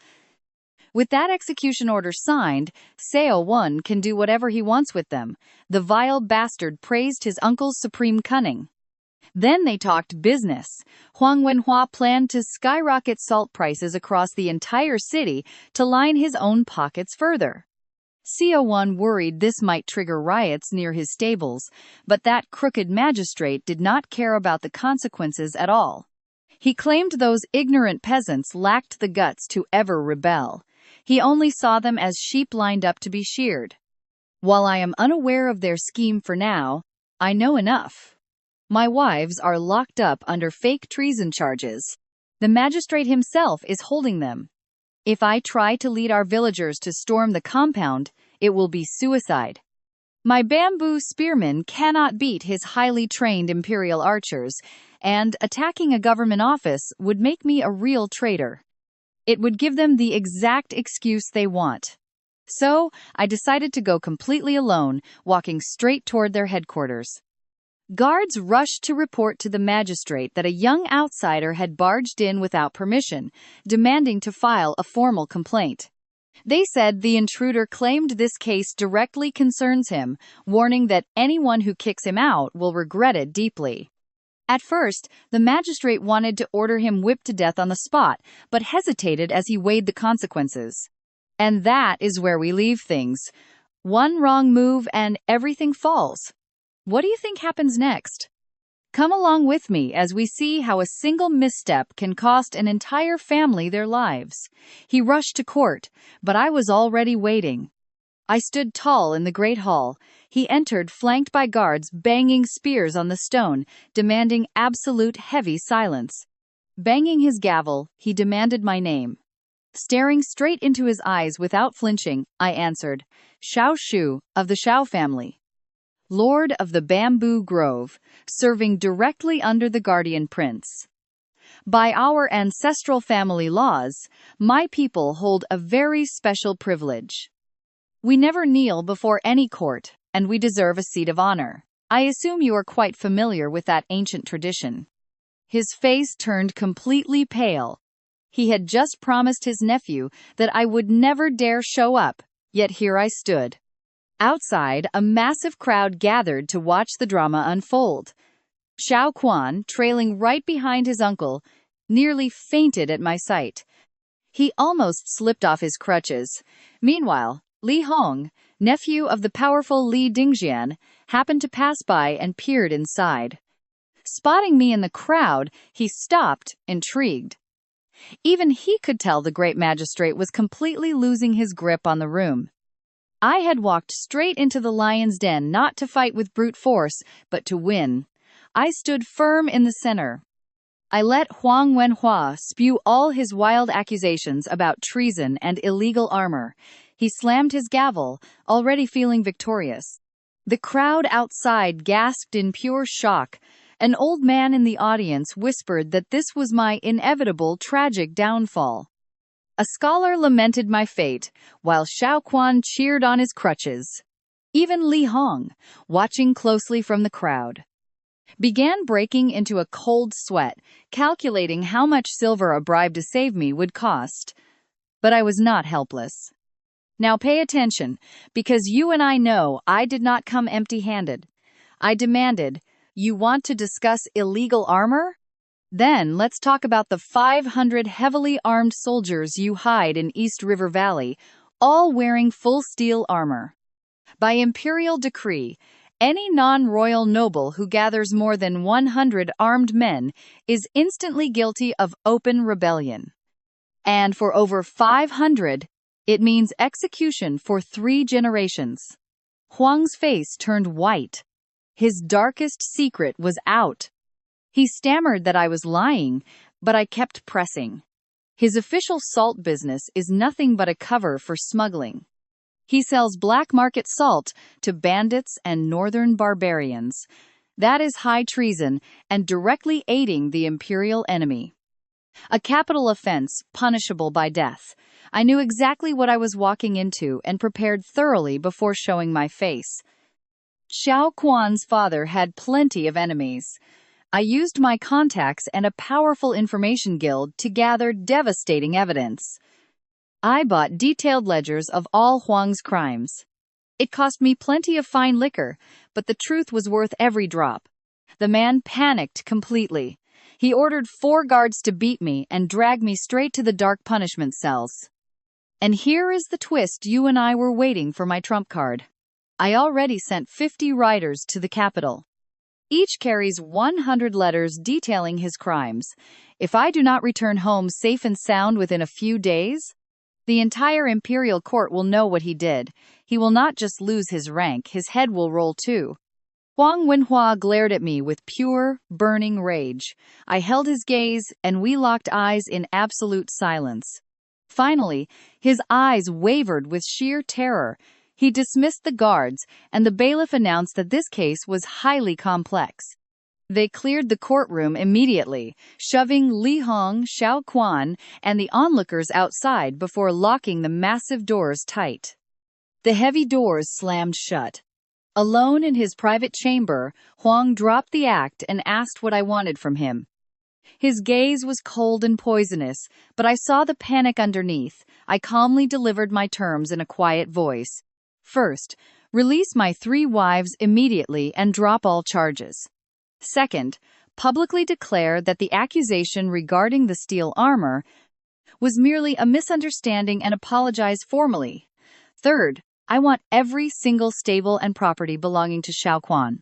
With that execution order signed, Seo-1 can do whatever he wants with them. The vile bastard praised his uncle's supreme cunning. Then they talked business. Huang Wenhua planned to skyrocket salt prices across the entire city to line his own pockets further. Seo-1 worried this might trigger riots near his stables, but that crooked magistrate did not care about the consequences at all. He claimed those ignorant peasants lacked the guts to ever rebel. He only saw them as sheep lined up to be sheared. While I am unaware of their scheme for now, I know enough. My wives are locked up under fake treason charges. The magistrate himself is holding them. If I try to lead our villagers to storm the compound, it will be suicide. My bamboo spearmen cannot beat his highly trained imperial archers, and attacking a government office would make me a real traitor. It would give them the exact excuse they want. So, I decided to go completely alone, walking straight toward their headquarters. Guards rushed to report to the magistrate that a young outsider had barged in without permission, demanding to file a formal complaint. They said the intruder claimed this case directly concerns him, warning that anyone who kicks him out will regret it deeply. At first, the magistrate wanted to order him whipped to death on the spot, but hesitated as he weighed the consequences. And that is where we leave things. One wrong move and everything falls. What do you think happens next? Come along with me as we see how a single misstep can cost an entire family their lives. He rushed to court, but I was already waiting. I stood tall in the great hall. He entered flanked by guards banging spears on the stone, demanding absolute heavy silence. Banging his gavel, he demanded my name. Staring straight into his eyes without flinching, I answered, Shao Shu, of the Shao family. Lord of the Bamboo Grove, serving directly under the Guardian Prince. By our ancestral family laws, my people hold a very special privilege. We never kneel before any court, and we deserve a seat of honor. I assume you are quite familiar with that ancient tradition. His face turned completely pale. He had just promised his nephew that I would never dare show up, yet here I stood. Outside, a massive crowd gathered to watch the drama unfold. Xiao Quan, trailing right behind his uncle, nearly fainted at my sight. He almost slipped off his crutches. Meanwhile, Li Hong, nephew of the powerful Li Dingjian, happened to pass by and peered inside. Spotting me in the crowd, he stopped, intrigued. Even he could tell the great magistrate was completely losing his grip on the room. I had walked straight into the lion's den not to fight with brute force, but to win. I stood firm in the center. I let Huang Wenhua spew all his wild accusations about treason and illegal armor. He slammed his gavel, already feeling victorious. The crowd outside gasped in pure shock. An old man in the audience whispered that this was my inevitable tragic downfall. A scholar lamented my fate, while Xiao Quan cheered on his crutches. Even Li Hong, watching closely from the crowd, began breaking into a cold sweat, calculating how much silver a bribe to save me would cost. But I was not helpless. Now pay attention, because you and I know I did not come empty-handed. I demanded, "You want to discuss illegal armor? Then let's talk about the 500 heavily armed soldiers you hide in East River Valley, all wearing full steel armor. By imperial decree, any non-royal noble who gathers more than 100 armed men is instantly guilty of open rebellion. And for over 500, it means execution for 3 generations." Huang's face turned white. His darkest secret was out. He stammered that I was lying, but I kept pressing. His official salt business is nothing but a cover for smuggling. He sells black market salt to bandits and northern barbarians. That is high treason and directly aiding the imperial enemy. A capital offense punishable by death. I knew exactly what I was walking into and prepared thoroughly before showing my face. Xiao Quan's father had plenty of enemies. I used my contacts and a powerful information guild to gather devastating evidence. I bought detailed ledgers of all Huang's crimes. It cost me plenty of fine liquor, but the truth was worth every drop. The man panicked completely. He ordered 4 guards to beat me and drag me straight to the dark punishment cells. And here is the twist you and I were waiting for, my trump card. I already sent 50 riders to the capital. Each carries 100 letters detailing his crimes. If I do not return home safe and sound within a few days, the entire imperial court will know what he did. He will not just lose his rank, his head will roll too. Huang Wenhua glared at me with pure, burning rage. I held his gaze, and we locked eyes in absolute silence. Finally, his eyes wavered with sheer terror. He dismissed the guards, and the bailiff announced that this case was highly complex. They cleared the courtroom immediately, shoving Li Hong, Xiao Quan, and the onlookers outside before locking the massive doors tight. The heavy doors slammed shut. Alone in his private chamber, Huang dropped the act and asked what I wanted from him. His gaze was cold and poisonous, but I saw the panic underneath. I calmly delivered my terms in a quiet voice. First, release my 3 wives immediately and drop all charges. Second, publicly declare that the accusation regarding the steel armor was merely a misunderstanding and apologize formally. Third, I want every single stable and property belonging to Xiao Quan.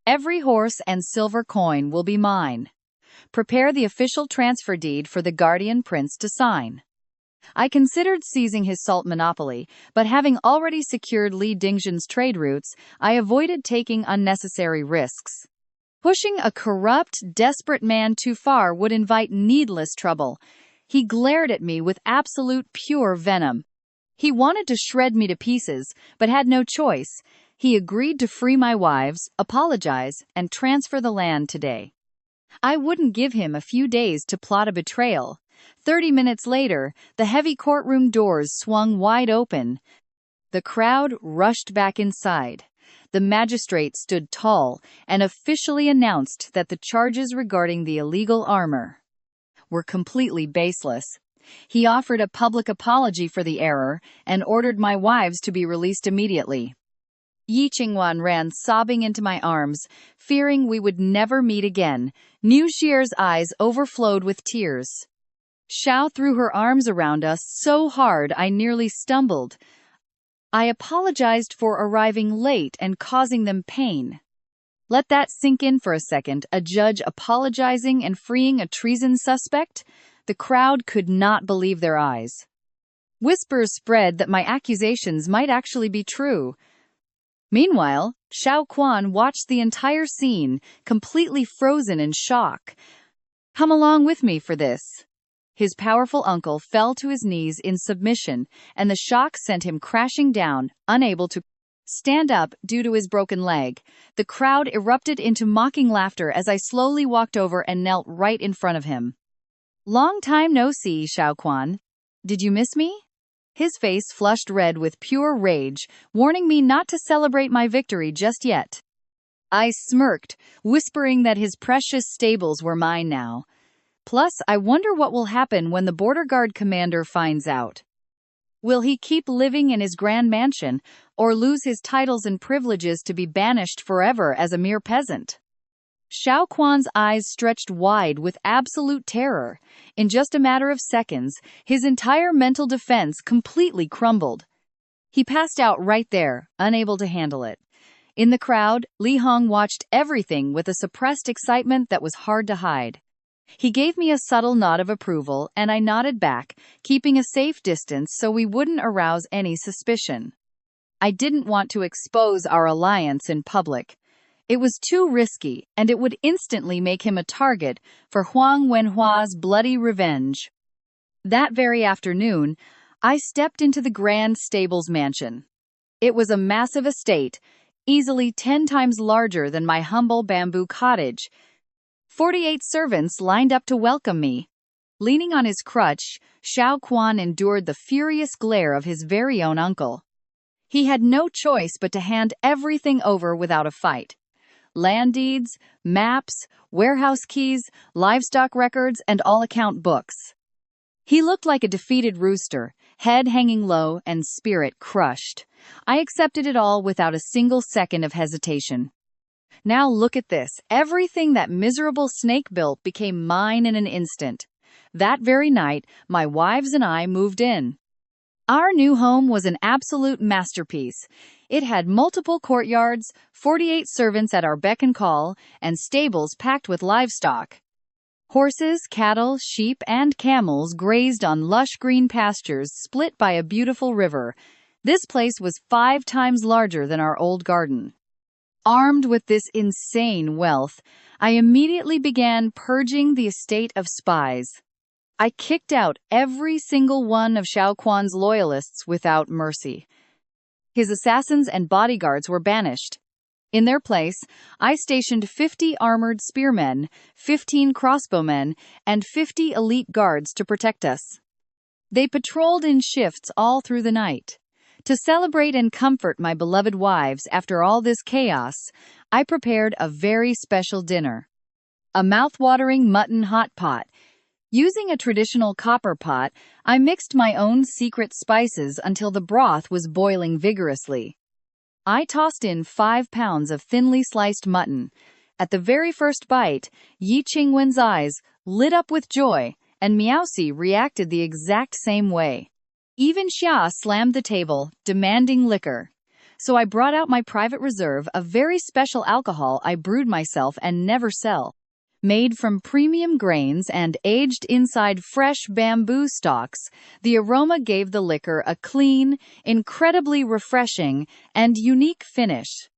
Every horse and silver coin will be mine. Prepare the official transfer deed for the guardian prince to sign. I considered seizing his salt monopoly, but having already secured Li Dingjian's trade routes, I avoided taking unnecessary risks. Pushing a corrupt, desperate man too far would invite needless trouble. He glared at me with absolute pure venom. He wanted to shred me to pieces, but had no choice. He agreed to free my wives, apologize, and transfer the land today. I wouldn't give him a few days to plot a betrayal. 30 minutes later, the heavy courtroom doors swung wide open. The crowd rushed back inside. The magistrate stood tall and officially announced that the charges regarding the illegal armor were completely baseless. He offered a public apology for the error and ordered my wives to be released immediately. Yi Qingwan ran sobbing into my arms, fearing we would never meet again. Niu Xie's eyes overflowed with tears. Xiao threw her arms around us so hard I nearly stumbled. I apologized for arriving late and causing them pain. Let that sink in for a second. A judge apologizing and freeing a treason suspect? The crowd could not believe their eyes. Whispers spread that my accusations might actually be true. Meanwhile, Xiao Quan watched the entire scene, completely frozen in shock. Come along with me for this. His powerful uncle fell to his knees in submission, and the shock sent him crashing down, unable to stand up due to his broken leg. The crowd erupted into mocking laughter as I slowly walked over and knelt right in front of him. Long time no see, Xiao Quan. Did you miss me? His face flushed red with pure rage, warning me not to celebrate my victory just yet. I smirked, whispering that his precious stables were mine now. Plus, I wonder what will happen when the border guard commander finds out. Will he keep living in his grand mansion, or lose his titles and privileges to be banished forever as a mere peasant? Xiao Quan's eyes stretched wide with absolute terror. In just a matter of seconds, his entire mental defense completely crumbled. He passed out right there, unable to handle it. In the crowd, Li Hong watched everything with a suppressed excitement that was hard to hide. He gave me a subtle nod of approval, and I nodded back, keeping a safe distance so we wouldn't arouse any suspicion. I didn't want to expose our alliance in public. It was too risky, and it would instantly make him a target for Huang Wenhua's bloody revenge. That very afternoon, I stepped into the Grand Stables mansion. It was a massive estate, easily 10 times larger than my humble bamboo cottage. 48 servants lined up to welcome me. Leaning on his crutch, Xiao Quan endured the furious glare of his very own uncle. He had no choice but to hand everything over without a fight. Land deeds, maps, warehouse keys, livestock records, and all account books. He looked like a defeated rooster, head hanging low and spirit crushed. I accepted it all without a single second of hesitation. Now look at this. Everything that miserable snake built became mine in an instant. That very night, my wives and I moved in. Our new home was an absolute masterpiece. It had multiple courtyards, 48 servants at our beck and call, and stables packed with livestock. Horses, cattle, sheep, and camels grazed on lush green pastures split by a beautiful river. This place was 5 times larger than our old garden. Armed with this insane wealth, I immediately began purging the estate of spies. I kicked out every single one of Xiao Quan's loyalists without mercy. His assassins and bodyguards were banished. In their place, I stationed 50 armored spearmen, 15 crossbowmen, and 50 elite guards to protect us. They patrolled in shifts all through the night. To celebrate and comfort my beloved wives after all this chaos, I prepared a very special dinner. A mouth-watering mutton hot pot. Using a traditional copper pot, I mixed my own secret spices until the broth was boiling vigorously. I tossed in 5 pounds of thinly sliced mutton. At the very first bite, Yi Qingwen's eyes lit up with joy, and Miaoxi reacted the exact same way. Even Xia slammed the table, demanding liquor. So I brought out my private reserve, a very special alcohol I brewed myself and never sell. Made from premium grains and aged inside fresh bamboo stalks, the aroma gave the liquor a clean, incredibly refreshing, and unique finish.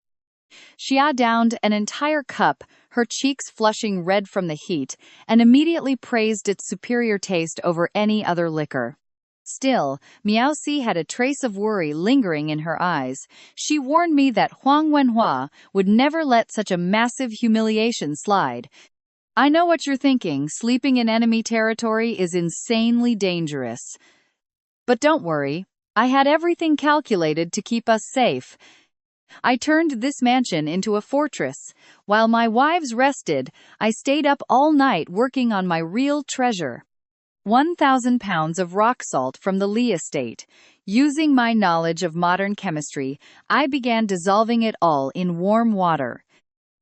Xia downed an entire cup, her cheeks flushing red from the heat, and immediately praised its superior taste over any other liquor. Still, Miaoxi had a trace of worry lingering in her eyes. She warned me that Huang Wenhua would never let such a massive humiliation slide. I know what you're thinking, sleeping in enemy territory is insanely dangerous. But don't worry, I had everything calculated to keep us safe. I turned this mansion into a fortress. While my wives rested, I stayed up all night working on my real treasure. 1,000 pounds of rock salt from the Li estate. Using my knowledge of modern chemistry, I began dissolving it all in warm water.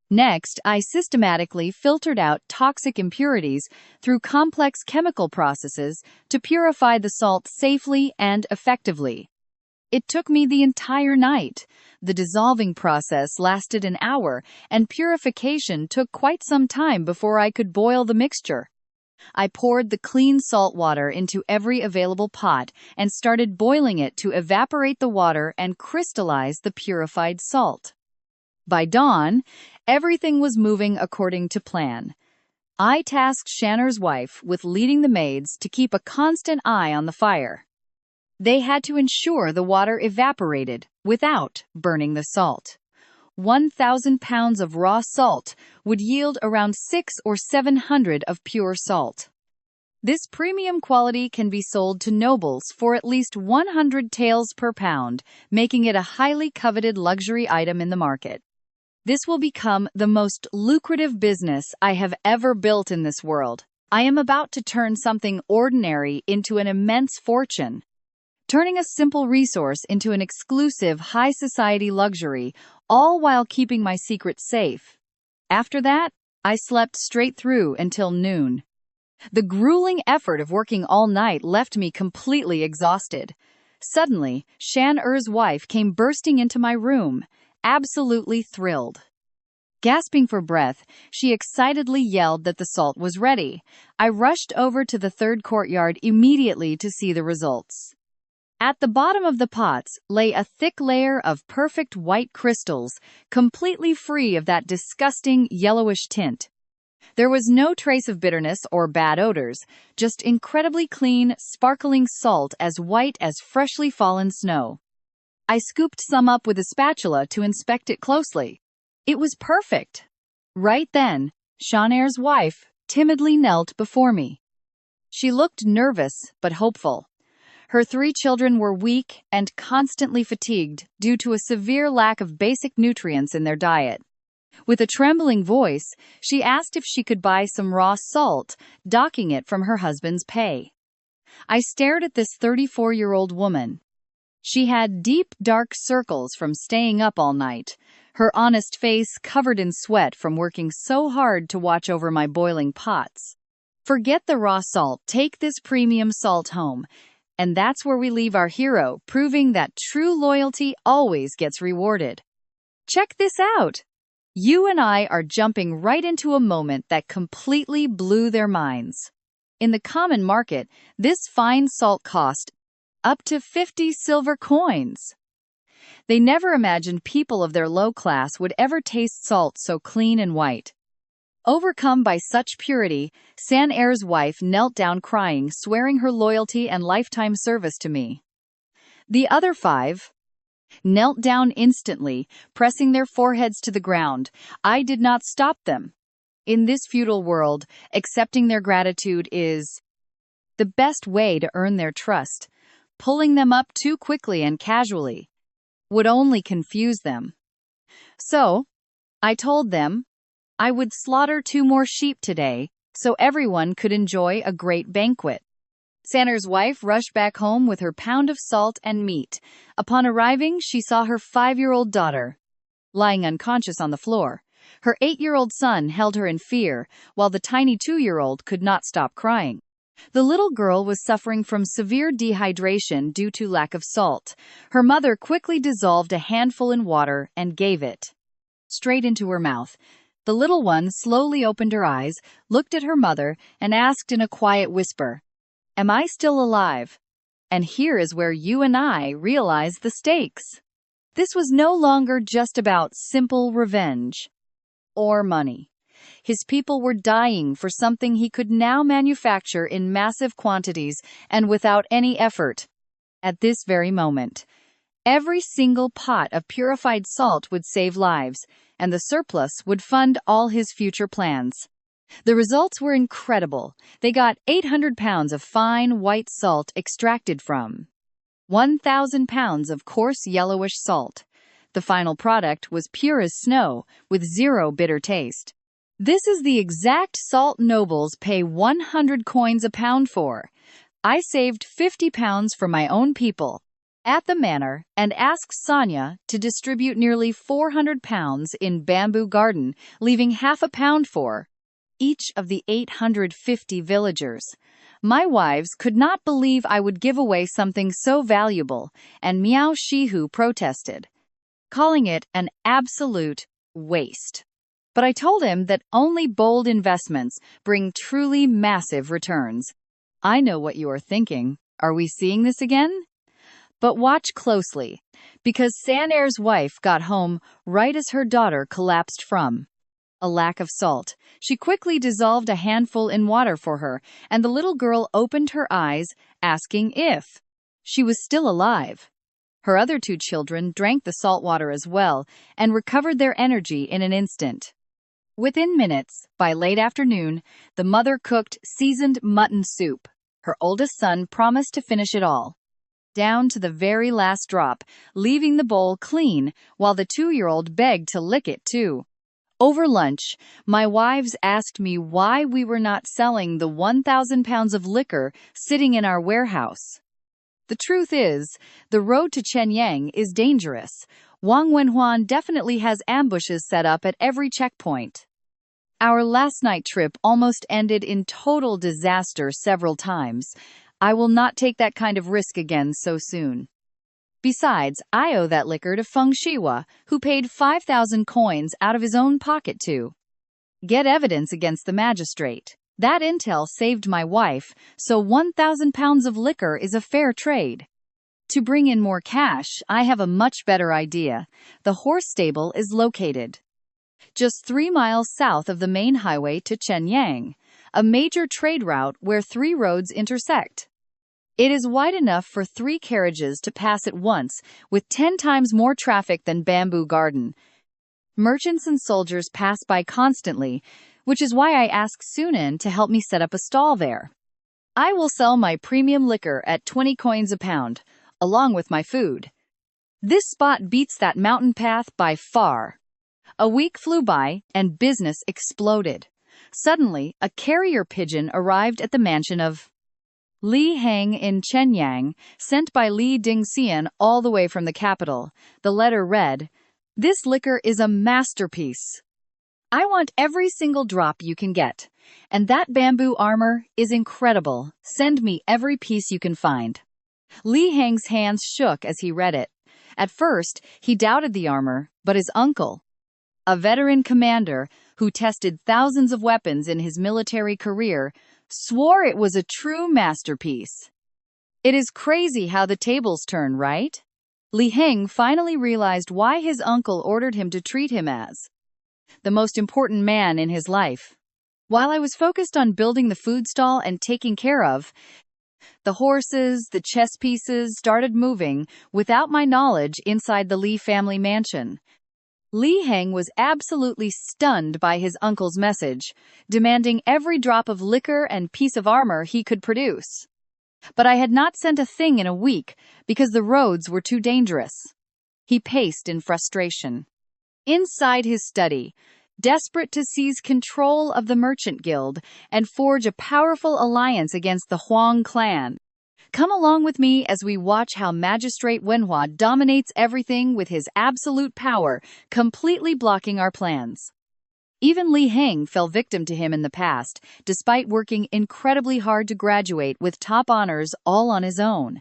Next, I systematically filtered out toxic impurities through complex chemical processes to purify the salt safely and effectively. It took me the entire night. The dissolving process lasted an hour, and purification took quite some time before I could boil the mixture. I poured the clean salt water into every available pot and started boiling it to evaporate the water and crystallize the purified salt. By dawn, everything was moving according to plan. I tasked Shanner's wife with leading the maids to keep a constant eye on the fire. They had to ensure the water evaporated without burning the salt. 1,000 pounds of raw salt would yield around 600 or 700 of pure salt. This premium quality can be sold to nobles for at least 100 taels per pound, making it a highly coveted luxury item in the market. This will become the most lucrative business I have ever built in this world. I am about to turn something ordinary into an immense fortune. Turning a simple resource into an exclusive high society luxury, all while keeping my secret safe. After that, I slept straight through until noon. The grueling effort of working all night left me completely exhausted. Suddenly, Shan-er's wife came bursting into my room, absolutely thrilled. Gasping for breath, she excitedly yelled that the salt was ready. I rushed over to the third courtyard immediately to see the results. At the bottom of the pots lay a thick layer of perfect white crystals, completely free of that disgusting yellowish tint. There was no trace of bitterness or bad odors, just incredibly clean, sparkling salt as white as freshly fallen snow. I scooped some up with a spatula to inspect it closely. It was perfect. Right then, Shan-er's wife timidly knelt before me. She looked nervous but hopeful. Her 3 children were weak and constantly fatigued due to a severe lack of basic nutrients in their diet. With a trembling voice, she asked if she could buy some raw salt, docking it from her husband's pay. I stared at this 34-year-old woman. She had deep, dark circles from staying up all night, her honest face covered in sweat from working so hard to watch over my boiling pots. Forget the raw salt, take this premium salt home. And that's where we leave our hero, proving that true loyalty always gets rewarded. Check this out! You and I are jumping right into a moment that completely blew their minds. In the common market, this fine salt cost up to 50 silver coins. They never imagined people of their low class would ever taste salt so clean and white. Overcome by such purity, Shan-er's wife knelt down crying, swearing her loyalty and lifetime service to me. The other 5 knelt down instantly, pressing their foreheads to the ground. I did not stop them. In this feudal world, accepting their gratitude is the best way to earn their trust. Pulling them up too quickly and casually would only confuse them. So, I told them I would slaughter 2 more sheep today, so everyone could enjoy a great banquet. Shan-er's wife rushed back home with her pound of salt and meat. Upon arriving, she saw her 5-year-old daughter lying unconscious on the floor. Her 8-year-old son held her in fear, while the tiny 2-year-old could not stop crying. The little girl was suffering from severe dehydration due to lack of salt. Her mother quickly dissolved a handful in water and gave it straight into her mouth. The little one slowly opened her eyes, looked at her mother, and asked in a quiet whisper, "Am I still alive?" And here is where you and I realize the stakes. This was no longer just about simple revenge or money. His people were dying for something he could now manufacture in massive quantities and without any effort. At this very moment, every single pot of purified salt would save lives, and the surplus would fund all his future plans. The results were incredible. They got 800 pounds of fine white salt extracted from 1,000 pounds of coarse yellowish salt. The final product was pure as snow, with zero bitter taste. This is the exact salt nobles pay 100 coins a pound for. I saved 50 pounds for my own people. at the manor and asked Sonia to distribute nearly 400 pounds in bamboo garden, leaving half a pound for each of the 850 villagers. My wives could not believe I would give away something so valuable, and Miao Shihu protested, calling it an absolute waste. But I told him that only bold investments bring truly massive returns. I know what you are thinking. Are we seeing this again? But watch closely, because Sanair's wife got home right as her daughter collapsed from a lack of salt. She quickly dissolved a handful in water for her, and the little girl opened her eyes, asking if she was still alive. Her other two children drank the salt water as well, and recovered their energy in an instant. Within minutes, by late afternoon, the mother cooked seasoned mutton soup. Her oldest son promised to finish it all, down to the very last drop, leaving the bowl clean, while the 2-year-old begged to lick it too. Over lunch, my wives asked me why we were not selling the 1,000 pounds of liquor sitting in our warehouse. The truth is, the road to Chenyang is dangerous. Wang Wenhuan definitely has ambushes set up at every checkpoint. Our last night trip almost ended in total disaster several times. I will not take that kind of risk again so soon. Besides, I owe that liquor to Feng Shiwa, who paid 5,000 coins out of his own pocket to get evidence against the magistrate. That intel saved my wife, so 1,000 pounds of liquor is a fair trade. To bring in more cash, I have a much better idea. The horse stable is located just 3 miles south of the main highway to Chenyang, a major trade route where 3 roads intersect. It is wide enough for 3 carriages to pass at once, with 10 times more traffic than Bamboo Garden. Merchants and soldiers pass by constantly, which is why I asked Sunan to help me set up a stall there. I will sell my premium liquor at 20 coins a pound, along with my food. This spot beats that mountain path by far. A week flew by, and business exploded. Suddenly, a carrier pigeon arrived at the mansion of Li Heng in Chenyang, sent by Li Dingxian all the way from the capital. The letter read, "This liquor is a masterpiece. I want every single drop you can get. And that bamboo armor is incredible. Send me every piece you can find." Li Heng's hands shook as he read it. At first, he doubted the armor, but his uncle, a veteran commander who tested thousands of weapons in his military career, swore it was a true masterpiece. It is crazy how the tables turn, right? Li Heng finally realized why his uncle ordered him to treat him as the most important man in his life. While I was focused on building the food stall and taking care of the horses, the chess pieces started moving without my knowledge inside the Li family mansion. Li Heng was absolutely stunned by his uncle's message, demanding every drop of liquor and piece of armor he could produce. But I had not sent a thing in a week because the roads were too dangerous. He paced in frustration. Inside his study, desperate to seize control of the merchant guild and forge a powerful alliance against the Huang clan. Come along with me as we watch how Magistrate Wenhua dominates everything with his absolute power, completely blocking our plans. Even Li Heng fell victim to him in the past, despite working incredibly hard to graduate with top honors all on his own.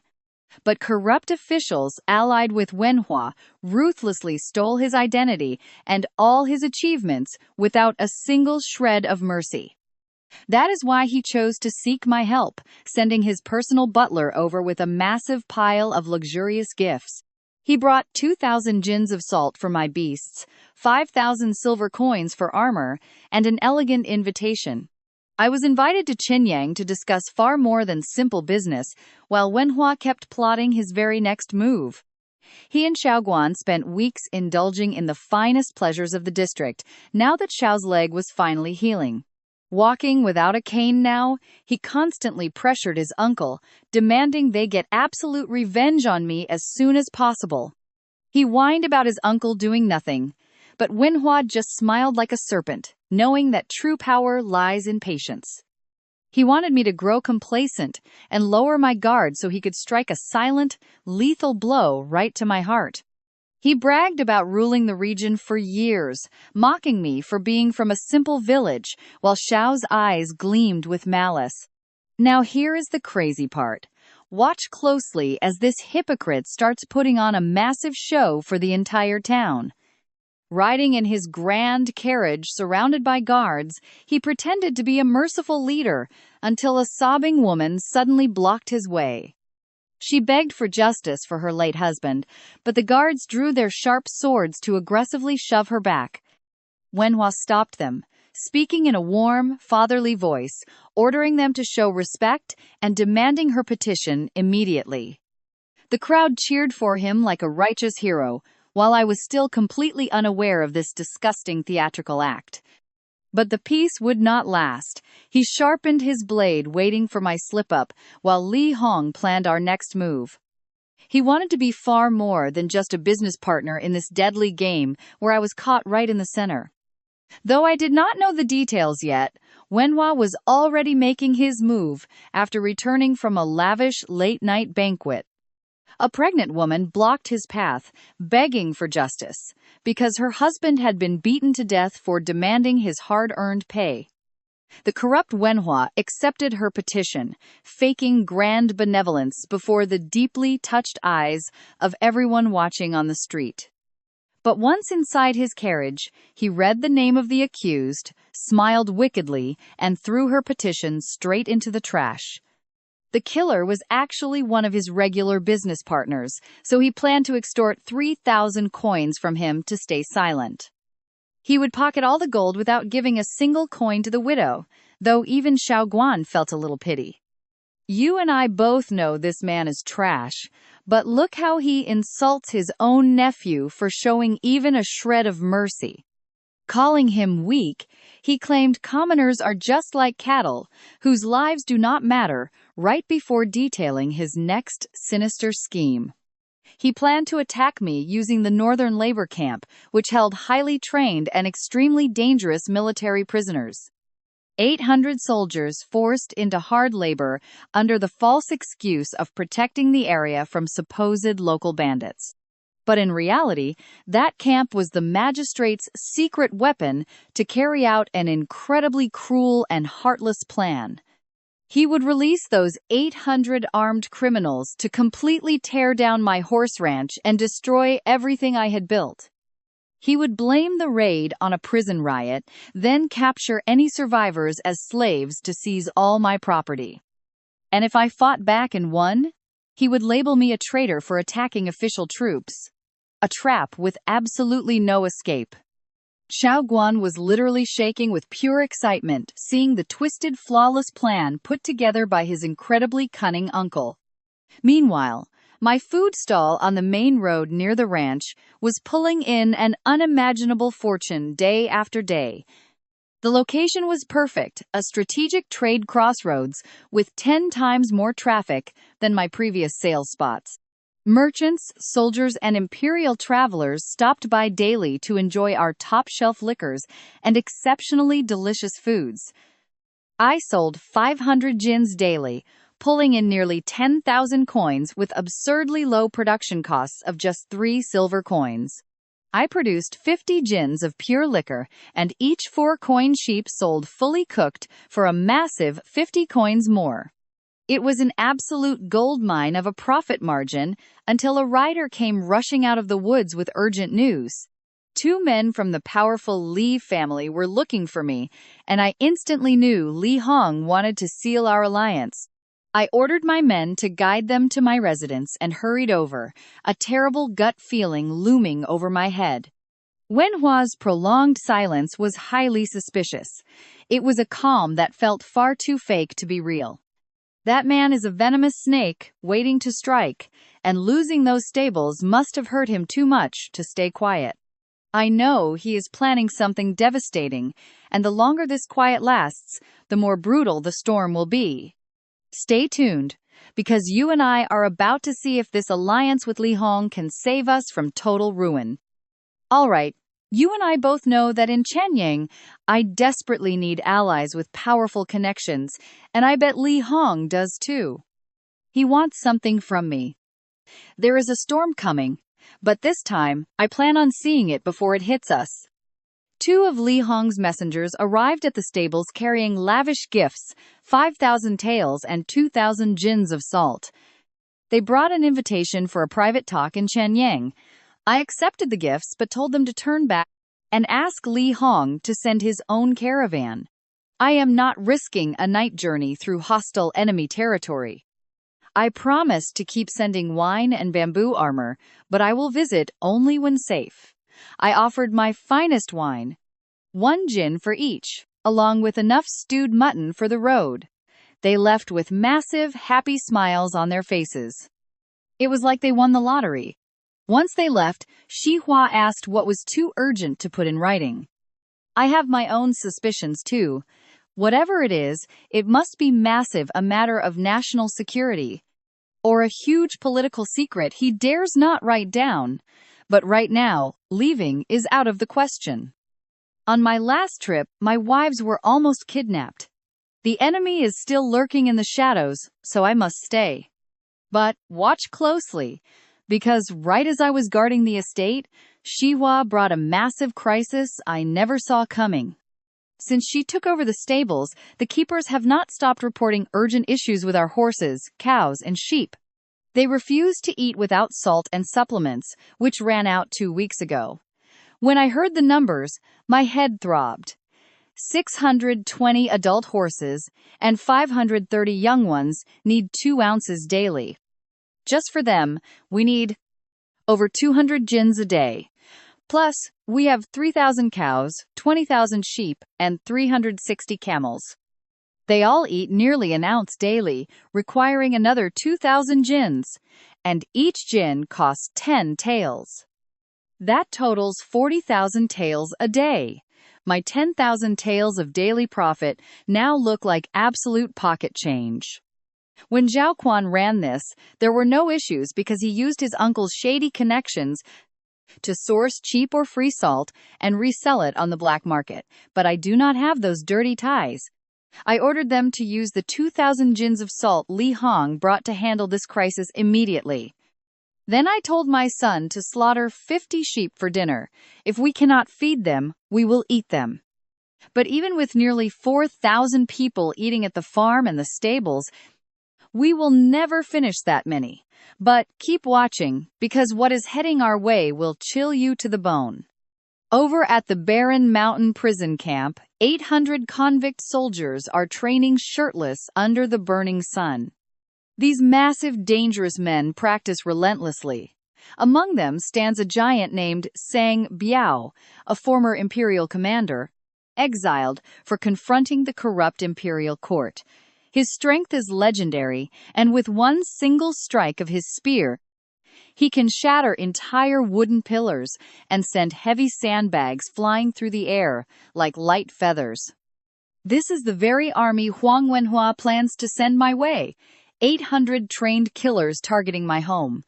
But corrupt officials allied with Wenhua ruthlessly stole his identity and all his achievements without a single shred of mercy. That is why he chose to seek my help, sending his personal butler over with a massive pile of luxurious gifts. He brought 2,000 gins of salt for my beasts, 5,000 silver coins for armor, and an elegant invitation. I was invited to Chenyang to discuss far more than simple business, while Wenhua kept plotting his very next move. He and Xiaoguan spent weeks indulging in the finest pleasures of the district, now that Xiao's leg was finally healing. Walking without a cane now, he constantly pressured his uncle, demanding they get absolute revenge on me as soon as possible. He whined about his uncle doing nothing, but Wenhua just smiled like a serpent, knowing that true power lies in patience. He wanted me to grow complacent and lower my guard so he could strike a silent, lethal blow right to my heart. He bragged about ruling the region for years, mocking me for being from a simple village, while Xiao's eyes gleamed with malice. Now here is the crazy part. Watch closely as this hypocrite starts putting on a massive show for the entire town. Riding in his grand carriage surrounded by guards, he pretended to be a merciful leader until a sobbing woman suddenly blocked his way. She begged for justice for her late husband, but the guards drew their sharp swords to aggressively shove her back. Wenhua stopped them, speaking in a warm, fatherly voice, ordering them to show respect and demanding her petition immediately. The crowd cheered for him like a righteous hero, while I was still completely unaware of this disgusting theatrical act. But the peace would not last. He sharpened his blade, waiting for my slip-up, while Li Hong planned our next move. He wanted to be far more than just a business partner in this deadly game where I was caught right in the center. Though I did not know the details yet, Wenhua was already making his move after returning from a lavish late-night banquet. A pregnant woman blocked his path, begging for justice, because her husband had been beaten to death for demanding his hard-earned pay. The corrupt Wenhua accepted her petition, faking grand benevolence before the deeply touched eyes of everyone watching on the street. But once inside his carriage, he read the name of the accused, smiled wickedly, and threw her petition straight into the trash. The killer was actually one of his regular business partners, so he planned to extort 3,000 coins from him to stay silent. He would pocket all the gold without giving a single coin to the widow, though even Xiao Guan felt a little pity. You and I both know this man is trash, but look how he insults his own nephew for showing even a shred of mercy. Calling him weak, he claimed commoners are just like cattle, whose lives do not matter, right before detailing his next sinister scheme. He planned to attack me using the northern labor camp, which held highly trained and extremely dangerous military prisoners. 800 soldiers forced into hard labor under the false excuse of protecting the area from supposed local bandits. But in reality, that camp was the magistrate's secret weapon to carry out an incredibly cruel and heartless plan. He would release those 800 armed criminals to completely tear down my horse ranch and destroy everything I had built. He would blame the raid on a prison riot, then capture any survivors as slaves to seize all my property. And if I fought back and won, he would label me a traitor for attacking official troops. A trap with absolutely no escape. Xiao Guan was literally shaking with pure excitement, seeing the twisted, flawless plan put together by his incredibly cunning uncle. Meanwhile, my food stall on the main road near the ranch was pulling in an unimaginable fortune day after day. The location was perfect, a strategic trade crossroads with 10 times more traffic than my previous sales spots. Merchants, soldiers, and imperial travelers stopped by daily to enjoy our top-shelf liquors and exceptionally delicious foods. I sold 500 gins daily, pulling in nearly 10,000 coins with absurdly low production costs of just 3 silver coins. I produced 50 gins of pure liquor, and each 4-coin sheep sold fully cooked for a massive 50 coins more. It was an absolute goldmine of a profit margin until a rider came rushing out of the woods with urgent news. 2 men from the powerful Li family were looking for me, and I instantly knew Li Hong wanted to seal our alliance. I ordered my men to guide them to my residence and hurried over, a terrible gut feeling looming over my head. Wenhua's prolonged silence was highly suspicious. It was a calm that felt far too fake to be real. That man is a venomous snake, waiting to strike, and losing those stables must have hurt him too much to stay quiet. I know he is planning something devastating, and the longer this quiet lasts, the more brutal the storm will be. Stay tuned, because you and I are about to see if this alliance with Li Hong can save us from total ruin. All right, You and I both know that in Chenyang, I desperately need allies with powerful connections, and I bet Li Hong does too. He wants something from me. There is a storm coming, but this time, I plan on seeing it before it hits us. Two of Li Hong's messengers arrived at the stables carrying lavish gifts, 5,000 taels and 2,000 jins of salt. They brought an invitation for a private talk in Chenyang. I accepted the gifts but told them to turn back and ask Li Hong to send his own caravan. I am not risking a night journey through hostile enemy territory. I promised to keep sending wine and bamboo armor, but I will visit only when safe. I offered my finest wine, 1 jin for each, along with enough stewed mutton for the road. They left with massive, happy smiles on their faces. It was like they won the lottery. Once they left, Xihua asked what was too urgent to put in writing. I have my own suspicions too. Whatever it is, it must be massive, a matter of national security. Or a huge political secret he dares not write down. But right now, leaving is out of the question. On my last trip, my wives were almost kidnapped. The enemy is still lurking in the shadows, so I must stay. But watch closely, because right as I was guarding the estate, Xihua brought a massive crisis I never saw coming. Since she took over the stables, the keepers have not stopped reporting urgent issues with our horses, cows, and sheep. They refuse to eat without salt and supplements, which ran out 2 weeks ago. When I heard the numbers, my head throbbed. 620 adult horses and 530 young ones need 2 ounces daily. Just for them, we need over 200 jins a day. Plus, we have 3,000 cows, 20,000 sheep, and 360 camels. They all eat nearly an ounce daily, requiring another 2,000 jins, and each jin costs 10 taels. That totals 40,000 taels a day. My 10,000 taels of daily profit now look like absolute pocket change. When Zhao Quan ran this, there were no issues because he used his uncle's shady connections to source cheap or free salt and resell it on the black market, but I do not have those dirty ties. I ordered them to use the 2,000 jins of salt Li Hong brought to handle this crisis immediately. Then I told my son to slaughter 50 sheep for dinner. If we cannot feed them, we will eat them. But even with nearly 4,000 people eating at the farm and the stables, we will never finish that many. But keep watching, because what is heading our way will chill you to the bone. Over at the barren mountain prison camp, 800 convict soldiers are training shirtless under the burning sun. These massive, dangerous men practice relentlessly. Among them stands a giant named Sang Biao, a former imperial commander, exiled for confronting the corrupt imperial court. His strength is legendary, and with one single strike of his spear, he can shatter entire wooden pillars and send heavy sandbags flying through the air like light feathers. This is the very army Huang Wenhua plans to send my way, 800 trained killers targeting my home.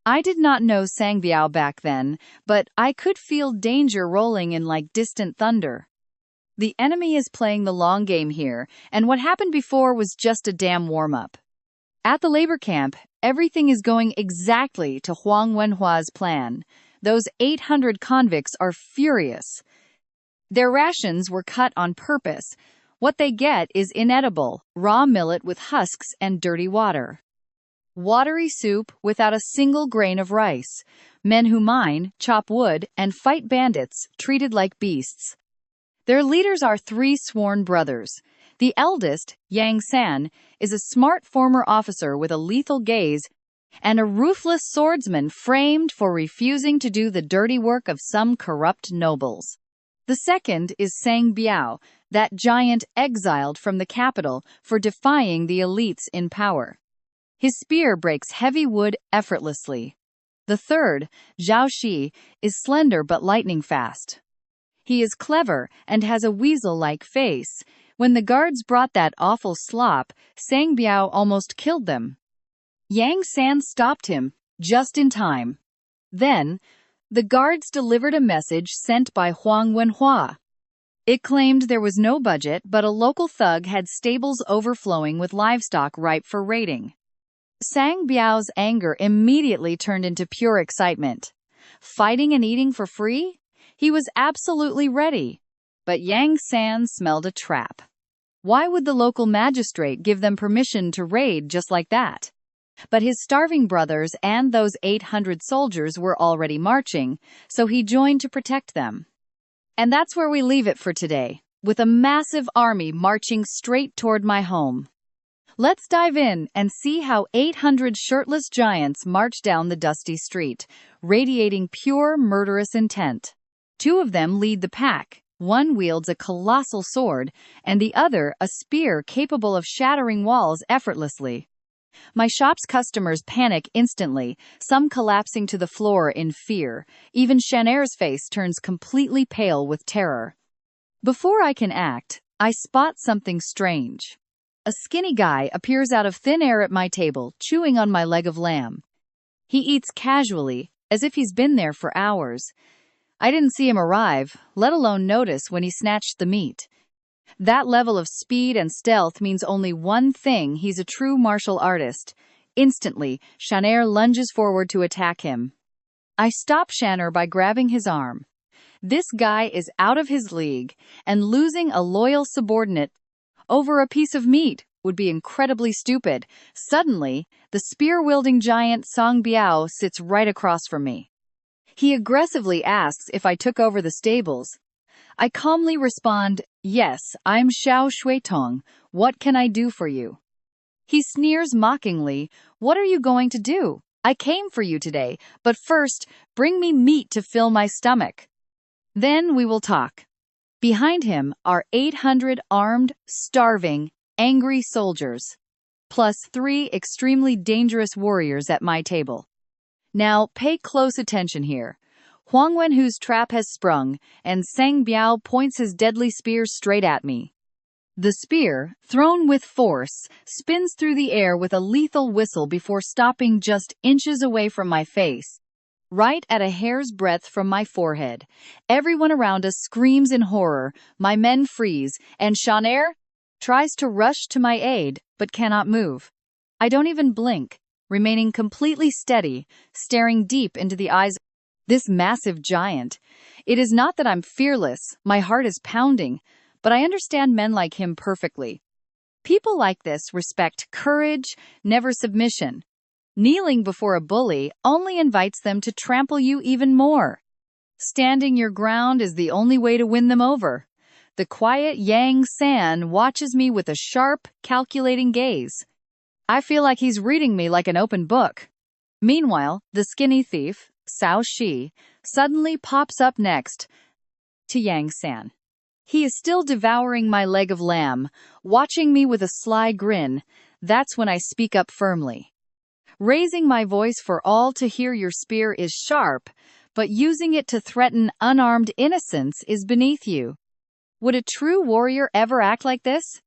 I did not know Sang Biao back then, but I could feel danger rolling in like distant thunder. The enemy is playing the long game here, and what happened before was just a damn warm-up. At the labor camp, everything is going exactly to Huang Wenhua's plan. Those 800 convicts are furious. Their rations were cut on purpose. What they get is inedible, raw millet with husks and dirty water. Watery soup without a single grain of rice. Men who mine, chop wood, and fight bandits, treated like beasts. Their leaders are 3 sworn brothers. The eldest, Yang San, is a smart former officer with a lethal gaze and a ruthless swordsman framed for refusing to do the dirty work of some corrupt nobles. The second is Sang Biao, that giant exiled from the capital for defying the elites in power. His spear breaks heavy wood effortlessly. The third, Zhao Shi, is slender but lightning fast. He is clever and has a weasel-like face. When the guards brought that awful slop, Sang Biao almost killed them. Yang San stopped him, just in time. Then, The guards delivered a message sent by Huang Wenhua. It claimed there was no budget, but a local thug had stables overflowing with livestock ripe for raiding. Sang Biao's anger immediately turned into pure excitement. Fighting and eating for free? He was absolutely ready. But Yang San smelled a trap. Why would the local magistrate give them permission to raid just like that? But his starving brothers and those 800 soldiers were already marching, so he joined to protect them. And that's where we leave it for today, with a massive army marching straight toward my home. Let's dive in and see how 800 shirtless giants march down the dusty street, radiating pure murderous intent. Two of them lead the pack. One wields a colossal sword, and the other a spear capable of shattering walls effortlessly. My shop's customers panic instantly, some collapsing to the floor in fear. Even Shanair's face turns completely pale with terror. Before I can act, I spot something strange. A skinny guy appears out of thin air at my table, chewing on my leg of lamb. He eats casually, as if he's been there for hours. I didn't see him arrive, let alone notice when he snatched the meat. That level of speed and stealth means only one thing: he's a true martial artist. Instantly, Shanair lunges forward to attack him. I stop Shanair by grabbing his arm. This guy is out of his league, and losing a loyal subordinate over a piece of meat would be incredibly stupid. Suddenly, the spear-wielding giant Song Biao sits right across from me. He aggressively asks if I took over the stables. I calmly respond, "Yes, I'm Xiao Shuitong. What can I do for you?" He sneers mockingly, "What are you going to do? I came for you today, but first, bring me meat to fill my stomach. Then we will talk." Behind him are 800 armed, starving, angry soldiers, plus 3 extremely dangerous warriors at my table. Now, pay close attention here. Huang Wenhu's trap has sprung, and Sang Biao points his deadly spear straight at me. The spear, thrown with force, spins through the air with a lethal whistle before stopping just inches away from my face, right at a hair's breadth from my forehead. Everyone around us screams in horror, my men freeze, and Shanair tries to rush to my aid, but cannot move. I don't even blink, remaining completely steady, staring deep into the eyes of this massive giant. It is not that I'm fearless, my heart is pounding, but I understand men like him perfectly. People like this respect courage, never submission. Kneeling before a bully only invites them to trample you even more. Standing your ground is the only way to win them over. The quiet Yang San watches me with a sharp, calculating gaze. I feel like he's reading me like an open book. Meanwhile, the skinny thief, Cao Shi, suddenly pops up next to Yang San. He is still devouring my leg of lamb, watching me with a sly grin. That's when I speak up firmly. Raising my voice for all to hear, your spear is sharp, but using it to threaten unarmed innocents is beneath you. Would a true warrior ever act like this?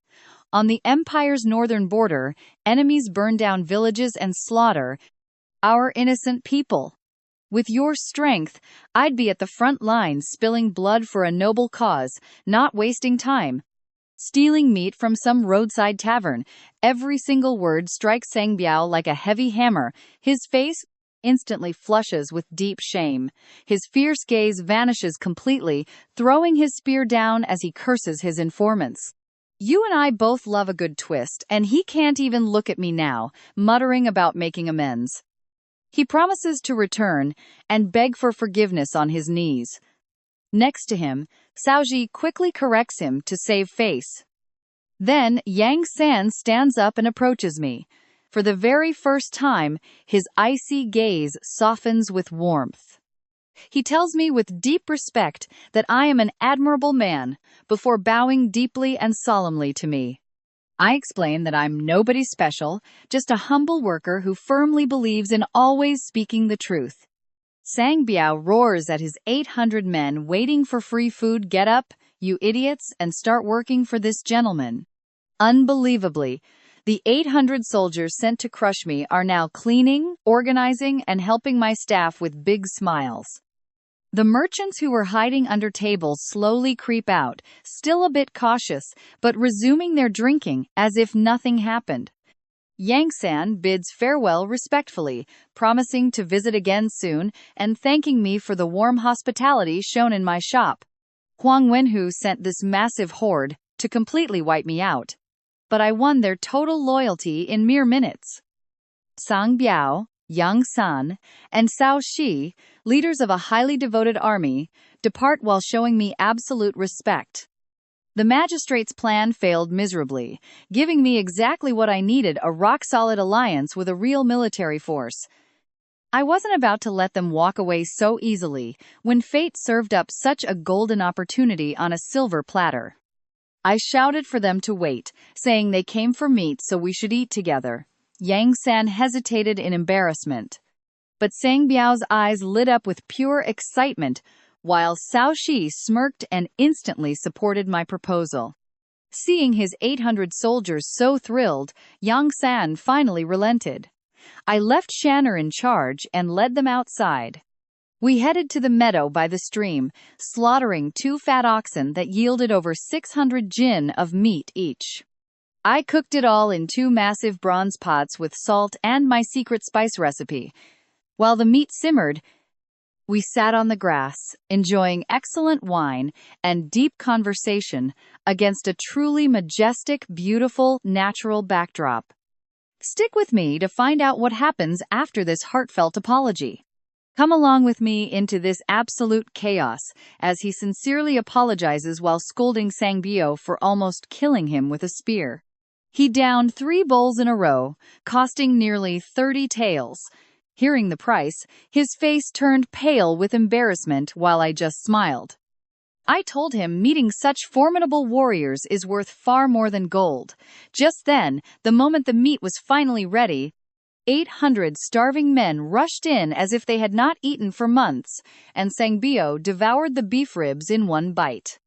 On the Empire's northern border, enemies burn down villages and slaughter our innocent people. With your strength, I'd be at the front line spilling blood for a noble cause, not wasting time. Stealing meat from some roadside tavern. Every single word strikes Sang Biao like a heavy hammer. His face instantly flushes with deep shame. His fierce gaze vanishes completely, throwing his spear down as he curses his informants. You and I both love a good twist, and he can't even look at me now, muttering about making amends. He promises to return and beg for forgiveness on his knees. Next to him, Caoji quickly corrects him to save face. Then Yang San stands up and approaches me. For the very first time, his icy gaze softens with warmth. He tells me with deep respect that I am an admirable man, before bowing deeply and solemnly to me. I explain that I'm nobody special, just a humble worker who firmly believes in always speaking the truth. Sang Biao roars at his 800 men waiting for free food. Get up, you idiots, and start working for this gentleman. Unbelievably, the 800 soldiers sent to crush me are now cleaning, organizing, and helping my staff with big smiles. The merchants who were hiding under tables slowly creep out, still a bit cautious, but resuming their drinking as if nothing happened. Yang-san bids farewell respectfully, promising to visit again soon and thanking me for the warm hospitality shown in my shop. Huang Wenhu sent this massive horde to completely wipe me out, but I won their total loyalty in mere minutes. Sang Biao, Yang San, and Cao Shi, leaders of a highly devoted army, depart while showing me absolute respect. The magistrate's plan failed miserably, giving me exactly what I needed: a rock-solid alliance with a real military force. I wasn't about to let them walk away so easily, when fate served up such a golden opportunity on a silver platter. I shouted for them to wait, saying they came for meat so we should eat together. Yang San hesitated in embarrassment, but Sang Biao's eyes lit up with pure excitement, while Cao Shi smirked and instantly supported my proposal. Seeing his 800 soldiers so thrilled, Yang San finally relented. I left Shanner in charge and led them outside. We headed to the meadow by the stream, slaughtering 2 fat oxen that yielded over 600 jin of meat each. I cooked it all in 2 massive bronze pots with salt and my secret spice recipe. While the meat simmered, we sat on the grass, enjoying excellent wine and deep conversation against a truly majestic, beautiful, natural backdrop. Stick with me to find out what happens after this heartfelt apology. Come along with me into this absolute chaos, as he sincerely apologizes while scolding Sangbio for almost killing him with a spear. He downed 3 bowls in a row, costing nearly 30 taels. Hearing the price, his face turned pale with embarrassment while I just smiled. I told him meeting such formidable warriors is worth far more than gold. Just then, the moment the meat was finally ready, 800 starving men rushed in as if they had not eaten for months, and Sangbio devoured the beef ribs in one bite.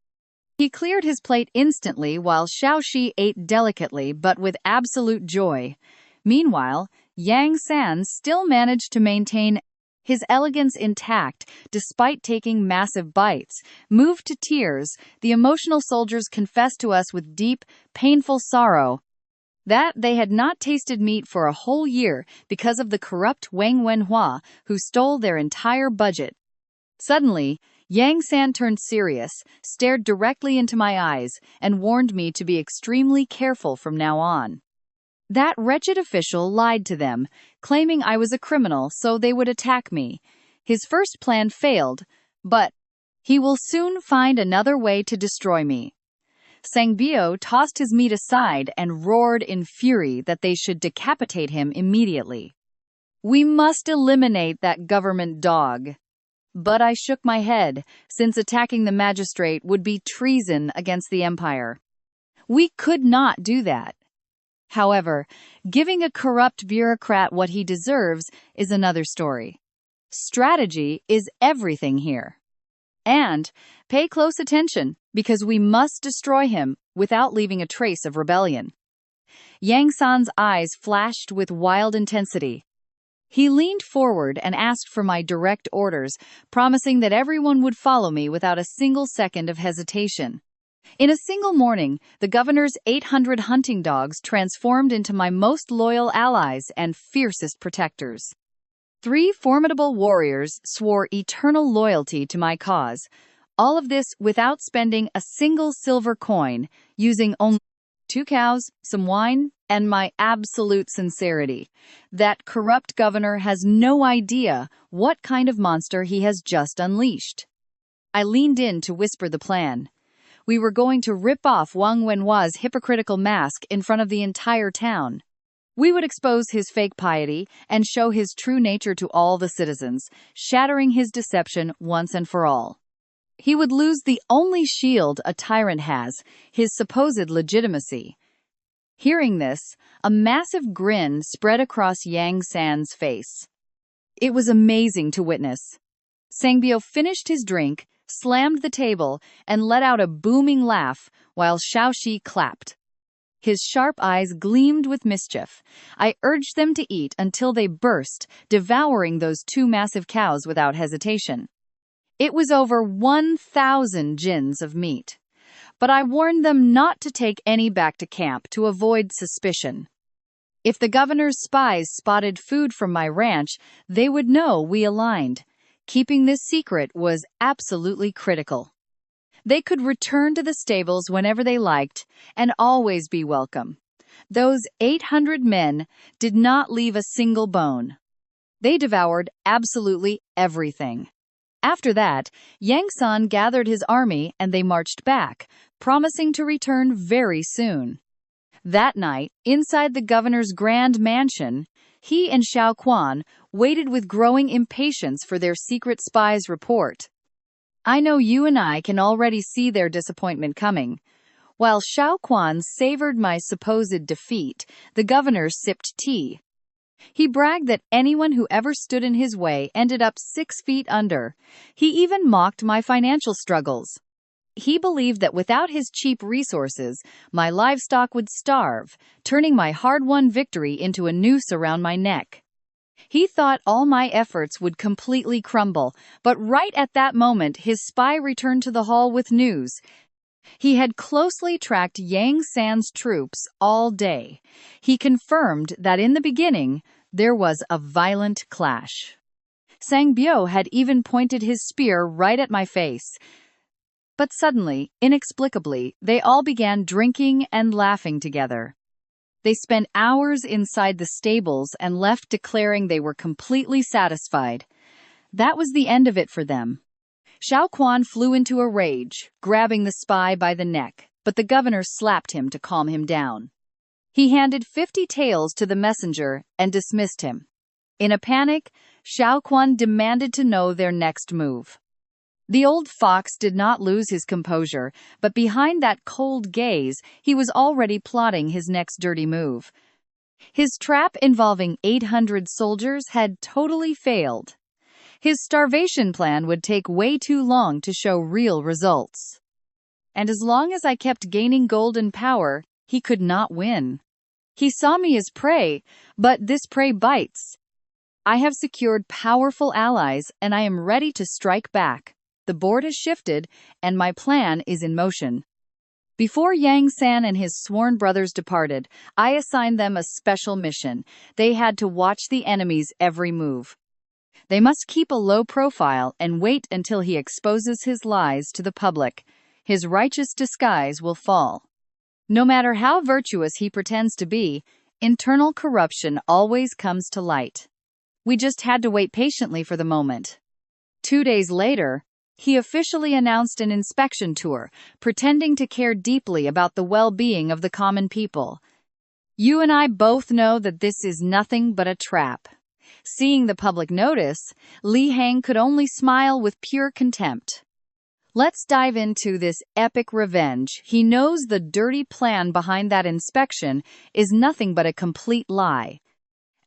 He cleared his plate instantly while Xiaoxi ate delicately but with absolute joy. Meanwhile, Yang San still managed to maintain his elegance intact despite taking massive bites. Moved to tears, the emotional soldiers confessed to us with deep, painful sorrow that they had not tasted meat for a whole year because of the corrupt Wang Wenhua, who stole their entire budget. Suddenly, Yang San turned serious, stared directly into my eyes, and warned me to be extremely careful from now on. That wretched official lied to them, claiming I was a criminal so they would attack me. His first plan failed, but he will soon find another way to destroy me. Sangbio tossed his meat aside and roared in fury that they should decapitate him immediately. We must eliminate that government dog. But I shook my head, since attacking the magistrate would be treason against the empire. We could not do that. However, giving a corrupt bureaucrat what he deserves is another story. Strategy is everything here. And pay close attention, because we must destroy him without leaving a trace of rebellion. Yang San's eyes flashed with wild intensity. He leaned forward and asked for my direct orders, promising that everyone would follow me without a single second of hesitation. In a single morning, the governor's 800 hunting dogs transformed into my most loyal allies and fiercest protectors. 3 formidable warriors swore eternal loyalty to my cause. All of this without spending a single silver coin, using only 2 cows, some wine, and my absolute sincerity. That corrupt governor has no idea what kind of monster he has just unleashed. I leaned in to whisper the plan. We were going to rip off Wang Wenhua's hypocritical mask in front of the entire town. We would expose his fake piety and show his true nature to all the citizens, shattering his deception once and for all. He would lose the only shield a tyrant has, his supposed legitimacy. Hearing this, a massive grin spread across Yang San's face. It was amazing to witness. Sangbio finished his drink, slammed the table, and let out a booming laugh, while Xiaoxi clapped. His sharp eyes gleamed with mischief. I urged them to eat until they burst, devouring those 2 massive cows without hesitation. It was over 1,000 jins of meat. But I warned them not to take any back to camp to avoid suspicion. If the governor's spies spotted food from my ranch, they would know we aligned. Keeping this secret was absolutely critical. They could return to the stables whenever they liked and always be welcome. Those 800 men did not leave a single bone. They devoured absolutely everything. After that, Yang San gathered his army and they marched back, promising to return very soon. That night, inside the governor's grand mansion, he and Xiao Quan waited with growing impatience for their secret spy's report. I know you and I can already see their disappointment coming. While Xiao Quan savored my supposed defeat, the governor sipped tea. He bragged that anyone who ever stood in his way ended up 6 feet under. He even mocked my financial struggles. He believed that without his cheap resources, my livestock would starve, turning my hard-won victory into a noose around my neck. He thought all my efforts would completely crumble, but right at that moment his spy returned to the hall with news. He had closely tracked Yang San's troops all day. He confirmed that in the beginning, there was a violent clash. Sang Biu had even pointed his spear right at my face. But suddenly, inexplicably, they all began drinking and laughing together. They spent hours inside the stables and left declaring they were completely satisfied. That was the end of it for them. Xiao Quan flew into a rage, grabbing the spy by the neck, but the governor slapped him to calm him down. He handed 50 taels to the messenger and dismissed him. In a panic, Xiao Quan demanded to know their next move. The old fox did not lose his composure, but behind that cold gaze, he was already plotting his next dirty move. His trap involving 800 soldiers had totally failed. His starvation plan would take way too long to show real results. And as long as I kept gaining golden power, he could not win. He saw me as prey, but this prey bites. I have secured powerful allies, and I am ready to strike back. The board has shifted, and my plan is in motion. Before Yang San and his sworn brothers departed, I assigned them a special mission. They had to watch the enemy's every move. They must keep a low profile and wait until he exposes his lies to the public. His righteous disguise will fall. No matter how virtuous he pretends to be, internal corruption always comes to light. We just had to wait patiently for the moment. 2 days later, he officially announced an inspection tour, pretending to care deeply about the well-being of the common people. You and I both know that this is nothing but a trap. Seeing the public notice, Li Hang could only smile with pure contempt. Let's dive into this epic revenge. He knows the dirty plan behind that inspection is nothing but a complete lie.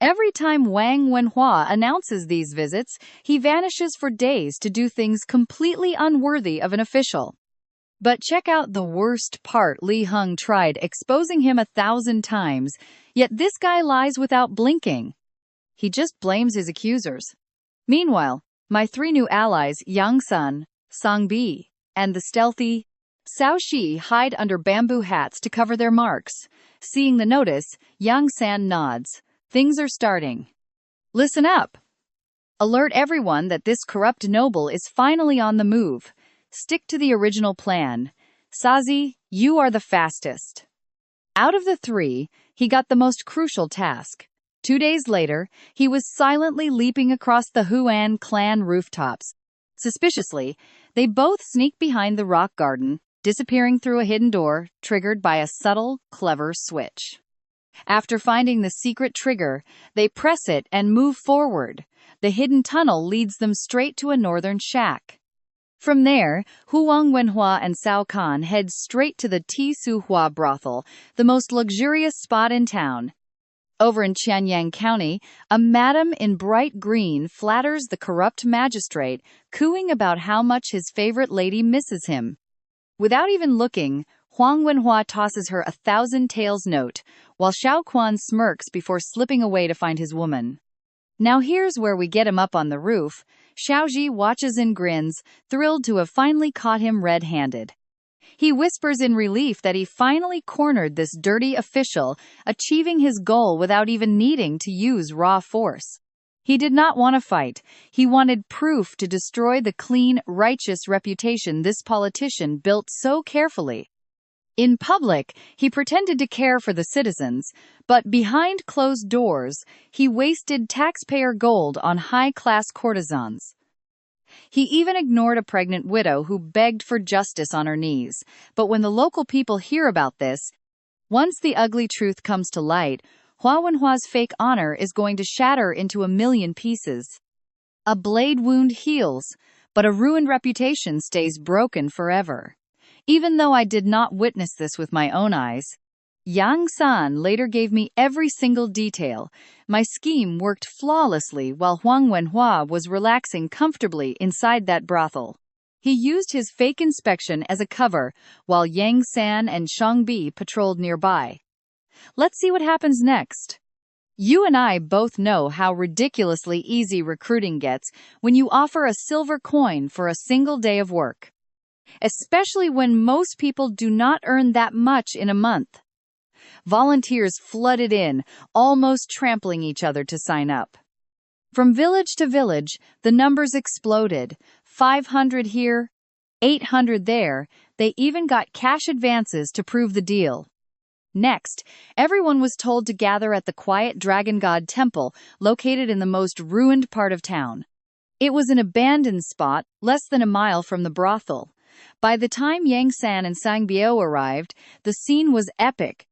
Every time Wang Wenhua announces these visits, he vanishes for days to do things completely unworthy of an official. But check out the worst part. Li Heng tried exposing him 1,000 times, yet this guy lies without blinking. He just blames his accusers. Meanwhile, my 3 new allies, Yang San, Sang Bi, and the stealthy Cao Shi hide under bamboo hats to cover their marks. Seeing the notice, Yang San nods. Things are starting. Listen up. Alert everyone that this corrupt noble is finally on the move. Stick to the original plan. Sazi, you are the fastest. Out of the 3, he got the most crucial task. 2 days later, he was silently leaping across the Huan clan rooftops. Suspiciously, they both sneak behind the rock garden, disappearing through a hidden door, triggered by a subtle, clever switch. After finding the secret trigger, they press it and move forward. The hidden tunnel leads them straight to a northern shack. From there, Huang Wenhua and Cao Kan head straight to the Su Hua brothel, the most luxurious spot in town. Over in Qianyang County, a madam in bright green flatters the corrupt magistrate, cooing about how much his favorite lady misses him. Without even looking, Huang Wenhua tosses her 1,000 taels note, while Xiao Quan smirks before slipping away to find his woman. Now here's where we get him up on the roof. Xiaoji watches and grins, thrilled to have finally caught him red-handed. He whispers in relief that he finally cornered this dirty official, achieving his goal without even needing to use raw force. He did not want to fight. He wanted proof to destroy the clean, righteous reputation this politician built so carefully. In public, he pretended to care for the citizens, but behind closed doors, he wasted taxpayer gold on high-class courtesans. He even ignored a pregnant widow who begged for justice on her knees. But when the local people hear about this, once the ugly truth comes to light, Hua Wenhua's fake honor is going to shatter into a million pieces. A blade wound heals, but a ruined reputation stays broken forever. Even though I did not witness this with my own eyes, Yang San later gave me every single detail. My scheme worked flawlessly while Huang Wenhua was relaxing comfortably inside that brothel. He used his fake inspection as a cover, while Yang San and Shangbi patrolled nearby. Let's see what happens next. You and I both know how ridiculously easy recruiting gets when you offer a silver coin for a single day of work. Especially when most people do not earn that much in a month. Volunteers flooded in, almost trampling each other to sign up. From village to village, the numbers exploded. 500 here, 800 there. They even got cash advances to prove the deal. Next, everyone was told to gather at the quiet Dragon God Temple, located in the most ruined part of town. It was an abandoned spot, less than a mile from the brothel. By the time Yang San and Sang Biao arrived, the scene was epic.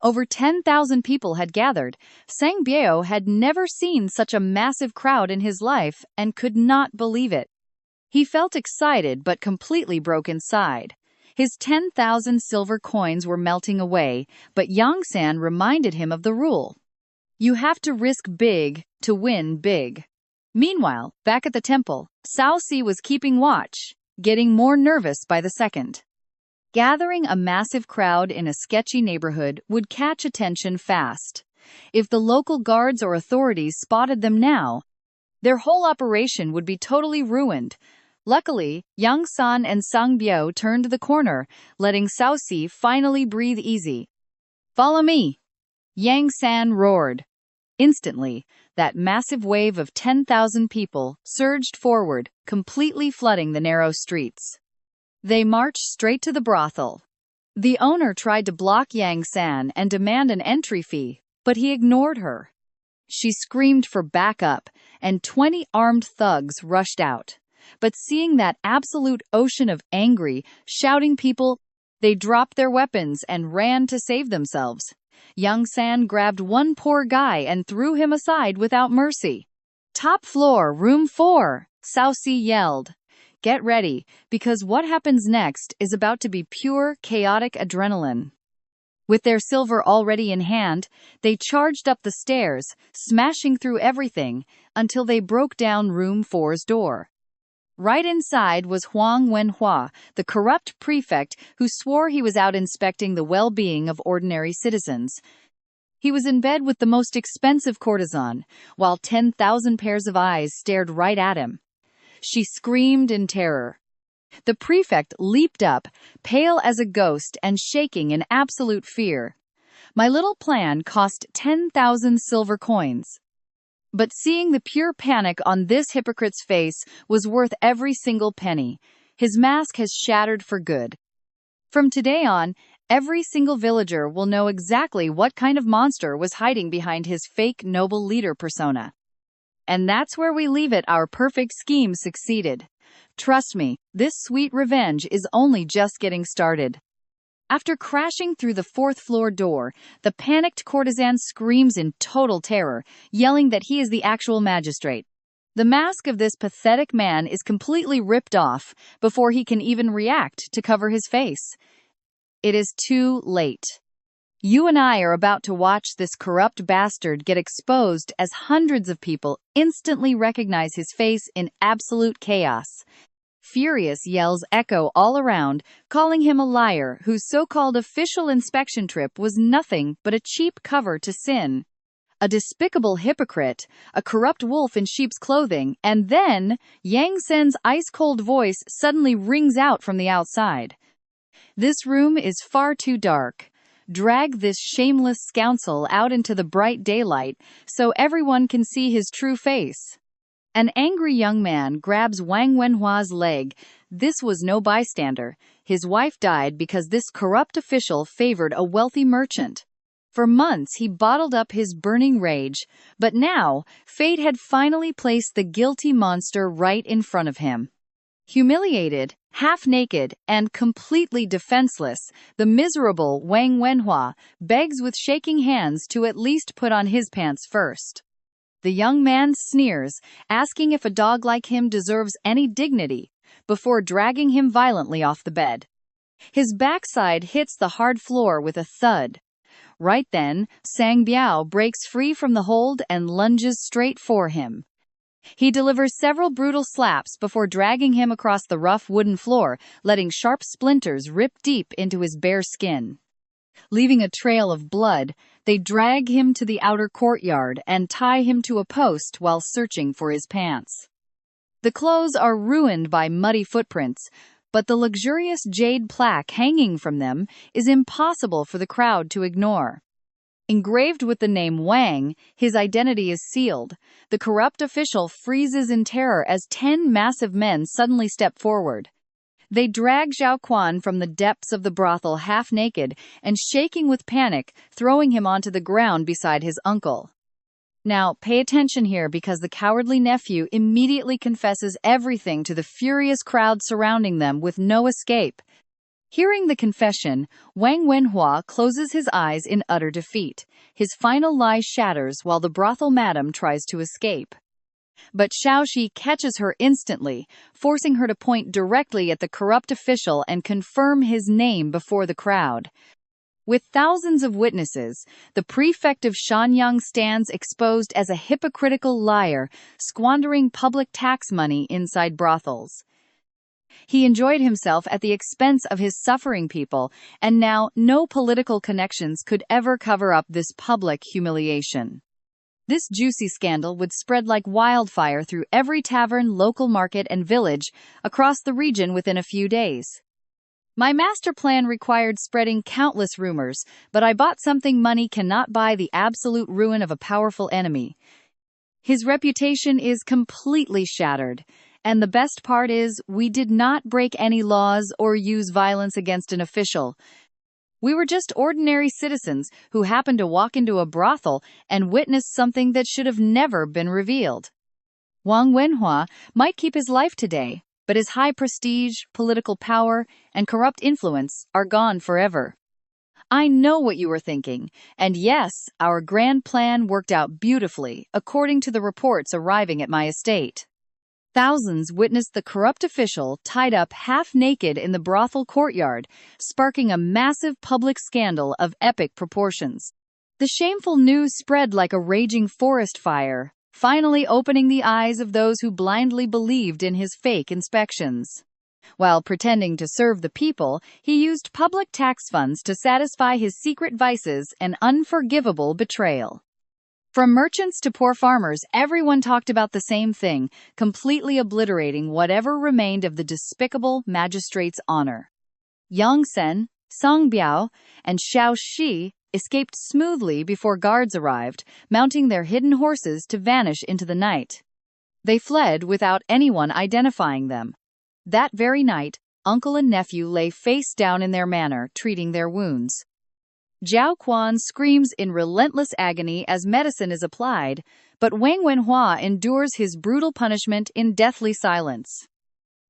Over 10,000 people had gathered. Sang Biao had never seen such a massive crowd in his life and could not believe it. He felt excited but completely broke inside. His 10,000 silver coins were melting away, but Yang San reminded him of the rule. You have to risk big to win big. Meanwhile, back at the temple, Cao Si was keeping watch, getting more nervous by the second. Gathering a massive crowd in a sketchy neighborhood would catch attention fast. If the local guards or authorities spotted them now, their whole operation would be totally ruined. Luckily, Yang San and Sang Biao turned the corner, letting Cao Si finally breathe easy. Follow me! Yang San roared. Instantly, that massive wave of 10,000 people surged forward, completely flooding the narrow streets. They marched straight to the brothel. The owner tried to block Yang San and demand an entry fee, but he ignored her. She screamed for backup, and 20 armed thugs rushed out. But seeing that absolute ocean of angry, shouting people, they dropped their weapons and ran to save themselves. Yang San grabbed one poor guy and threw him aside without mercy. Top floor, room 4, Cao Si yelled. Get ready, because what happens next is about to be pure, chaotic adrenaline. With their silver already in hand, they charged up the stairs, smashing through everything, until they broke down room 4's door. Right inside was Huang Wenhua, the corrupt prefect who swore he was out inspecting the well-being of ordinary citizens. He was in bed with the most expensive courtesan, while 10,000 pairs of eyes stared right at him. She screamed in terror. The prefect leaped up, pale as a ghost and shaking in absolute fear. My little plan cost 10,000 silver coins. But seeing the pure panic on this hypocrite's face was worth every single penny. His mask has shattered for good. From today on, every single villager will know exactly what kind of monster was hiding behind his fake noble leader persona. And that's where we leave it. Our perfect scheme succeeded. Trust me, this sweet revenge is only just getting started. After crashing through the 4th floor door, the panicked courtesan screams in total terror, yelling that he is the actual magistrate. The mask of this pathetic man is completely ripped off before he can even react to cover his face. It is too late. You and I are about to watch this corrupt bastard get exposed as hundreds of people instantly recognize his face in absolute chaos. Furious yells echo all around, calling him a liar whose so-called official inspection trip was nothing but a cheap cover to sin. a despicable hypocrite, a corrupt wolf in sheep's clothing, and then Yang Sen's ice-cold voice suddenly rings out from the outside. This room is far too dark. Drag this shameless scoundrel out into the bright daylight so everyone can see his true face. An angry young man grabs Wang Wenhua's leg. This was no bystander. His wife died because this corrupt official favored a wealthy merchant. For months he bottled up his burning rage, but now fate had finally placed the guilty monster right in front of him. Humiliated, half-naked, and completely defenseless, the miserable Wang Wenhua begs with shaking hands to at least put on his pants first. The young man sneers, asking if a dog like him deserves any dignity, before dragging him violently off the bed. His backside hits the hard floor with a thud. Right then, Sang Biao breaks free from the hold and lunges straight for him. He delivers several brutal slaps before dragging him across the rough wooden floor, letting sharp splinters rip deep into his bare skin. Leaving a trail of blood, they drag him to the outer courtyard and tie him to a post while searching for his pants. The clothes are ruined by muddy footprints, but the luxurious jade plaque hanging from them is impossible for the crowd to ignore. Engraved with the name Wang, his identity is sealed. The corrupt official freezes in terror as 10 massive men suddenly step forward. They drag Zhao Quan from the depths of the brothel half-naked and shaking with panic, throwing him onto the ground beside his uncle. Now, pay attention here because the cowardly nephew immediately confesses everything to the furious crowd surrounding them with no escape. Hearing the confession, Wang Wenhua closes his eyes in utter defeat. His final lie shatters while the brothel madam tries to escape. But Xiaoxi catches her instantly, forcing her to point directly at the corrupt official and confirm his name before the crowd. With thousands of witnesses, the prefect of Shanyang stands exposed as a hypocritical liar, squandering public tax money inside brothels. He enjoyed himself at the expense of his suffering people, and now no political connections could ever cover up this public humiliation. This juicy scandal would spread like wildfire through every tavern, local market, and village across the region within a few days. My master plan required spreading countless rumors, but I bought something money cannot buy: the absolute ruin of a powerful enemy. His reputation is completely shattered, and the best part is, we did not break any laws or use violence against an official. We were just ordinary citizens who happened to walk into a brothel and witness something that should have never been revealed. Wang Wenhua might keep his life today, but his high prestige, political power, and corrupt influence are gone forever. I know what you were thinking, and yes, our grand plan worked out beautifully, according to the reports arriving at my estate. Thousands witnessed the corrupt official tied up half-naked in the brothel courtyard, sparking a massive public scandal of epic proportions. The shameful news spread like a raging forest fire, finally opening the eyes of those who blindly believed in his fake inspections. While pretending to serve the people, he used public tax funds to satisfy his secret vices, an unforgivable betrayal. From merchants to poor farmers, everyone talked about the same thing, completely obliterating whatever remained of the despicable magistrate's honor. Yang Sen, Sang Biao, and Xiaoxi escaped smoothly before guards arrived, mounting their hidden horses to vanish into the night. They fled without anyone identifying them. That very night, uncle and nephew lay face down in their manor, treating their wounds. Zhao Quan screams in relentless agony as medicine is applied, but Wang Wenhua endures his brutal punishment in deathly silence.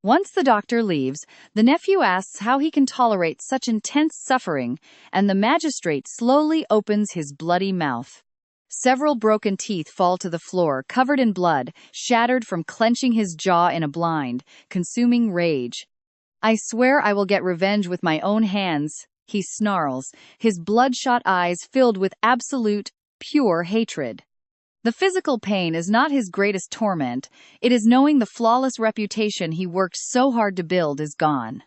Once the doctor leaves, the nephew asks how he can tolerate such intense suffering, and the magistrate slowly opens his bloody mouth. Several broken teeth fall to the floor, covered in blood, shattered from clenching his jaw in a blind, consuming rage. "I swear I will get revenge with my own hands," he snarls, his bloodshot eyes filled with absolute, pure hatred. The physical pain is not his greatest torment, it is knowing the flawless reputation he worked so hard to build is gone.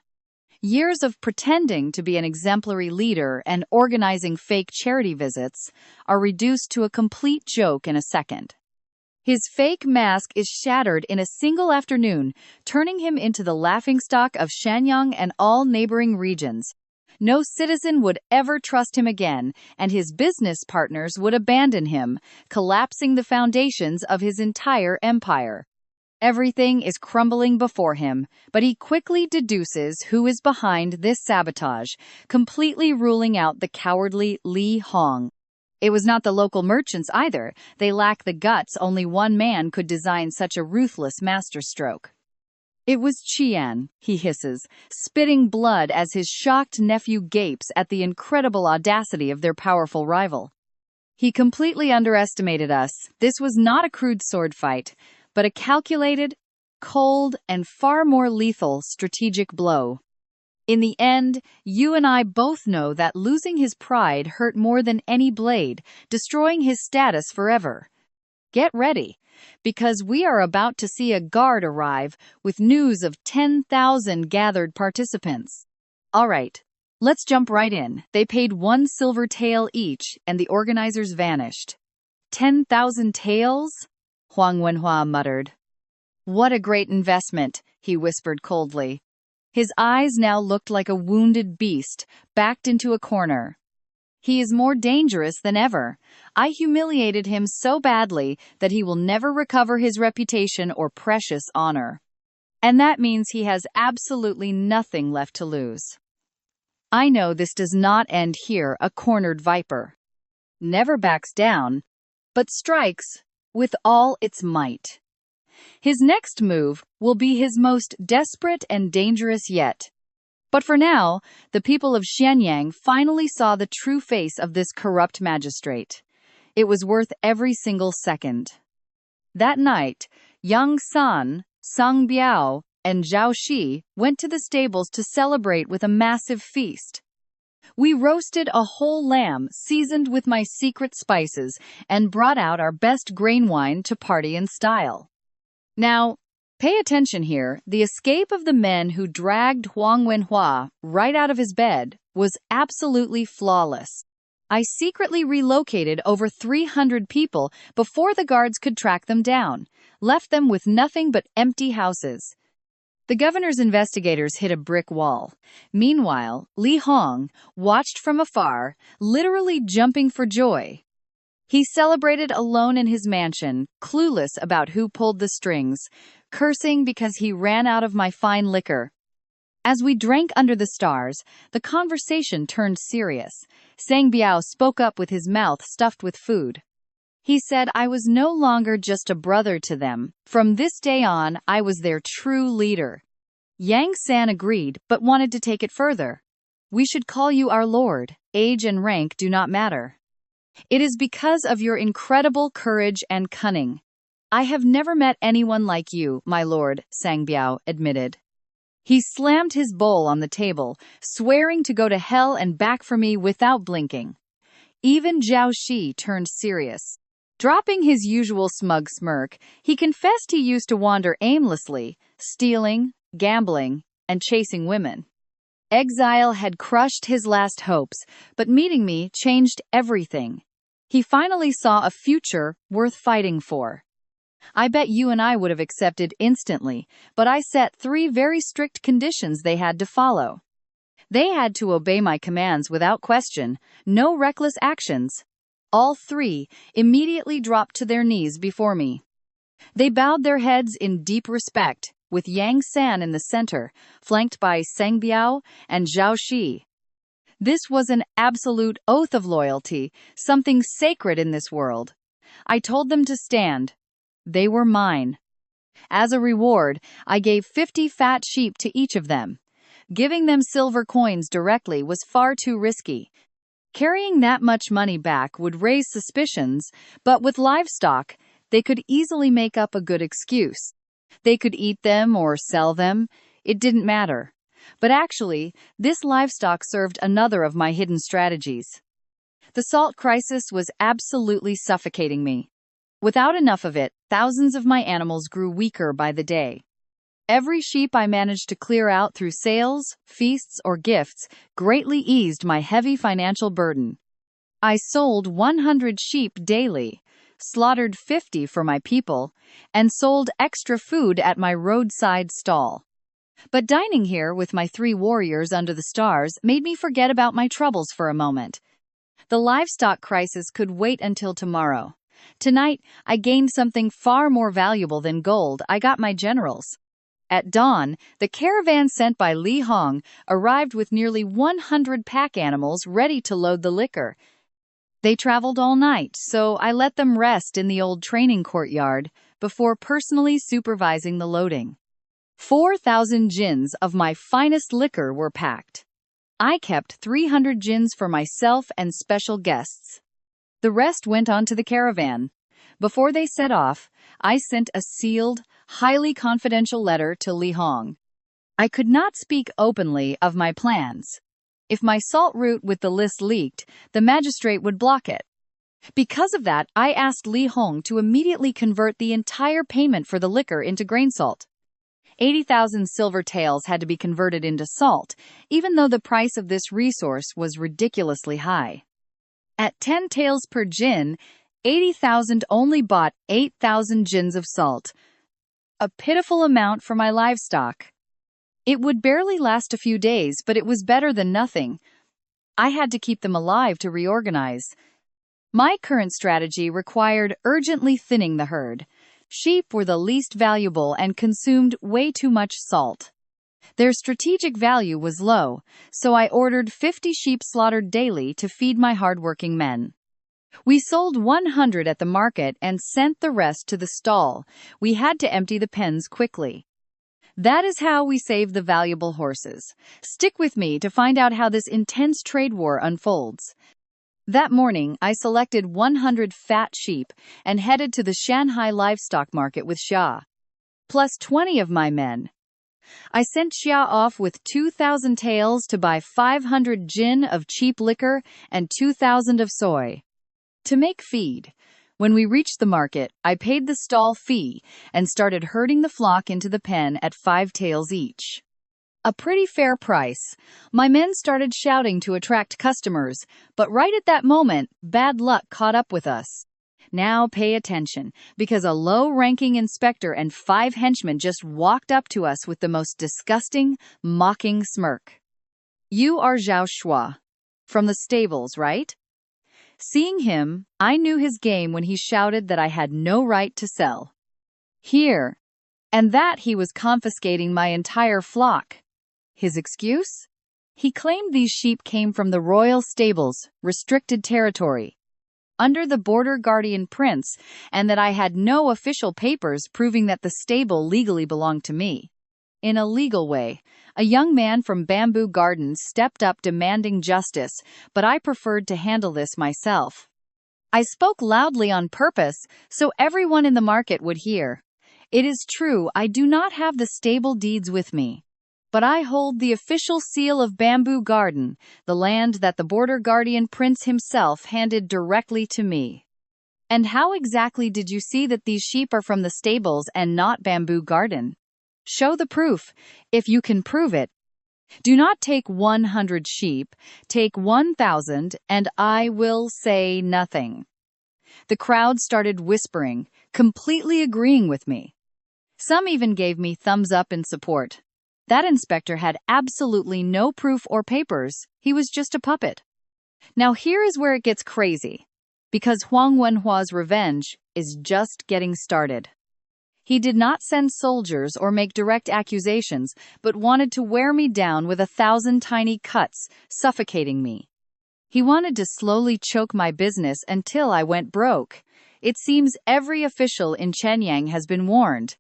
Years of pretending to be an exemplary leader and organizing fake charity visits are reduced to a complete joke in a second. His fake mask is shattered in a single afternoon, turning him into the laughingstock of Shenyang and all neighboring regions. No citizen would ever trust him again, and his business partners would abandon him, collapsing the foundations of his entire empire. Everything is crumbling before him, but he quickly deduces who is behind this sabotage, completely ruling out the cowardly Li Hong. It was not the local merchants either. They lack the guts only one man could design such a ruthless masterstroke. It was Qian, he hisses, spitting blood as his shocked nephew gapes at the incredible audacity of their powerful rival. He completely underestimated us. This was not a crude sword fight, but a calculated, cold, and far more lethal strategic blow. In the end, you and I both know that losing his pride hurt more than any blade, destroying his status forever. Get ready, because we are about to see a guard arrive with news of 10,000 gathered participants. All right, let's jump right in. They paid 1 silver tael each, and the organizers vanished. 10,000 taels? Huang Wenhua muttered. What a great investment, he whispered coldly. His eyes now looked like a wounded beast, backed into a corner. He is more dangerous than ever. I humiliated him so badly that he will never recover his reputation or precious honor. And that means he has absolutely nothing left to lose. I know this does not end here, a cornered viper never backs down, but strikes with all its might. His next move will be his most desperate and dangerous yet. But for now, the people of Shenyang finally saw the true face of this corrupt magistrate. It was worth every single second. That night, Yang San, Sang Biao, and Zhao Shi went to the stables to celebrate with a massive feast. We roasted a whole lamb seasoned with my secret spices and brought out our best grain wine to party in style. Now, pay attention here. The escape of the men who dragged Huang Wenhua right out of his bed was absolutely flawless. I secretly relocated over 300 people before the guards could track them down, left them with nothing but empty houses. The governor's investigators hit a brick wall. Meanwhile, Li Hong watched from afar, literally jumping for joy. He celebrated alone in his mansion, clueless about who pulled the strings, cursing because he ran out of my fine liquor. As we drank under the stars, the conversation turned serious. Sang Biao spoke up with his mouth stuffed with food. He said I was no longer just a brother to them. From this day on, I was their true leader. Yang San agreed, but wanted to take it further. We should call you our lord. Age and rank do not matter. It is because of your incredible courage and cunning. I have never met anyone like you, my lord, Sang Biao admitted. He slammed his bowl on the table, swearing to go to hell and back for me without blinking. Even Zhao Shi turned serious. Dropping his usual smug smirk, he confessed he used to wander aimlessly, stealing, gambling, and chasing women. Exile had crushed his last hopes, but meeting me changed everything. He finally saw a future worth fighting for. I bet you and I would have accepted instantly, but I set 3 very strict conditions they had to follow. They had to obey my commands without question, no reckless actions. All 3 immediately dropped to their knees before me. They bowed their heads in deep respect, with Yang San in the center, flanked by Sang Biao and Zhao Shi. This was an absolute oath of loyalty, something sacred in this world. I told them to stand. They were mine. As a reward, I gave 50 fat sheep to each of them. Giving them silver coins directly was far too risky. Carrying that much money back would raise suspicions, but with livestock, they could easily make up a good excuse. They could eat them or sell them. It didn't matter. But actually, this livestock served another of my hidden strategies. The salt crisis was absolutely suffocating me. Without enough of it, thousands of my animals grew weaker by the day. Every sheep I managed to clear out through sales, feasts, or gifts greatly eased my heavy financial burden. I sold 100 sheep daily, slaughtered 50 for my people, and sold extra food at my roadside stall. But dining here with my 3 warriors under the stars made me forget about my troubles for a moment. The livestock crisis could wait until tomorrow. Tonight, I gained something far more valuable than gold. I got my generals. At dawn, the caravan sent by Li Hong arrived with nearly 100 pack animals ready to load the liquor. They traveled all night, so I let them rest in the old training courtyard before personally supervising the loading. 4,000 gins of my finest liquor were packed. I kept 300 gins for myself and special guests. The rest went on to the caravan. Before they set off, I sent a sealed, highly confidential letter to Li Hong. I could not speak openly of my plans. If my salt route with the list leaked, the magistrate would block it. Because of that, I asked Li Hong to immediately convert the entire payment for the liquor into grain salt. 80,000 silver taels had to be converted into salt, even though the price of this resource was ridiculously high. At 10 taels per gin, 80,000 only bought 8,000 gins of salt. A pitiful amount for my livestock. It would barely last a few days, but it was better than nothing. I had to keep them alive to reorganize. My current strategy required urgently thinning the herd. Sheep were the least valuable and consumed way too much salt. Their strategic value was low, so I ordered 50 sheep slaughtered daily to feed my hardworking men. We sold 100 at the market and sent the rest to the stall. We had to empty the pens quickly. That is how we save the valuable horses. Stick with me to find out how this intense trade war unfolds. That morning, I selected 100 fat sheep and headed to the Shanghai livestock market with Xia, plus 20 of my men. I sent Xia off with 2,000 taels to buy 500 gin of cheap liquor and 2,000 of soy. To make feed. When we reached the market, I paid the stall fee and started herding the flock into the pen at 5 taels each. A pretty fair price. My men started shouting to attract customers, but right at that moment, bad luck caught up with us. Now pay attention, because a low-ranking inspector and 5 henchmen just walked up to us with the most disgusting, mocking smirk. "You are Zhao Shua. From the stables, right?" Seeing him, I knew his game when he shouted that I had no right to sell here, and that he was confiscating my entire flock. His excuse? He claimed these sheep came from the royal stables, restricted territory, under the border guardian prince, and that I had no official papers proving that the stable legally belonged to me. In a legal way, a young man from Bamboo Gardens stepped up demanding justice, but I preferred to handle this myself. I spoke loudly on purpose, so everyone in the market would hear. It is true, I do not have the stable deeds with me, but I hold the official seal of Bamboo Garden, the land that the border guardian prince himself handed directly to me. And how exactly did you see that these sheep are from the stables and not Bamboo Garden? Show the proof, if you can prove it. Do not take 100 sheep, take 1,000, and I will say nothing. The crowd started whispering, completely agreeing with me. Some even gave me thumbs up in support. That inspector had absolutely no proof or papers, he was just a puppet. Now here is where it gets crazy, because Huang Wenhua's revenge is just getting started. He did not send soldiers or make direct accusations, but wanted to wear me down with 1,000 tiny cuts, suffocating me. He wanted to slowly choke my business until I went broke. It seems every official in Shenyang has been warned.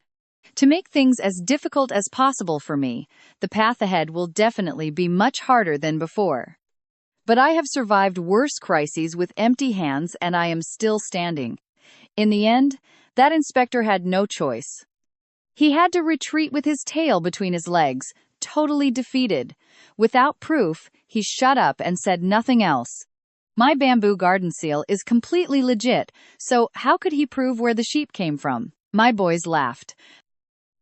To make things as difficult as possible for me, the path ahead will definitely be much harder than before. But I have survived worse crises with empty hands and I am still standing. In the end, that inspector had no choice. He had to retreat with his tail between his legs, totally defeated. Without proof, he shut up and said nothing else. My Bamboo Garden seal is completely legit, so how could he prove where the sheep came from? My boys laughed.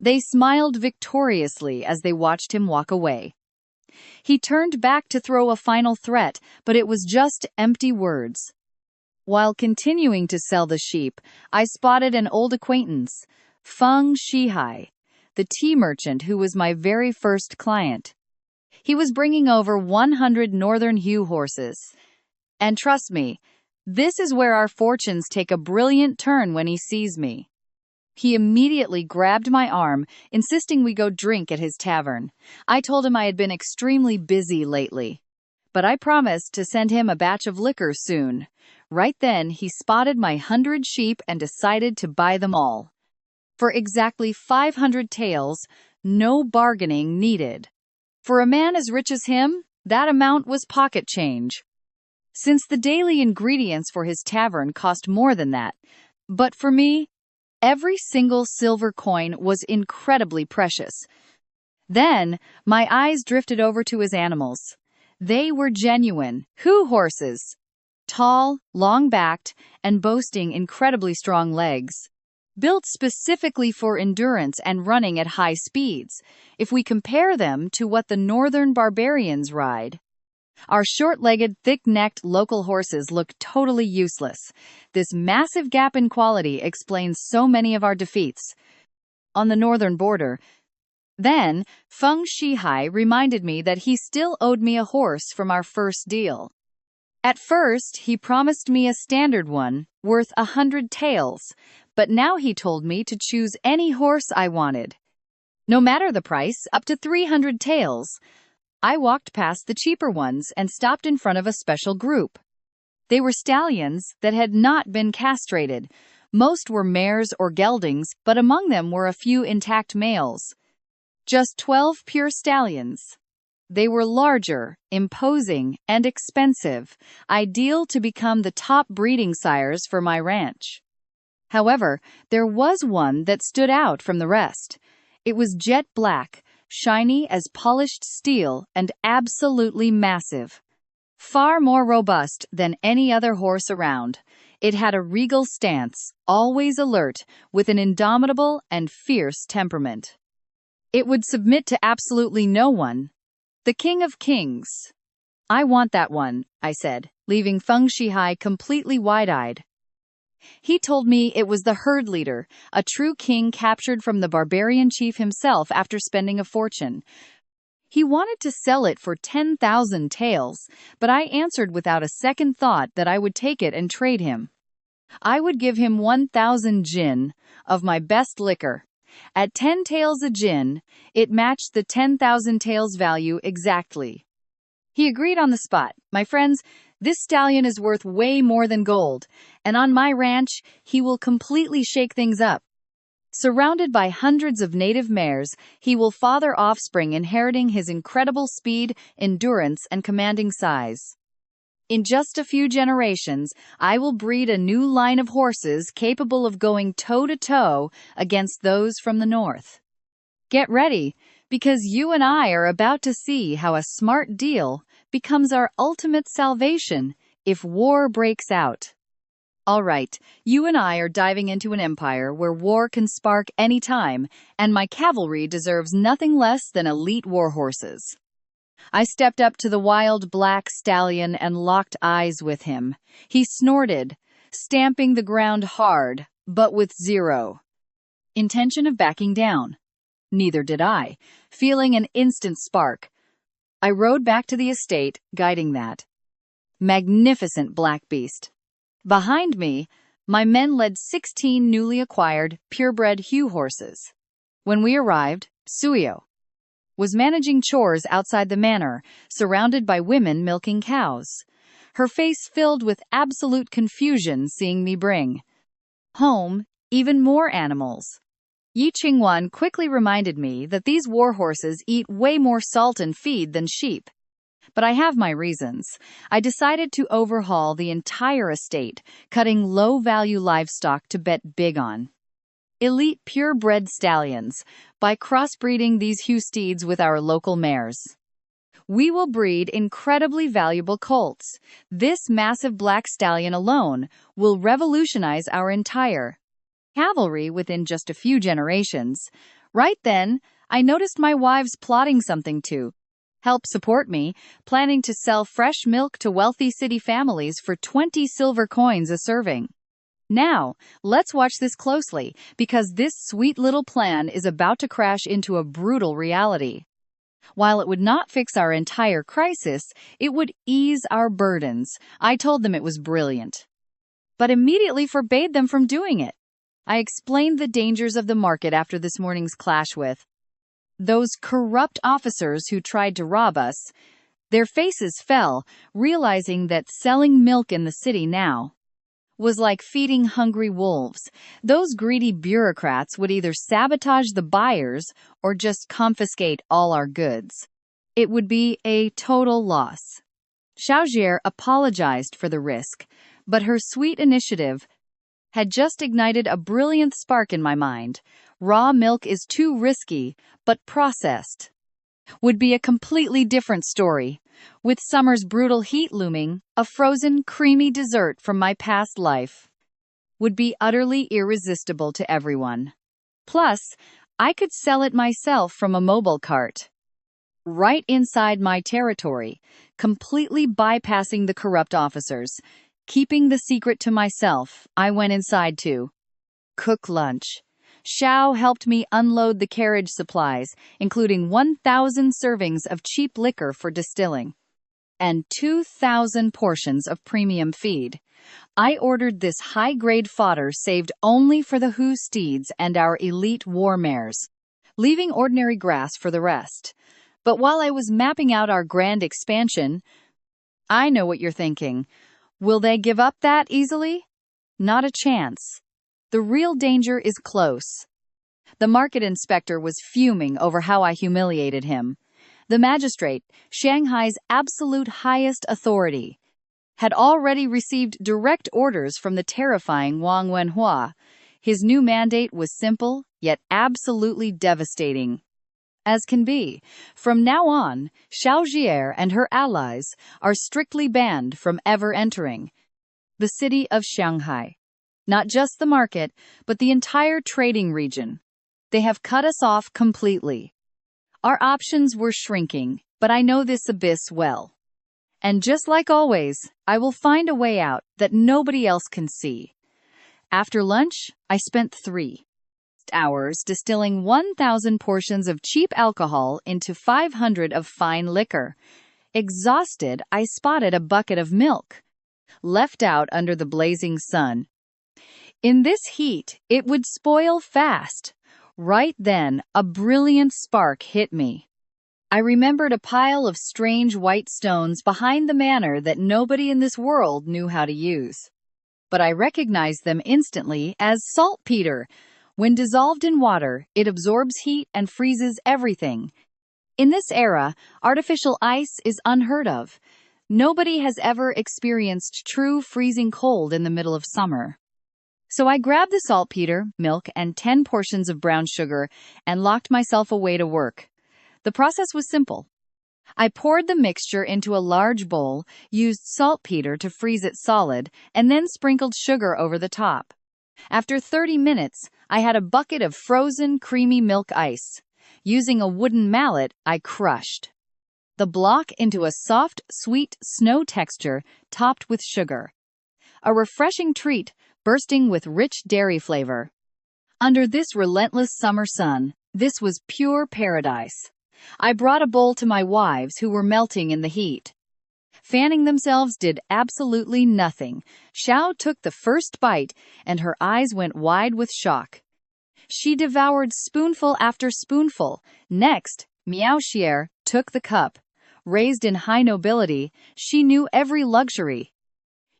They smiled victoriously as they watched him walk away. He turned back to throw a final threat, but it was just empty words. While continuing to sell the sheep, I spotted an old acquaintance, Feng Shihai, the tea merchant who was my very first client. He was bringing over 100 Northern Hue horses. And trust me, this is where our fortunes take a brilliant turn when he sees me. He immediately grabbed my arm, insisting we go drink at his tavern. I told him I had been extremely busy lately, but I promised to send him a batch of liquor soon. Right then, he spotted my 100 sheep and decided to buy them all. For exactly 500 taels, no bargaining needed. For a man as rich as him, that amount was pocket change. Since the daily ingredients for his tavern cost more than that. But for me, every single silver coin was incredibly precious. Then, my eyes drifted over to his animals. They were genuine Hue horses. Tall, long-backed, and boasting incredibly strong legs. Built specifically for endurance and running at high speeds, if we compare them to what the northern barbarians ride. Our short-legged, thick-necked local horses look totally useless. This massive gap in quality explains so many of our defeats on the northern border. Then, Feng Shihai reminded me that he still owed me a horse from our first deal. At first, he promised me a standard one, worth 100 taels, but now he told me to choose any horse I wanted. No matter the price, up to 300 taels. I walked past the cheaper ones and stopped in front of a special group. They were stallions that had not been castrated. Most were mares or geldings, but among them were a few intact males. Just 12 pure stallions. They were larger, imposing, and expensive, ideal to become the top breeding sires for my ranch. However, there was one that stood out from the rest. It was jet black, shiny as polished steel, and absolutely massive. Far more robust than any other horse around. It had a regal stance, always alert, with an indomitable and fierce temperament. It would submit to absolutely no one. The King of Kings. I want that one, I said, leaving Feng Shihai completely wide-eyed. He told me it was the herd leader, a true king captured from the barbarian chief himself after spending a fortune. He wanted to sell it for 10,000 taels, but I answered without a second thought that I would take it and trade him. I would give him 1,000 jin of my best liquor. At 10 taels a jin, it matched the 10,000 taels value exactly. He agreed on the spot. My friends, this stallion is worth way more than gold, and on my ranch, he will completely shake things up. Surrounded by hundreds of native mares, he will father offspring inheriting his incredible speed, endurance, and commanding size. In just a few generations, I will breed a new line of horses capable of going toe-to-toe against those from the north. Get ready, because you and I are about to see how a smart deal becomes our ultimate salvation if war breaks out. All right, you and I are diving into an empire where war can spark any time, and my cavalry deserves nothing less than elite war horses. I stepped up to the wild black stallion and locked eyes with him. He snorted, stamping the ground hard, but with zero intention of backing down. Neither did I, feeling an instant spark. I rode back to the estate, guiding that magnificent black beast. Behind me, my men led 16 newly acquired, purebred Hue horses. When we arrived, Suyo was managing chores outside the manor, surrounded by women milking cows. Her face filled with absolute confusion seeing me bring home even more animals. Yi Qingwan quickly reminded me that these war horses eat way more salt and feed than sheep. But I have my reasons. I decided to overhaul the entire estate, cutting low-value livestock to bet big on elite purebred stallions by crossbreeding these Hue steeds with our local mares. We will breed incredibly valuable colts. This massive black stallion alone will revolutionize our entire cavalry within just a few generations. Right then, I noticed my wives plotting something to help support me, planning to sell fresh milk to wealthy city families for 20 silver coins a serving. Now, let's watch this closely, because this sweet little plan is about to crash into a brutal reality. While it would not fix our entire crisis, it would ease our burdens. I told them it was brilliant, but immediately forbade them from doing it. I explained the dangers of the market after this morning's clash with those corrupt officers who tried to rob us. Their faces fell, realizing that selling milk in the city now was like feeding hungry wolves. Those greedy bureaucrats would either sabotage the buyers or just confiscate all our goods. It would be a total loss. Xiaojier apologized for the risk, but her sweet initiative had just ignited a brilliant spark in my mind. Raw milk is too risky, but processed would be a completely different story. With summer's brutal heat looming, a frozen, creamy dessert from my past life would be utterly irresistible to everyone. Plus, I could sell it myself from a mobile cart, right inside my territory, completely bypassing the corrupt officers. Keeping the secret to myself, I went inside to cook lunch. Xiao helped me unload the carriage supplies, including 1,000 servings of cheap liquor for distilling and 2,000 portions of premium feed. I ordered this high-grade fodder saved only for the Hu steeds and our elite war mares, leaving ordinary grass for the rest. But while I was mapping out our grand expansion, I know what you're thinking. Will they give up that easily? Not a chance. The real danger is close. The market inspector was fuming over how I humiliated him. The magistrate, Shanghai's absolute highest authority, had already received direct orders from the terrifying Wang Wenhua. His new mandate was simple, yet absolutely devastating. As can be, from now on, Xiaojier and her allies are strictly banned from ever entering the city of Shanghai. Not just the market, but the entire trading region. They have cut us off completely. Our options were shrinking, but I know this abyss well. And just like always, I will find a way out that nobody else can see. After lunch, I spent 3 hours distilling 1,000 portions of cheap alcohol into 500 of fine liquor. Exhausted, I spotted a bucket of milk, left out under the blazing sun. In this heat, it would spoil fast. Right then, a brilliant spark hit me. I remembered a pile of strange white stones behind the manor that nobody in this world knew how to use. But I recognized them instantly as saltpeter. When dissolved in water, it absorbs heat and freezes everything. In this era, artificial ice is unheard of. Nobody has ever experienced true freezing cold in the middle of summer. So I grabbed the saltpeter, milk, and 10 portions of brown sugar and locked myself away to work. The process was simple. I poured the mixture into a large bowl, used saltpeter to freeze it solid, and then sprinkled sugar over the top. After 30 minutes, I had a bucket of frozen, creamy milk ice. Using a wooden mallet, I crushed the block into a soft, sweet snow texture topped with sugar. A refreshing treat, bursting with rich dairy flavor. Under this relentless summer sun, this was pure paradise. I brought a bowl to my wives who were melting in the heat. Fanning themselves did absolutely nothing. Xiao took the first bite, and her eyes went wide with shock. She devoured spoonful after spoonful. Next, Miaoxier took the cup. Raised in high nobility, she knew every luxury.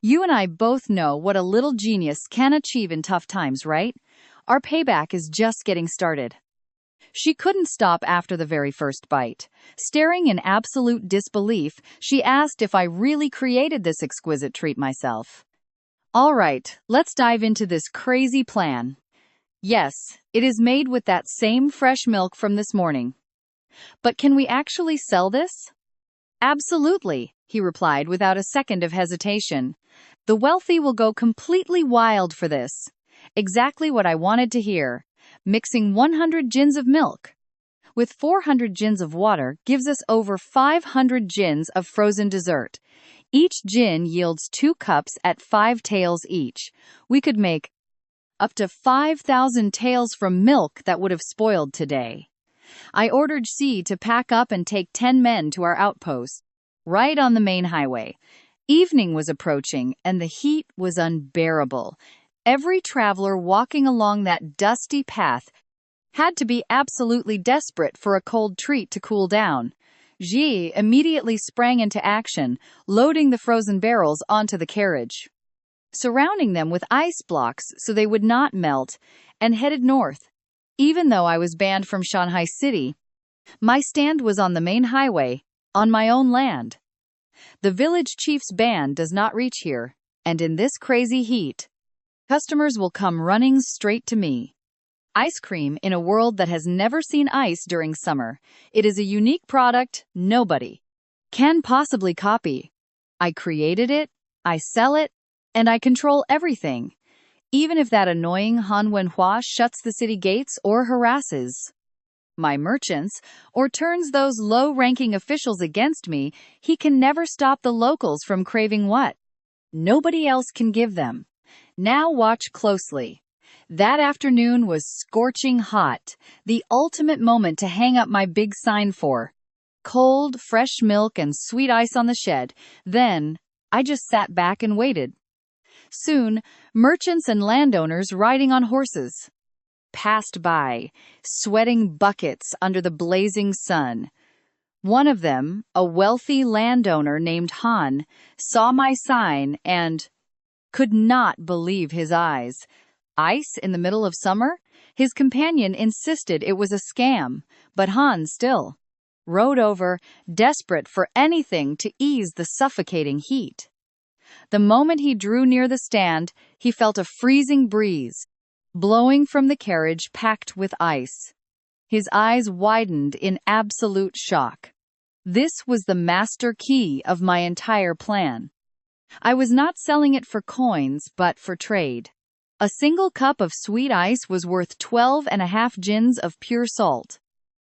You and I both know what a little genius can achieve in tough times, right? Our payback is just getting started. She couldn't stop after the very first bite. Staring in absolute disbelief, she asked if I really created this exquisite treat myself. All right, let's dive into this crazy plan. Yes, it is made with that same fresh milk from this morning. But can we actually sell this? Absolutely, he replied without a second of hesitation. The wealthy will go completely wild for this. Exactly what I wanted to hear. mixing 100 gins of milk with 400 gins of water gives us over 500 gins of frozen dessert. Each gin yields 2 cups at 5 taels each. We could make up to 5,000 taels from milk that would have spoiled today. I ordered C to pack up and take 10 men to our outpost, right on the main highway. Evening was approaching, and the heat was unbearable. Every traveler walking along that dusty path had to be absolutely desperate for a cold treat to cool down. Ji immediately sprang into action, loading the frozen barrels onto the carriage, surrounding them with ice blocks so they would not melt, and headed north. Even though I was banned from Shanghai City, my stand was on the main highway, on my own land. The village chief's band does not reach here, and in this crazy heat, customers will come running straight to me. Ice cream in a world that has never seen ice during summer. It is a unique product nobody can possibly copy. I created it, I sell it, and I control everything. Even if that annoying Han Wenhua shuts the city gates or harasses my merchants, or turns those low-ranking officials against me, he can never stop the locals from craving what nobody else can give them. Now watch closely. That afternoon was scorching hot, the ultimate moment to hang up my big sign for cold, fresh milk and sweet ice on the shed. Then, I just sat back and waited. Soon, merchants and landowners riding on horses passed by, sweating buckets under the blazing sun. One of them, a wealthy landowner named Han, saw my sign and could not believe his eyes. Ice in the middle of summer? His companion insisted it was a scam, but Han still rode over, desperate for anything to ease the suffocating heat. The moment he drew near the stand, he felt a freezing breeze blowing from the carriage packed with ice. His eyes widened in absolute shock. This was the master key of my entire plan. I was not selling it for coins, but for trade. A single cup of sweet ice was worth 12.5 gins of pure salt,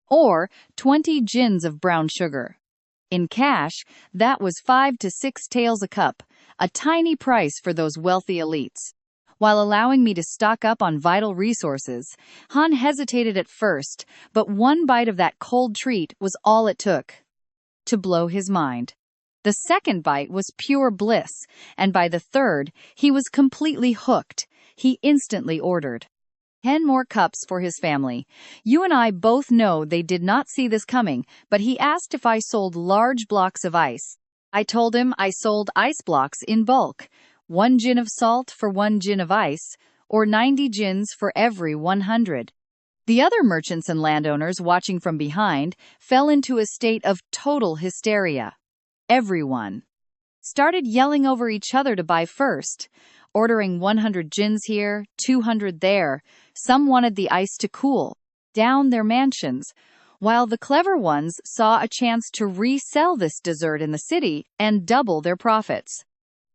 or 20 gins of brown sugar. In cash, that was 5 to 6 taels a cup, a tiny price for those wealthy elites. While allowing me to stock up on vital resources, Han hesitated at first, but one bite of that cold treat was all it took to blow his mind. The second bite was pure bliss, and by the third, he was completely hooked. He instantly ordered 10 more cups for his family. You and I both know they did not see this coming, but he asked if I sold large blocks of ice. I told him I sold ice blocks in bulk. 1 gin of salt for 1 gin of ice, or 90 gins for every 100. The other merchants and landowners watching from behind fell into a state of total hysteria. Everyone started yelling over each other to buy first, ordering 100 gins here, 200 there. Some wanted the ice to cool down their mansions, while the clever ones saw a chance to resell this dessert in the city and double their profits.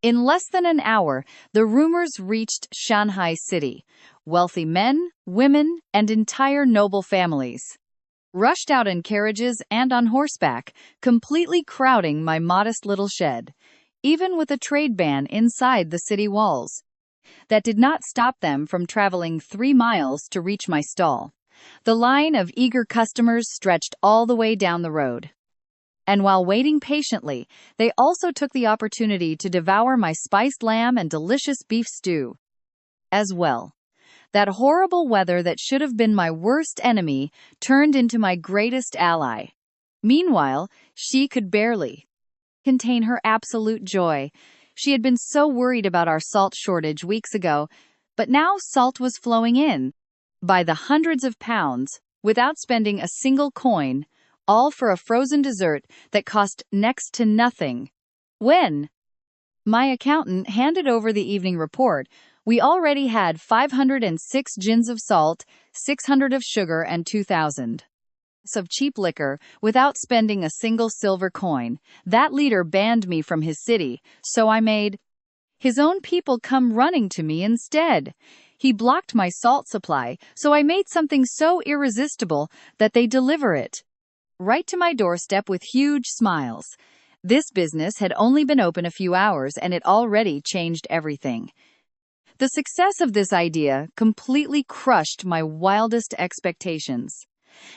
In less than an hour, the rumors reached Shanghai City. Wealthy men, women, and entire noble families rushed out in carriages and on horseback, completely crowding my modest little shed. Even with a trade ban inside the city walls, that did not stop them from traveling 3 miles to reach my stall. The line of eager customers stretched all the way down the road. And while waiting patiently, they also took the opportunity to devour my spiced lamb and delicious beef stew as well. That horrible weather that should have been my worst enemy turned into my greatest ally. Meanwhile, she could barely contain her absolute joy. She had been so worried about our salt shortage weeks ago, but now salt was flowing in by the hundreds of pounds without spending a single coin, all for a frozen dessert that cost next to nothing. When my accountant handed over the evening report, we already had 506 gins of salt, 600 of sugar, and 2,000 of cheap liquor without spending a single silver coin. That leader banned me from his city, so I made his own people come running to me instead. He blocked my salt supply, so I made something so irresistible that they deliver it right to my doorstep with huge smiles. This business had only been open a few hours and it already changed everything. The success of this idea completely crushed my wildest expectations.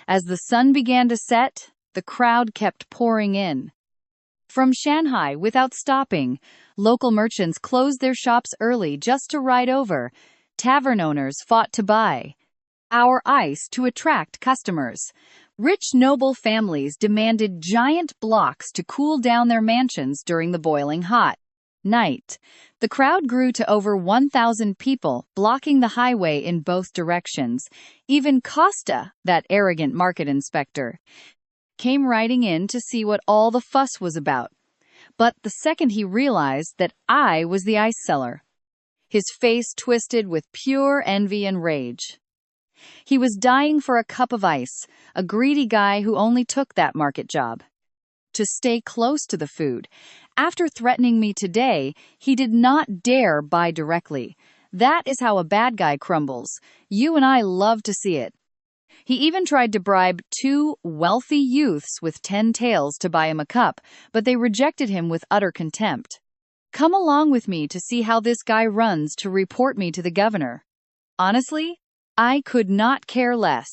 As the sun began to set, the crowd kept pouring in. From Shanghai without stopping, local merchants closed their shops early just to ride over. Tavern owners fought to buy our ice to attract customers. Rich noble families demanded giant blocks to cool down their mansions during the boiling hot night. The crowd grew to over 1,000 people, blocking the highway in both directions. Even Costa, that arrogant market inspector, came riding in to see what all the fuss was about. But the second he realized that I was the ice seller, his face twisted with pure envy and rage. He was dying for a cup of ice, a greedy guy who only took that market job to stay close to the food. After threatening me today, he did not dare buy directly. That is how a bad guy crumbles. You and I love to see it. He even tried to bribe two wealthy youths with 10 taels to buy him a cup, but they rejected him with utter contempt. Come along with me to see how this guy runs to report me to the governor. Honestly, I could not care less.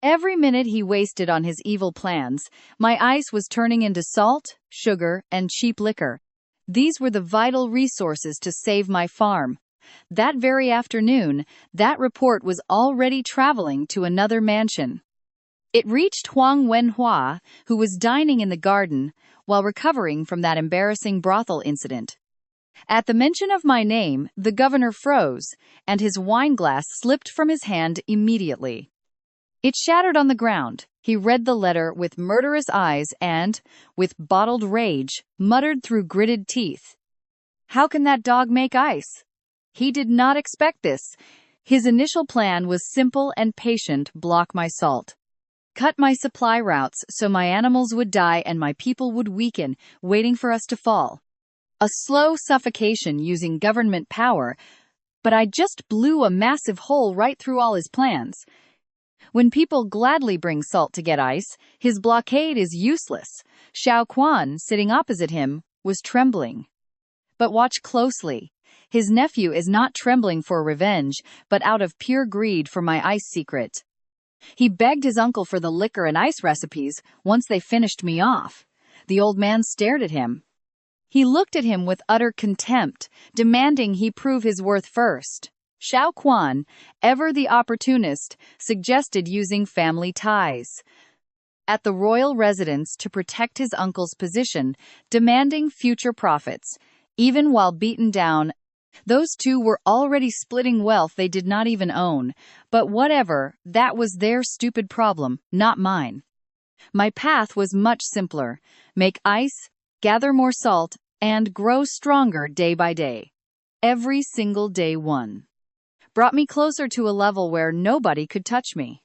Every minute he wasted on his evil plans, my ice was turning into salt, sugar, and cheap liquor. These were the vital resources to save my farm. That very afternoon, that report was already traveling to another mansion. It reached Huang Wenhua, who was dining in the garden while recovering from that embarrassing brothel incident. At the mention of my name, the governor froze, and his wineglass slipped from his hand immediately. It shattered on the ground. He read the letter with murderous eyes and, with bottled rage, muttered through gritted teeth, "How can that dog make ice?" He did not expect this. His initial plan was simple and patient: block my salt. Cut my supply routes so my animals would die and my people would weaken, waiting for us to fall. A slow suffocation using government power, but I just blew a massive hole right through all his plans. When people gladly bring salt to get ice, his blockade is useless. Xiao Quan, sitting opposite him, was trembling. But watch closely. His nephew is not trembling for revenge, but out of pure greed for my ice secret. He begged his uncle for the liquor and ice recipes once they finished me off. The old man stared at him. He looked at him with utter contempt, demanding he prove his worth first. Xiao Quan, ever the opportunist, suggested using family ties at the royal residence to protect his uncle's position, demanding future profits. Even while beaten down, those two were already splitting wealth they did not even own. But whatever, that was their stupid problem, not mine. My path was much simpler: make ice, gather more salt, and grow stronger day by day. Every single day one brought me closer to a level where nobody could touch me.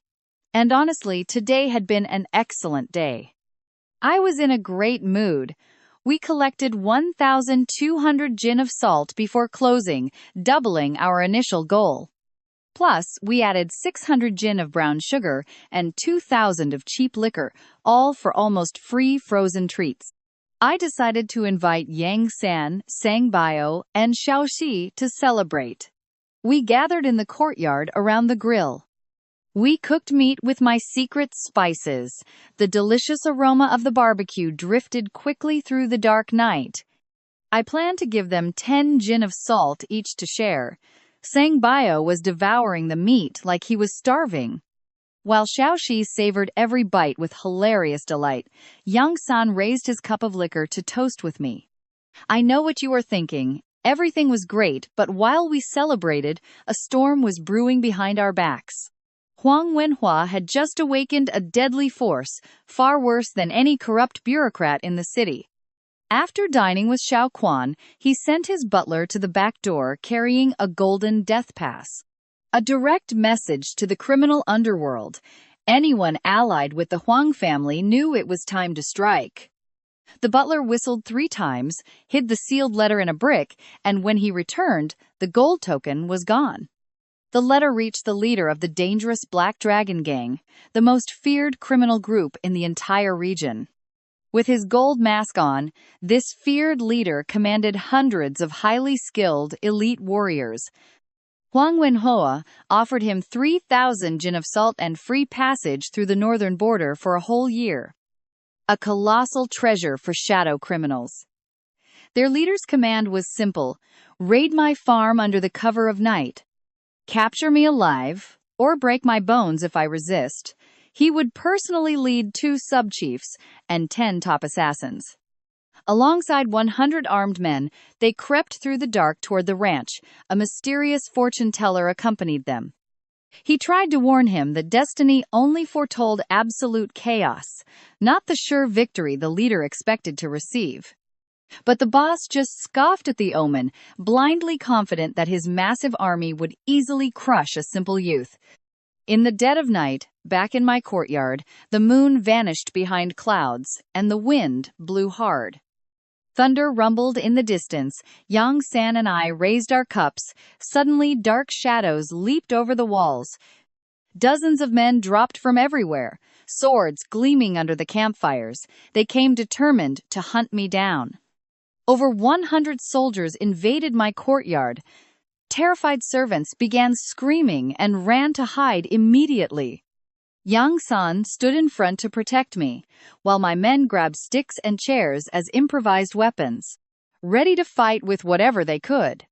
And honestly, today had been an excellent day. I was in a great mood. We collected 1,200 jin of salt before closing, doubling our initial goal. Plus, we added 600 jin of brown sugar and 2,000 of cheap liquor, all for almost free frozen treats. I decided to invite Yang San, Sang Bio, and Xiaoxi to celebrate. We gathered in the courtyard around the grill. We cooked meat with my secret spices. The delicious aroma of the barbecue drifted quickly through the dark night. I planned to give them 10 jin of salt each to share. Sang Bio was devouring the meat like he was starving, while Xiaoxi savored every bite with hilarious delight. Yang San raised his cup of liquor to toast with me. I know what you are thinking. Everything was great, but while we celebrated, a storm was brewing behind our backs. Huang Wenhua had just awakened a deadly force, far worse than any corrupt bureaucrat in the city. After dining with Xiao Quan, he sent his butler to the back door carrying a golden death pass, a direct message to the criminal underworld. Anyone allied with the Huang family knew it was time to strike. The butler whistled 3 times, hid the sealed letter in a brick, and when he returned, the gold token was gone. The letter reached the leader of the dangerous Black Dragon Gang, the most feared criminal group in the entire region. With his gold mask on, this feared leader commanded hundreds of highly skilled, elite warriors. Huang Wenhua offered him 3,000 jin of salt and free passage through the northern border for a whole year. A colossal treasure for shadow criminals. Their leader's command was simple: raid my farm under the cover of night. Capture me alive, or break my bones if I resist. He would personally lead 2 sub-chiefs and 10 top assassins. Alongside 100 armed men, they crept through the dark toward the ranch. A mysterious fortune-teller accompanied them. He tried to warn him that destiny only foretold absolute chaos, not the sure victory the leader expected to receive. But the boss just scoffed at the omen, blindly confident that his massive army would easily crush a simple youth. In the dead of night, back in my courtyard, the moon vanished behind clouds, and the wind blew hard. Thunder rumbled in the distance. Yang San and I raised our cups. Suddenly, dark shadows leaped over the walls. Dozens of men dropped from everywhere, swords gleaming under the campfires. They came determined to hunt me down. Over 100 soldiers invaded my courtyard. Terrified servants began screaming and ran to hide immediately. Yang San stood in front to protect me, while my men grabbed sticks and chairs as improvised weapons, ready to fight with whatever they could.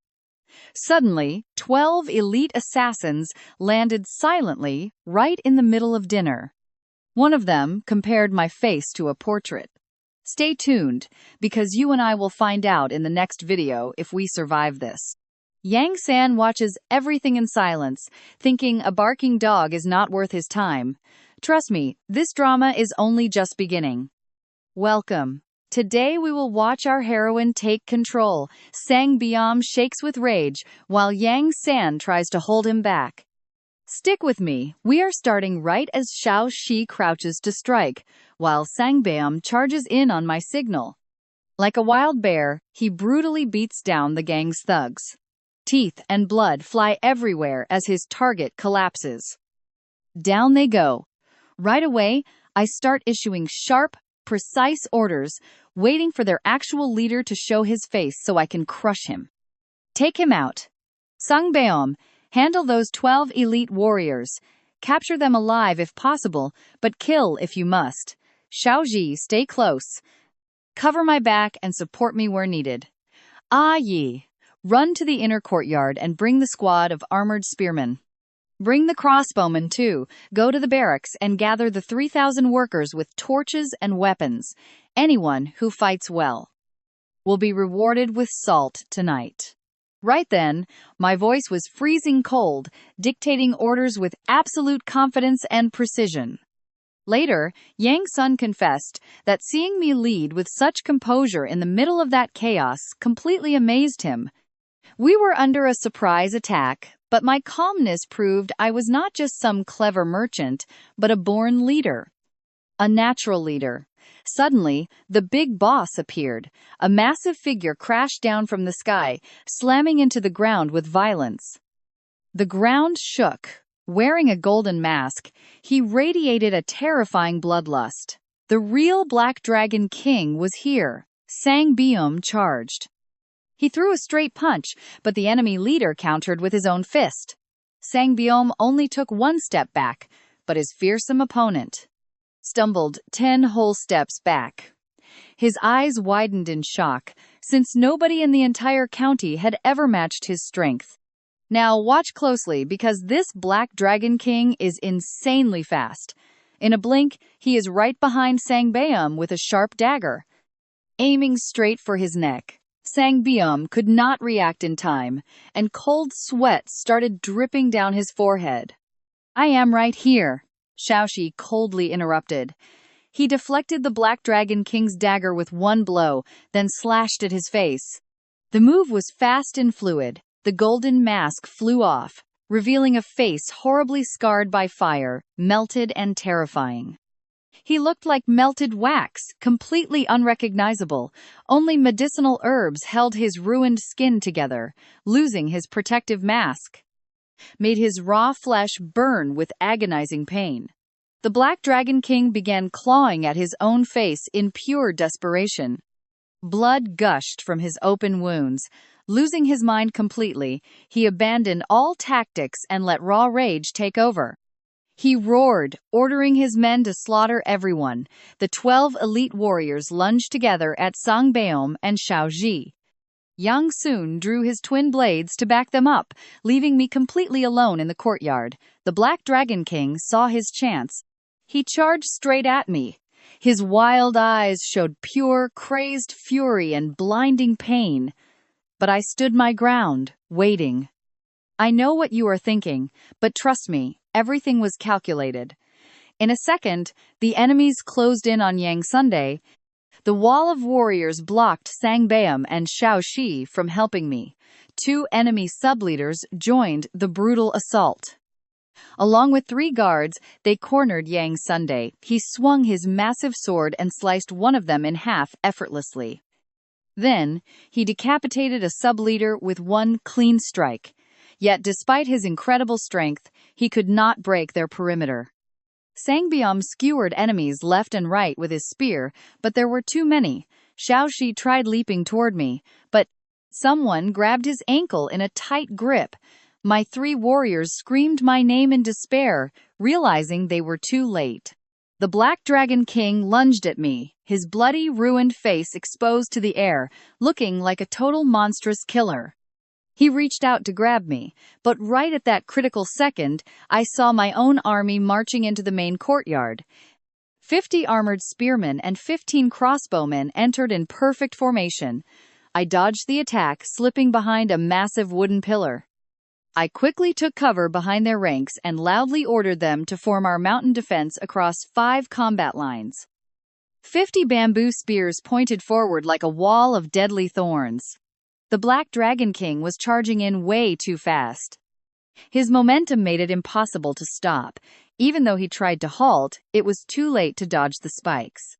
Suddenly, 12 elite assassins landed silently right in the middle of dinner. One of them compared my face to a portrait. Stay tuned, because you and I will find out in the next video if we survive this. Yang San watches everything in silence, thinking a barking dog is not worth his time. Trust me, this drama is only just beginning. Welcome. Today we will watch our heroine take control. Sang Biam shakes with rage, while Yang San tries to hold him back. Stick with me, we are starting right as Xiao Shi crouches to strike, while Sangbeom charges in on my signal. Like a wild bear, he brutally beats down the gang's thugs. Teeth and blood fly everywhere as his target collapses. Down they go. Right away, I start issuing sharp, precise orders, waiting for their actual leader to show his face so I can crush him. Take him out. Sangbeom, handle those 12 elite warriors. Capture them alive if possible, but kill if you must. Xiaoji, stay close. Cover my back and support me where needed. Ah Yi, run to the inner courtyard and bring the squad of armored spearmen. Bring the crossbowmen too. Go to the barracks and gather the 3,000 workers with torches and weapons. Anyone who fights well will be rewarded with salt tonight. Right then, my voice was freezing cold, dictating orders with absolute confidence and precision. Later, Yang Sun confessed that seeing me lead with such composure in the middle of that chaos completely amazed him. We were under a surprise attack, but my calmness proved I was not just some clever merchant, but a born leader. A natural leader. Suddenly, the big boss appeared. A massive figure crashed down from the sky, slamming into the ground with violence. The ground shook. Wearing a golden mask, he radiated a terrifying bloodlust. The real Black Dragon King was here. Sang Biom charged. He threw a straight punch, but the enemy leader countered with his own fist. Sang Biom only took one step back, but his fearsome opponent stumbled 10 whole steps back. His eyes widened in shock, since nobody in the entire county had ever matched his strength. Now watch closely, because this Black Dragon King is insanely fast. In a blink, he is right behind Sangbeom with a sharp dagger, aiming straight for his neck. Sangbeom could not react in time, and cold sweat started dripping down his forehead. "I am right here," Xiaoshi coldly interrupted. He deflected the Black Dragon King's dagger with one blow, then slashed at his face. The move was fast and fluid. The golden mask flew off, revealing a face horribly scarred by fire, melted and terrifying. He looked like melted wax, completely unrecognizable. Only medicinal herbs held his ruined skin together, losing his protective mask. made his raw flesh burn with agonizing pain. The Black Dragon King began clawing at his own face in pure desperation. Blood gushed from his open wounds. Losing his mind completely, he abandoned all tactics and let raw rage take over. He roared, ordering his men to slaughter everyone. The 12 elite warriors lunged together at Sangbeom and Shaoji. Yang Sun drew his twin blades to back them up, leaving me completely alone in the courtyard. The Black Dragon King saw his chance. He charged straight at me. His wild eyes showed pure, crazed fury and blinding pain. But I stood my ground, waiting. I know what you are thinking, but trust me, everything was calculated. In a second, the enemies closed in on Yang Sunday. The wall of warriors blocked Sangbeom and Shaoxi from helping me. 2 enemy subleaders joined the brutal assault. Along with 3 guards, they cornered Yang Sunday. He swung his massive sword and sliced one of them in half effortlessly. Then, he decapitated a subleader with one clean strike. Yet despite his incredible strength, he could not break their perimeter. Sangbeom skewered enemies left and right with his spear, but there were too many. Shaoxi tried leaping toward me, but someone grabbed his ankle in a tight grip. My 3 warriors screamed my name in despair, realizing they were too late. The Black Dragon King lunged at me, his bloody, ruined face exposed to the air, looking like a total monstrous killer. He reached out to grab me, but right at that critical second, I saw my own army marching into the main courtyard. 50 armored spearmen and 15 crossbowmen entered in perfect formation. I dodged the attack, slipping behind a massive wooden pillar. I quickly took cover behind their ranks and loudly ordered them to form our mountain defense across 5 combat lines. 50 bamboo spears pointed forward like a wall of deadly thorns. The Black Dragon King was charging in way too fast. His momentum made it impossible to stop. Even though he tried to halt, it was too late to dodge the spikes.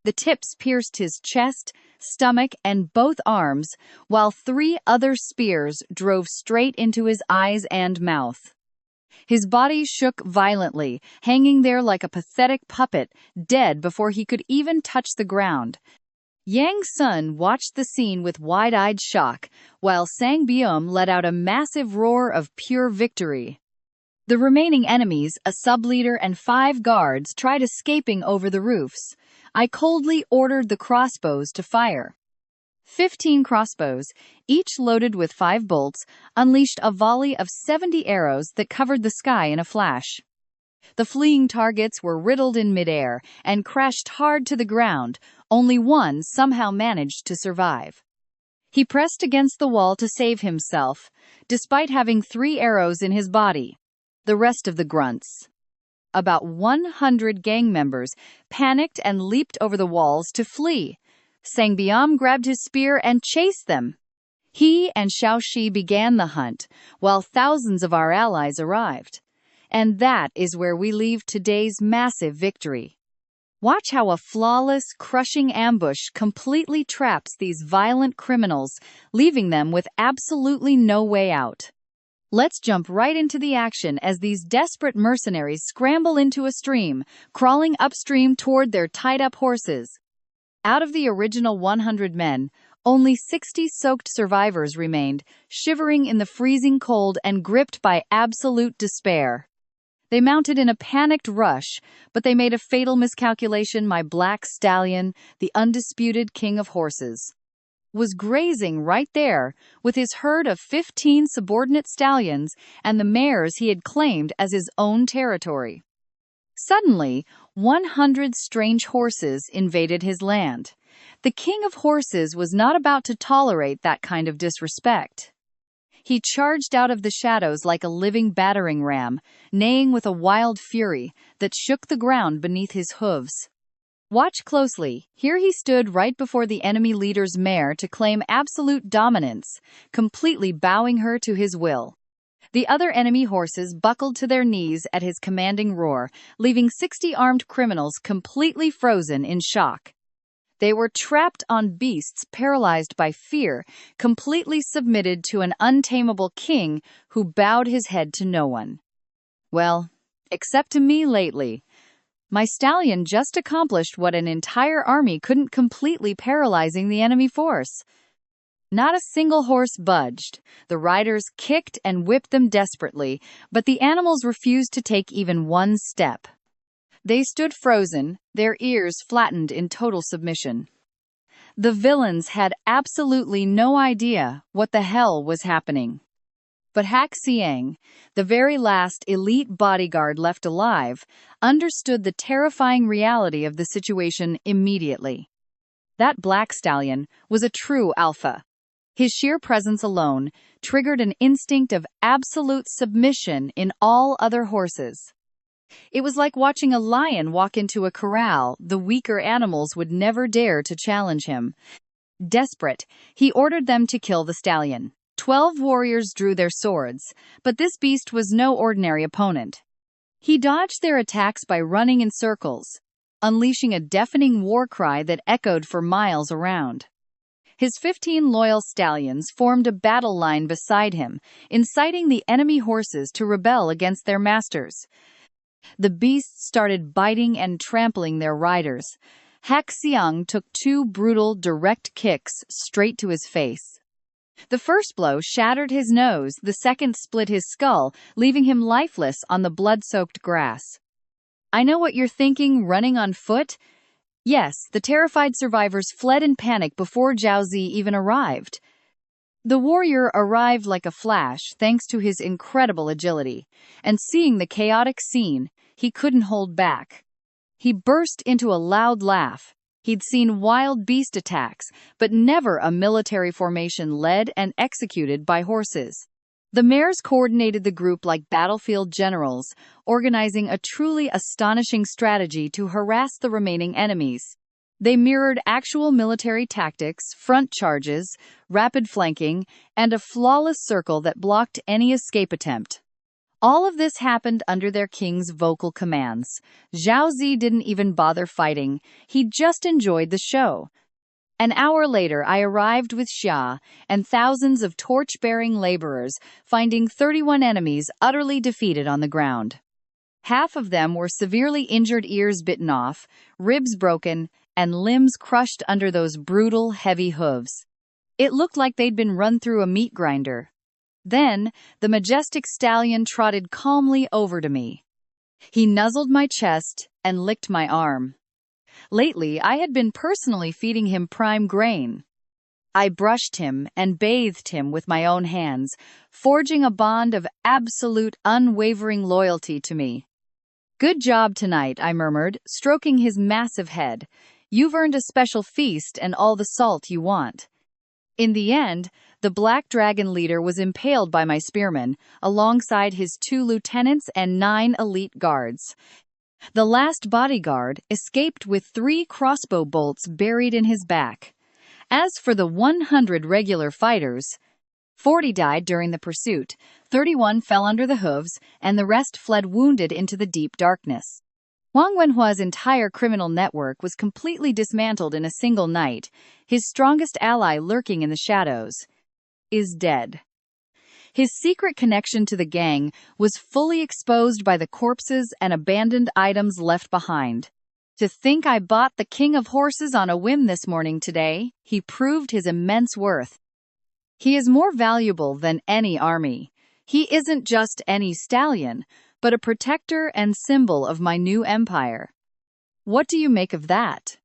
The tips pierced his chest, stomach, and both arms, while 3 other spears drove straight into his eyes and mouth. His body shook violently, hanging there like a pathetic puppet, dead before he could even touch the ground. Yang Sun watched the scene with wide-eyed shock, while Sangbeom let out a massive roar of pure victory. The remaining enemies, a subleader and 5 guards, tried escaping over the roofs. I coldly ordered the crossbows to fire. 15 crossbows, each loaded with 5 bolts, unleashed a volley of 70 arrows that covered the sky in a flash. The fleeing targets were riddled in midair and crashed hard to the ground. Only one somehow managed to survive. He pressed against the wall to save himself, despite having 3 arrows in his body. The rest of the grunts, about 100 gang members, panicked and leaped over the walls to flee. Sangbeom grabbed his spear and chased them. He and Shaoxi began the hunt, while thousands of our allies arrived. And that is where we leave today's massive victory. Watch how a flawless, crushing ambush completely traps these violent criminals, leaving them with absolutely no way out. Let's jump right into the action as these desperate mercenaries scramble into a stream, crawling upstream toward their tied-up horses. Out of the original 100 men, only 60 soaked survivors remained, shivering in the freezing cold and gripped by absolute despair. They mounted in a panicked rush, but they made a fatal miscalculation. My black stallion, the undisputed king of horses, was grazing right there, with his herd of 15 subordinate stallions and the mares he had claimed as his own territory. Suddenly, 100 strange horses invaded his land. The king of horses was not about to tolerate that kind of disrespect. He charged out of the shadows like a living battering ram, neighing with a wild fury that shook the ground beneath his hooves. Watch closely. Here he stood right before the enemy leader's mare to claim absolute dominance, completely bowing her to his will. The other enemy horses buckled to their knees at his commanding roar, leaving 60 armed criminals completely frozen in shock. They were trapped on beasts paralyzed by fear, completely submitted to an untamable king who bowed his head to no one. Well, except to me lately. My stallion just accomplished what an entire army couldn't, completely paralyzing the enemy force. Not a single horse budged. The riders kicked and whipped them desperately, but the animals refused to take even one step. They stood frozen, their ears flattened in total submission. The villains had absolutely no idea what the hell was happening. But Hak Siang, the very last elite bodyguard left alive, understood the terrifying reality of the situation immediately. That black stallion was a true alpha. His sheer presence alone triggered an instinct of absolute submission in all other horses. It was like watching a lion walk into a corral. The weaker animals would never dare to challenge him. Desperate, he ordered them to kill the stallion. 12 warriors drew their swords, but this beast was no ordinary opponent. He dodged their attacks by running in circles, unleashing a deafening war cry that echoed for miles around. His 15 loyal stallions formed a battle line beside him, inciting the enemy horses to rebel against their masters. The beasts started biting and trampling their riders. Hak Siang took 2 brutal, direct kicks straight to his face. The first blow shattered his nose, the second split his skull, leaving him lifeless on the blood-soaked grass. I know what you're thinking, running on foot? Yes, the terrified survivors fled in panic before Zhao Zi even arrived. The warrior arrived like a flash thanks to his incredible agility, and seeing the chaotic scene, he couldn't hold back. He burst into a loud laugh. He'd seen wild beast attacks, but never a military formation led and executed by horses. The mares coordinated the group like battlefield generals, organizing a truly astonishing strategy to harass the remaining enemies. They mirrored actual military tactics, front charges, rapid flanking, and a flawless circle that blocked any escape attempt. All of this happened under their king's vocal commands. Zhao Zi didn't even bother fighting, he just enjoyed the show. An hour later I arrived with Xia and thousands of torch-bearing laborers, finding 31 enemies utterly defeated on the ground. Half of them were severely injured, ears bitten off, ribs broken, and limbs crushed under those brutal, heavy hooves. It looked like they'd been run through a meat grinder. Then, the majestic stallion trotted calmly over to me. He nuzzled my chest and licked my arm. Lately, I had been personally feeding him prime grain. I brushed him and bathed him with my own hands, forging a bond of absolute, unwavering loyalty to me. "Good job tonight," I murmured, stroking his massive head. "You've earned a special feast and all the salt you want." In the end, the Black Dragon leader was impaled by my spearmen, alongside his 2 lieutenants and 9 elite guards. The last bodyguard escaped with 3 crossbow bolts buried in his back. As for the 100 regular fighters, 40 died during the pursuit, 31 fell under the hooves, and the rest fled wounded into the deep darkness. Wang Wenhua's entire criminal network was completely dismantled in a single night. His strongest ally, lurking in the shadows, is dead. His secret connection to the gang was fully exposed by the corpses and abandoned items left behind. "To think I bought the king of horses on a whim this morning today," he proved his immense worth. "He is more valuable than any army. He isn't just any stallion, but a protector and symbol of my new empire." What do you make of that?